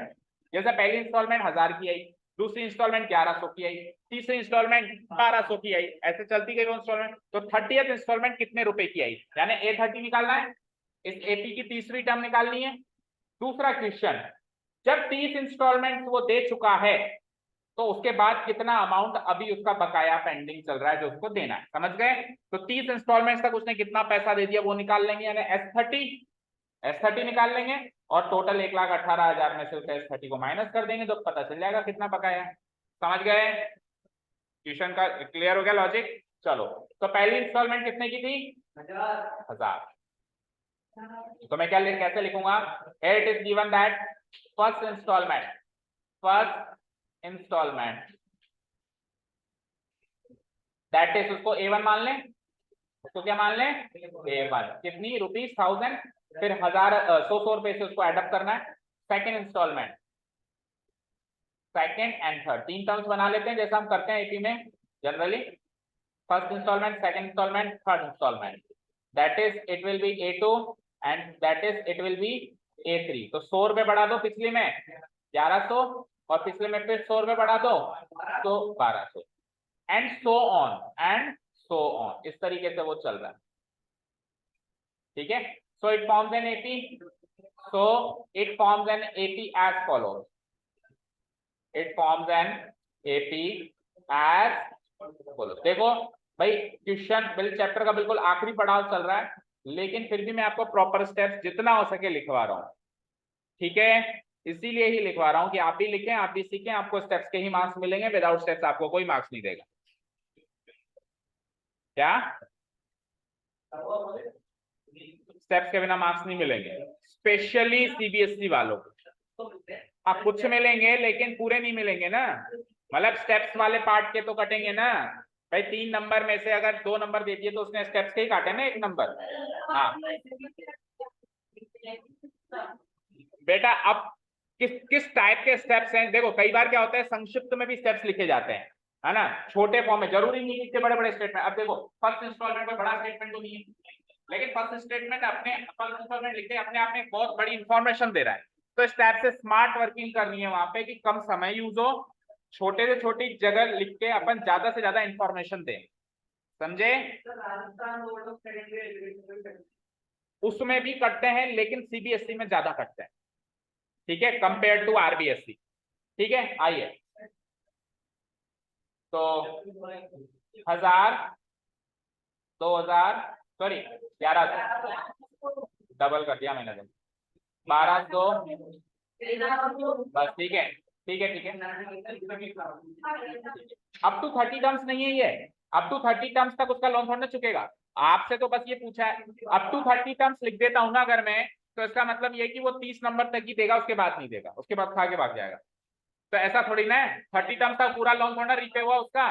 जैसे पहली इंस्टॉलमेंट 1000 की आई, दूसरी इंस्टॉलमेंट 1100 की आई, तीसरी इंस्टॉलमेंट 1200 की आई, ऐसे चलती गई वो इंस्टॉलमेंट। तो 30th इंस्टॉलमेंट कितने रुपए की आई, यानी A30 निकालना है, इस एपी की तीसरी टर्म निकालनी है। दूसरा क्वेश्चन, जब 30 इंस्टॉलमेंट वो दे चुका है तो उसके बाद कितना अमाउंट अभी उसका बकाया पेंडिंग चल रहा है जो उसको देना है, समझ गए। तो 30 इंस्टॉलमेंट तक उसने कितना पैसा दे दिया वो निकाल लेंगे, यानी S30 निकाल लेंगे, और टोटल 1,18,000 में से उस S30 को माइनस कर देंगे, तो पता चल जाएगा कितना बकाया है। समझ गए, क्वेश्चन का क्लियर हो गया लॉजिक। चलो, तो पहली इंस्टॉलमेंट कितने की थी 1000। तो मैं क्या कैसे लिखूंगा, it is given that first installment that is, उसको A1 मान लें, उसको क्या मान लें A1, कितनी ₹1000, फिर 1000 100 रुपए से उसको एडअप करना है। Second installment, second and third, 3 terms बना लेते हैं जैसा हम करते हैं एपी में generally. First installment, second installment, third installment, that is it will be A2 and that is it will be A3। तो 100 रुपए बढ़ा दो, पिछले में 1100, और पिछले में फिर 100 रुपए बढ़ा दो तो 1200, एंड सो ऑन, इस तरीके से वो चल रहा है, ठीक है। So it forms an AP, as follows, it forms an AP as follows। देखो भाई, क्वेश्चन बिल चैप्टर का बिल्कुल आखिरी पड़ाव चल रहा है, लेकिन फिर भी मैं आपको प्रॉपर स्टेप्स जितना हो सके लिखवा रहा हूँ, ठीक है। इसीलिए ही लिखवा रहा हूँ कि आप भी लिखें, आप भी सीखें, आपको स्टेप्स के ही मार्क्स मिलेंगे, विदाउट स्टेप्स आपको कोई मार्क्स नहीं देगा। क्या स्टेप्स के बिना मार्क्स नहीं मिलेंगे, स्पेशली सीबीएसई वालों को। आप कुछ मिलेंगे लेकिन पूरे नहीं मिलेंगे ना, मतलब स्टेप्स वाले पार्ट के तो कटेंगे ना भाई। 3 नंबर में से अगर 2 नंबर दे दिए तो उसने स्टेप्स के ही काटे ना 1 नंबर। हाँ बेटा, अब किस टाइप के स्टेप्स हैं, देखो कई बार क्या होता है संक्षिप्त में भी स्टेप्स लिखे जाते हैं, है ना, छोटे फॉर्म में, जरूरी नहीं लिखते बड़े बड़े स्टेटमेंट। अब देखो फर्स्ट इंस्टॉलमेंट में बड़ा स्टेटमेंट तो नहीं है, लेकिन फर्स्ट इंस्टॉलमेंट लिखते अपने आप में बहुत बड़ी इंफॉर्मेशन दे रहा है। तो इस टाइप से स्मार्ट वर्किंग करनी है वहां पे कि कम समय यूज हो, छोटे से छोटी जगह लिख के अपन ज्यादा से ज्यादा इंफॉर्मेशन दें, समझे। उसमें भी करते हैं लेकिन सीबीएसई में ज्यादा करते हैं, ठीक है, कंपेयर टू आरबीएसई, ठीक है। आइए, तो 1000, 2000, सॉरी 1100, डबल कर दिया मैंने, 1200, बस ठीक है ठीक है ठीक है। अप टू 30 टर्म्स नहीं है ये, अप टू 30 टर्म्स तक उसका लोन थोड़ा चुकेगा। आपसे तो बस ये पूछा है, अप टू 30 टर्म्स लिख देता हूं ना अगर मैं, तो इसका मतलब ये कि वो 30 नंबर तक ही देगा, उसके बाद नहीं देगा, उसके बाद खा के भाग जाएगा। तो ऐसा थोड़ी ना है, 30 टर्म्स तक पूरा लोन थोड़ा रीपे हुआ उसका।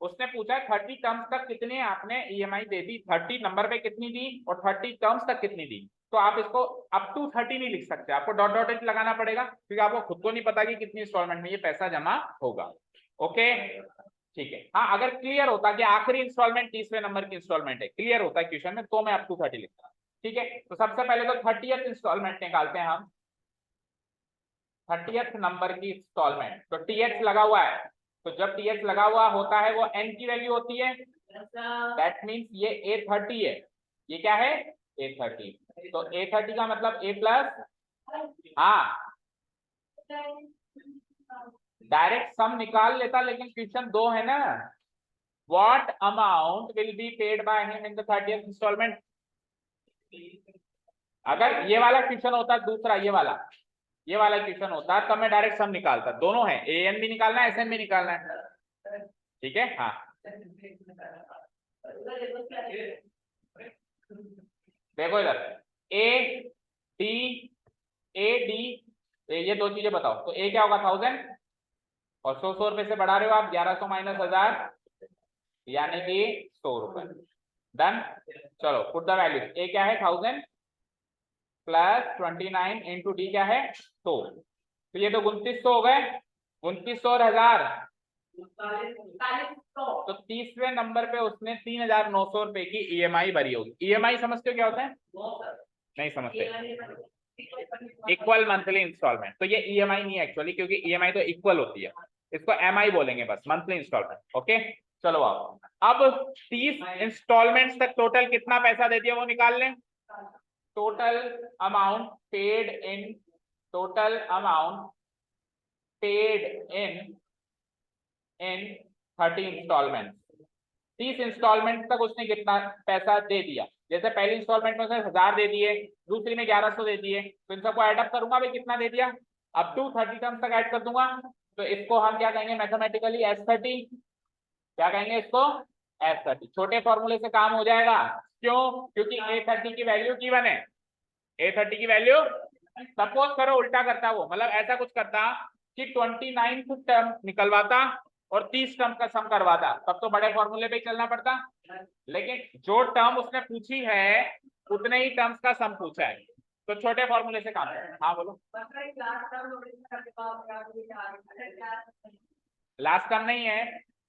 उसने पूछा 30 टर्म्स तक कितने आपने ईएमआई दे दी, 30 नंबर पे कितनी दी और 30 टर्म्स तक कितनी दी। तो आप इसको अप टू 30 नहीं लिख सकते, आपको डॉट डॉट लगाना पड़ेगा, क्योंकि आपको खुद को नहीं पता कि कितनी इंस्टॉलमेंट में ये पैसा जमा होगा। ओके ठीक है। हाँ अगर क्लियर होता कि आखिरी इंस्टॉलमेंट 30वें नंबर की इंस्टॉलमेंट है, क्लियर होता है क्वेश्चन में, तो मैं अप टू 30 लिखता। ठीक है, तो सबसे पहले तो 30th इंस्टॉलमेंट निकालते हैं हम। 30th नंबर की इंस्टॉलमेंट, तो टीएच लगा हुआ है, तो जब टीएच लगा हुआ होता है वो एन की वैल्यू होती है, दैट मीन्स ये A30 है, ये क्या है A30, तो A30 का मतलब A प्लस, हाँ डायरेक्ट सम निकाल लेता, लेकिन क्वेश्चन 2 है ना, what amount will be paid by him in the 30th installment. अगर ये वाला क्वेश्चन होता दूसरा, ये वाला क्वेश्चन होता तब मैं डायरेक्ट सम निकालता, दोनों है, एन भी निकालना है एसएन भी निकालना है। ठीक है हाँ देखो इधर ए डी ये दो चीजें बताओ, तो ए क्या होगा 1000, और 100 रुपए से बढ़ा रहे हो आप, 1100 माइनस 1000 यानी कि 100 रुपए। डन, चलो पुट द वैल्यू, ए क्या है 1000 प्लस 29 इंटू डी क्या है 100, तो ये तो 2900 हो गए, 2900 और 1000, तो 30वें नंबर पे उसने 3900 रुपए की ईएमआई भरी होगी। ईएमआई समझते हो क्या होता है? नहीं समझते, इक्वल मंथली इंस्टॉलमेंट, तो ये ईएमआई नहीं है एक्चुअली, क्योंकि ईएमआई तो इक्वल होती है, इसको एमआई बोलेंगे बस, मंथली इंस्टॉलमेंट। ओके चलो आओ, अब 30 इंस्टॉलमेंट्स तक टोटल कितना पैसा दे दिया वो निकाल लें। Total amount paid in, total amount paid in 30 installment, 30 installment तक उसने कितना पैसा दे दिया। जैसे पहली इंस्टॉलमेंट में उसने 1000 दे दिए, दूसरी में 1100 दे दिए, तो इन सबको ऐड अप करूंगा भाई कितना दे दिया, अप टू 30 टर्म्स तक ऐड कर दूंगा, तो इसको हम क्या कहेंगे मैथमेटिकली S30, क्या कहेंगे इसको S30। छोटे फॉर्मूले से काम हो जाएगा, क्यों, क्योंकि A30 की वैल्यू गिवन है, A30 की वैल्यू, सपोज करो उल्टा करता वो, मतलब ऐसा कुछ करता कि 29th टर्म निकलवाता और 30 टर्म का सम करवाता, तब तो बड़े फॉर्मूले पे चलना पड़ता, लेकिन जो टर्म उसने पूछी है उतने ही टर्म्स का सम पूछा है, तो छोटे फॉर्मूले से काम है। हाँ बोलो, लास्ट टर्म नहीं है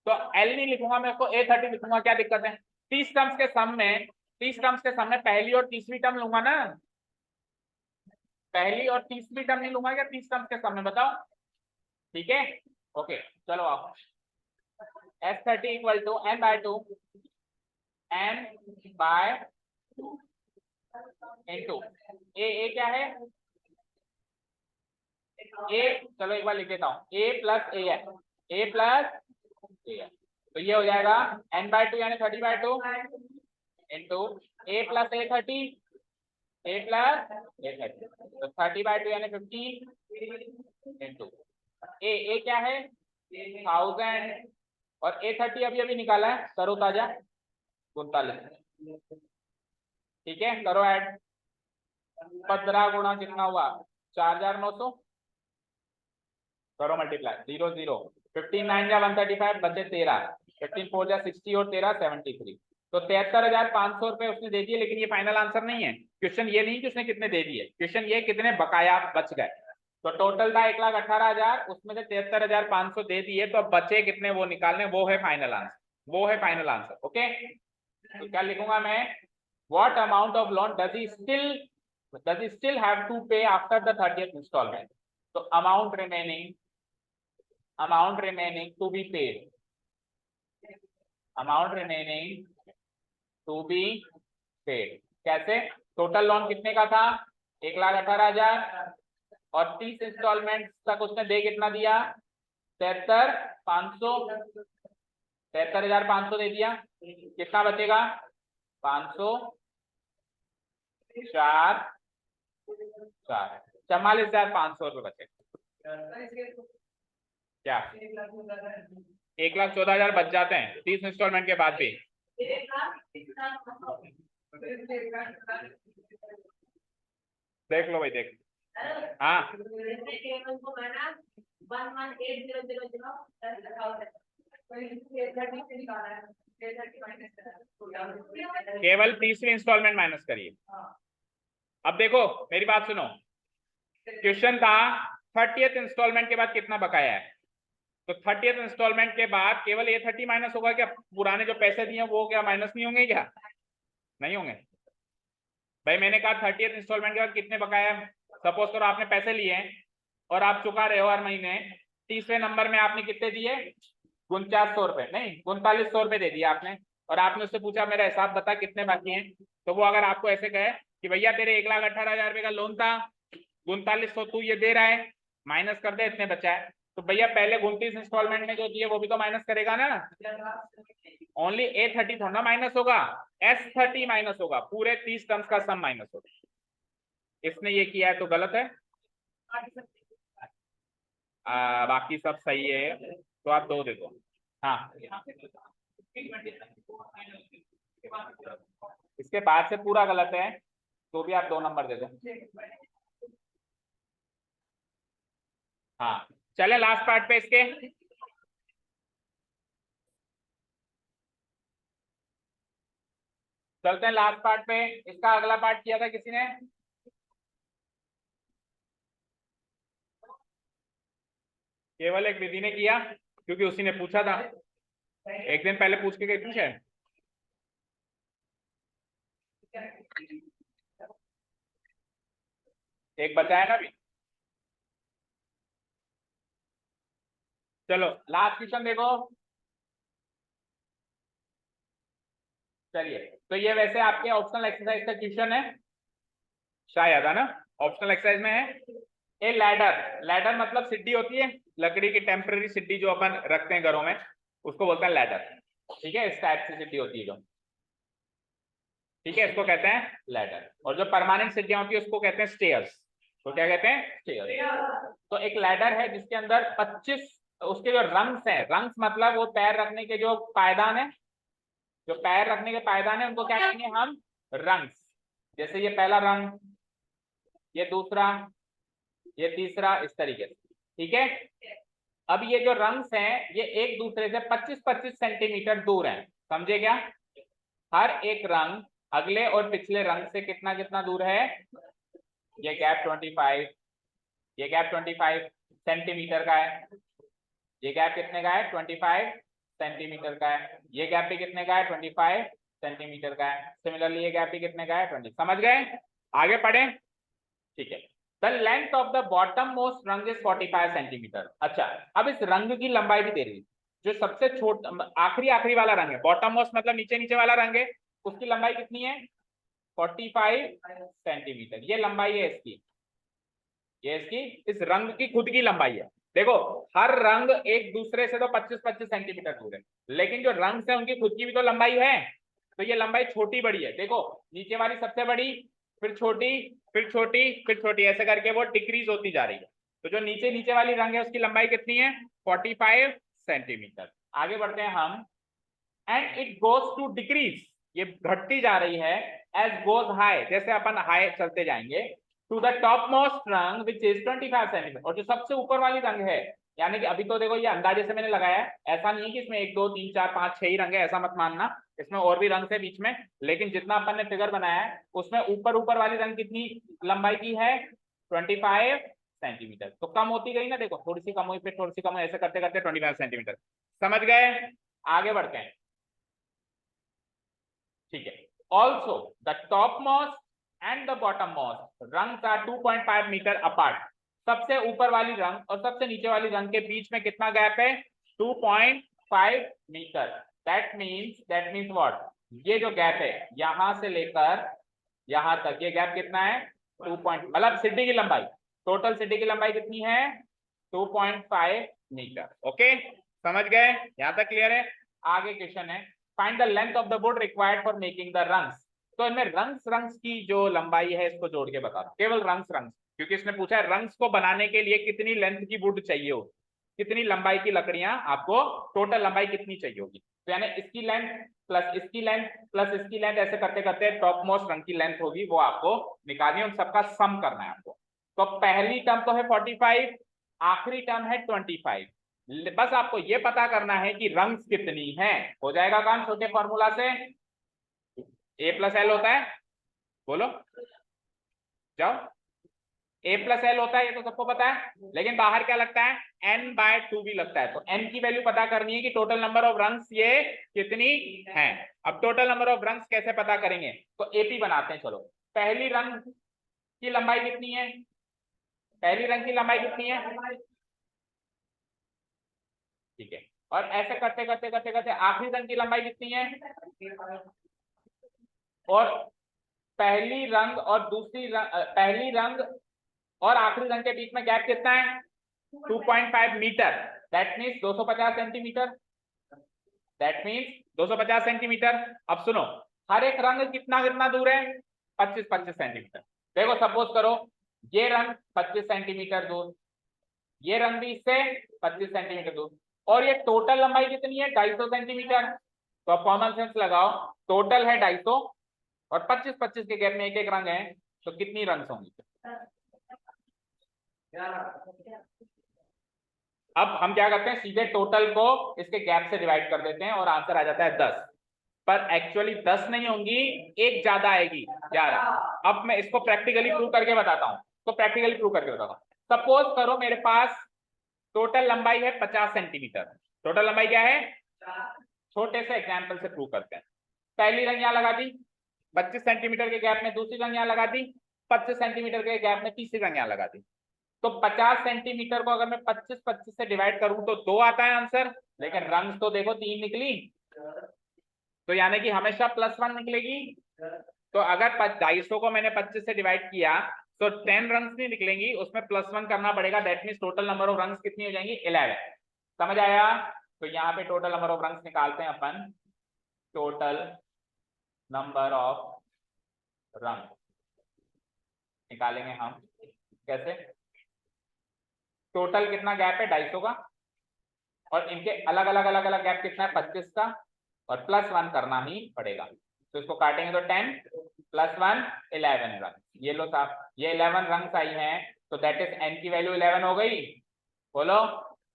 तो L नहीं लिखूंगा मैं, उसको A30 लिखूंगा, क्या दिक्कत है। 30 टर्म्स के सम में, 30 टर्म्स के सम में पहली और तीसरी टर्म लूंगा ना, पहली और तीसरी टर्म नहीं लूंगा क्या 30 टर्म्स के सम में, बताओ। ठीक है ओके चलो आप S30 equal to n/2 n/2 into ए क्या है ए, चलो एक बार लिख देता हूँ, A प्लस ए है, A प्लस ए है, तो ये हो जाएगा n/2 यानी 30/2 into A plus A30, A plus A30, तो 30/2 यानी 15 इंटू ए क्या है 1000, और A30 अभी अभी निकाला है, करो ताजा 39, ठीक है करो ऐड, 15 गुणा कितना हुआ 4900, करो मल्टीप्लाई 0 0, 15 9 जा 135 बचे 13, 15 4 जा 60 और 13 73, तो 73,500 रुपए उसने दे दिए, लेकिन ये फाइनल आंसर नहीं है, क्वेश्चन ये नहीं कि उसने कितने दे दिए, क्वेश्चन ये कितने बकाया बच गए, तो टोटल था 1,18,000, उसमें से 73,500 दे दिए, तो अब बचे कितने वो निकालने, वो है फाइनल आंसर, वो है फाइनल आंसर। ओके तो क्या लिखूंगा मैं, what amount of loan does he still have to pay after the 30th installment, तो amount remaining to be paid, amount remaining to be paid, कैसे, टोटल लोन कितने का था 1,18,000, और 30 इंस्टॉलमेंट तक उसने दे कितना दिया 73,500 दे दिया, कितना बचेगा 500 4 44,500 रुपये बचे, क्या 1,14,000 बच जाते हैं 30 इंस्टॉलमेंट के बाद भी। देख लो भाई देख, हाँ केवल 30वीं इंस्टॉलमेंट माइनस करिए, अब देखो मेरी बात सुनो, क्वेश्चन था 30th इंस्टॉलमेंट के बाद कितना बकाया है, तो 30th इंस्टॉलमेंट के बाद केवल ये 30 माइनस होगा क्या? पुराने जो पैसे दिए वो क्या माइनस नहीं होंगे क्या? नहीं होंगे भाई। मैंने कहा 30th इंस्टॉलमेंट के बाद कितने बकाया है। सपोज करो आपने पैसे लिए हैं और आप चुका रहे हो हर महीने, 30वें नंबर में आपने कितने दिए? 4900 रुपए, नहीं 3900 रुपए दे दिए आपने, और आपने उससे पूछा मेरा हिसाब बता कितने बाकी हैं। तो वो अगर आपको ऐसे कहे कि भैया तेरे 1,18,000 रुपए का लोन था, 3900 तू ये दे रहा है, माइनस कर दे इतने बचा है, तो भैया पहले 29 इंस्टॉलमेंट में जो दिए वो भी तो माइनस करेगा ना। ओनली A30 थोड़ा माइनस होगा, S30 माइनस होगा, पूरे 30 टर्म्स का सम माइनस होगा। इसने ये किया है तो गलत है, बाकी सब सही है, तो आप 2 दे दो। हाँ, इसके बाद से पूरा गलत है तो भी आप 2 नंबर दे दो। हाँ चले लास्ट पार्ट पे इसके। चलते हैं लास्ट पार्ट पे। इसका अगला पार्ट किया था किसी ने? केवल एक विधि ने किया, क्योंकि उसी ने पूछा था, एक दिन पहले पूछ के गई थी शायद। एक बचा है ना अभी। चलो लास्ट क्वेश्चन देखो। चलिए, तो ये वैसे आपके ऑप्शनल एक्सरसाइज का क्वेश्चन है शायद, है ना? ऑप्शनल एक्सरसाइज में है। ए लैडर, लैडर मतलब सीढ़ी होती है, लकड़ी की टेम्पररी सीढ़ी जो अपन रखते हैं घरों में, उसको बोलते हैं लैडर। ठीक है, इस टाइप से सीढ़ी होती है जो, ठीक है, इसको कहते हैं लैडर। और जो परमानेंट सीढ़ियां होती है उसको कहते हैं स्टेयर्स। तो क्या कहते हैं? स्टेयर्स। तो एक लैडर है जिसके अंदर 25 उसके जो रंग्स हैं, रंग्स मतलब वो पैर रखने के जो पायदान है, जो पैर रखने के पायदान है उनको क्या कहेंगे हम? रंग्स। जैसे ये पहला रंग, ये दूसरा, ये तीसरा, इस तरीके से। ठीक है, अब ये जो रंग्स हैं ये एक दूसरे से 25-25 सेंटीमीटर दूर हैं, समझे क्या? हर एक रंग अगले और पिछले रंग से कितना कितना दूर है? ये गैप 25, ये गैप 25 सेंटीमीटर का है, ये गैप कितने का है? 25 सेंटीमीटर का है, ये गैप भी कितने का है? 25 सेंटीमीटर का है। सिमिलरली ये गैप भी कितने का है? 20। समझ गए? आगे पढ़े। ठीक है, the length of the bottom most रंग इज 45 सेंटीमीटर। अच्छा, अब इस रंग की लंबाई भी दे रही है। जो सबसे छोटा आखिरी आखिरी वाला रंग है, बॉटम मोस्ट मतलब नीचे नीचे वाला रंग है, उसकी लंबाई कितनी है? 45 सेंटीमीटर, ये लंबाई है इसकी, ये इसकी इस रंग की खुद की लंबाई है। देखो हर रंग एक दूसरे से तो 25-25 सेंटीमीटर दूर है, लेकिन जो रंग है उनकी खुद की भी तो लंबाई है, तो ये लंबाई छोटी बड़ी है। देखो नीचे वाली सबसे बड़ी, फिर छोटी, फिर छोटी, फिर छोटी, ऐसे करके वो डिक्रीज होती जा रही है। तो जो नीचे नीचे वाली रंग है उसकी लंबाई कितनी है? 45 सेंटीमीटर। आगे बढ़ते हैं हम। And it goes to decrease, ये घटती जा रही है, एज गोज हाई, जैसे अपन हाई चलते जाएंगे, टू द टॉप मोस्ट रंग विच इज 25 सेंटीमीटर। और जो सबसे ऊपर वाली रंग है, यानी कि अभी तो देखो ये अंदाजे से मैंने लगाया है, ऐसा नहीं है कि इसमें 1 2 3 4 5 6 ही रंग है, ऐसा मत मानना, इसमें और भी रंग है बीच में, लेकिन जितना अपन ने फिगर बनाया है उसमें ऊपर ऊपर वाली रंग कितनी लंबाई की है? 25 सेंटीमीटर। तो कम होती गई ना, देखो थोड़ी सी कम हुई, फिर थोड़ी सी कम हुई, ऐसे करते करते 25 सेंटीमीटर। समझ गए? आगे बढ़ते हैं। ठीक है, also the top most and the bottom most rungs are 2.5 metre apart. सबसे ऊपर वाली रंग और सबसे नीचे वाली रंग के बीच में कितना गैप है? 2.5 मीटर। That means what? ये जो गैप है यहां से लेकर यहां तक, ये गैप कितना है? 2 मतलब सीढ़ी की लंबाई, टोटल सीढ़ी की लंबाई कितनी है? 2.5 मीटर। ओके, समझ गए? यहां तक क्लियर है? आगे क्वेश्चन है, find the length of the wood required for making the rungs. तो इनमें रंग्स की जो लंबाई है इसको जोड़ के बता दो, केवल रंग्स, क्योंकि इसने पूछा है रंग्स को बनाने के लिए कितनी लेंथ की वुड चाहिए हो, कितनी लंबाई की लकड़ियां आपको, टोटल लंबाई कितनी चाहिए होगी। तो यानी इसकी लेंथ प्लस इसकी लेंथ प्लस इसकी लेंथ, ऐसे करते करते टॉप मोस्ट रंग की लेंथ होगी वो आपको निकालनी है, उन सबका सम करना है आपको। तो पहली टर्म तो है 45, आखिरी टर्म है 25। बस आपको ये पता करना है कि रंग्स कितनी है, हो जाएगा काम छोटे फॉर्मूला से। A + L होता है, बोलो जाओ, a प्लस एल होता है, ये तो सबको पता है, लेकिन बाहर क्या लगता है, n/2 भी लगता है। तो n की वैल्यू पता करनी है कि टोटल नंबर ऑफ रंग्स ये कितनी है। अब टोटल नंबर ऑफ रंग्स कैसे पता करेंगे, तो एपी बनाते हैं। चलो, पहली रंग की लंबाई कितनी है, पहली रंग की लंबाई कितनी है, ठीक है, और ऐसे करते करते करते करते आखिरी रंग की लंबाई कितनी है, और पहली रंग और दूसरी रंग, पहली रंग और आखिरी रंग के बीच में गैप कितना है, 2.5 metre, that means 250 centimetre, that means 250 centimetre. अब सुनो, हर एक रंग कितना कितना दूर है, 25-25 सेंटीमीटर। देखो सपोज करो ये रंग 25 सेंटीमीटर दूर, ये रंग भी इससे 25 सेंटीमीटर दूर, और ये टोटल लंबाई कितनी है, 250 सेंटीमीटर। तो अब कॉमन सेंस लगाओ, टोटल है 250 और 25-25 के गैप में एक एक रंग है, तो कितनी रंग होंगी। अब हम क्या करते हैं, सीधे टोटल को इसके गैप से डिवाइड कर देते हैं और आंसर आ जाता है 10, पर एक्चुअली 10 नहीं होंगी, एक ज्यादा आएगी, 11। अब मैं इसको प्रैक्टिकली प्रूव करके बताता हूँ, तो प्रैक्टिकली प्रूव करके बताता हूँ। सपोज करो मेरे पास टोटल लंबाई है 50 सेंटीमीटर, टोटल लंबाई क्या है, छोटे से एग्जाम्पल से प्रूव करते हैं। पहली रंग यहाँ लगा दी 25 सेंटीमीटर के गैप में, दूसरी रंग यहाँ लगा दी 25 सेंटीमीटर के गैप में, तीसरी रंग यहाँ लगा दी। तो 50 सेंटीमीटर को अगर मैं 25-25 से डिवाइड करूं तो 2 आता है आंसर, लेकिन रंग तो देखो 3 निकली, तो यानी कि हमेशा +1 निकलेगी। तो अगर 250 को मैंने 25 से डिवाइड किया तो 10 रंग्स नहीं निकलेंगी, उसमें +1 करना पड़ेगा, that means total number of rungs कितनी हो जाएंगी, 11। समझ आया। तो यहाँ पे टोटल नंबर ऑफ रंग्स निकालते हैं अपन, टोटल नंबर ऑफ रंग निकालेंगे हम, कैसे, टोटल कितना गैप है 250 का, और इनके अलग अलग अलग अलग गैप कितना है 25 का, और +1 करना ही पड़ेगा। तो इसको काटेंगे तो 10 + 1 11 रंग, ये लो साहब, ये 11 रंग्स आई हैं, तो दैट इज n की वैल्यू 11 हो गई। बोलो,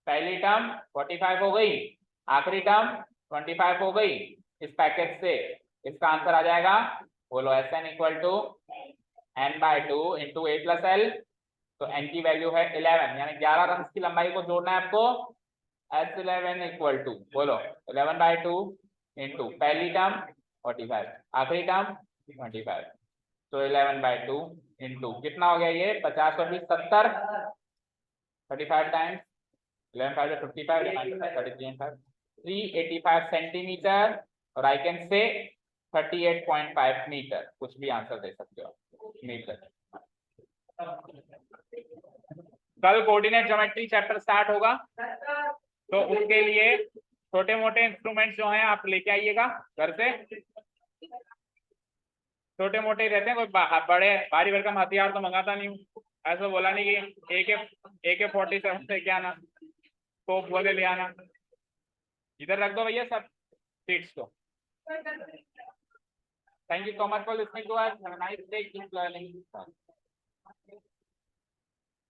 पहली टर्म 45 हो गई, आखिरी टर्म 25 हो गई। इस पैकेट से इसका आंसर आ जाएगा, बोलो SN = n/2 × a + l। तो n की वैल्यू है 11, यानी 11 रंग्स की लंबाई को जोड़ना है आपको। S11 = बोलो 11/2 इंटू पहली टर्म 45, आखिरी टर्म 25, तो 11/2 इंटू कितना हो गया, ये 50 और 20 70, 35 टाइम्स 11 5 55, 33 and 5 385 सेंटीमीटर, और आई कैन से 38.5 मीटर, कुछ भी आंसर दे सकते हो मीटर। कल कोऑर्डिनेट ज्योमेट्री चैप्टर स्टार्ट होगा, तो उसके लिए छोटे मोटे इंस्ट्रूमेंट्स जो हैं आप लेके आइएगा घर से, छोटे मोटे रहते हैं, कोई बड़े भारी भरकम हथियार तो मंगाता नहीं हूँ। ऐसा बोला नहीं कि AK-47 से क्या आना, तोप वाले ले आना। इधर रख दो भैया सब सीट्स को। Thank you so much for listening to us, have a nice day, keep learning.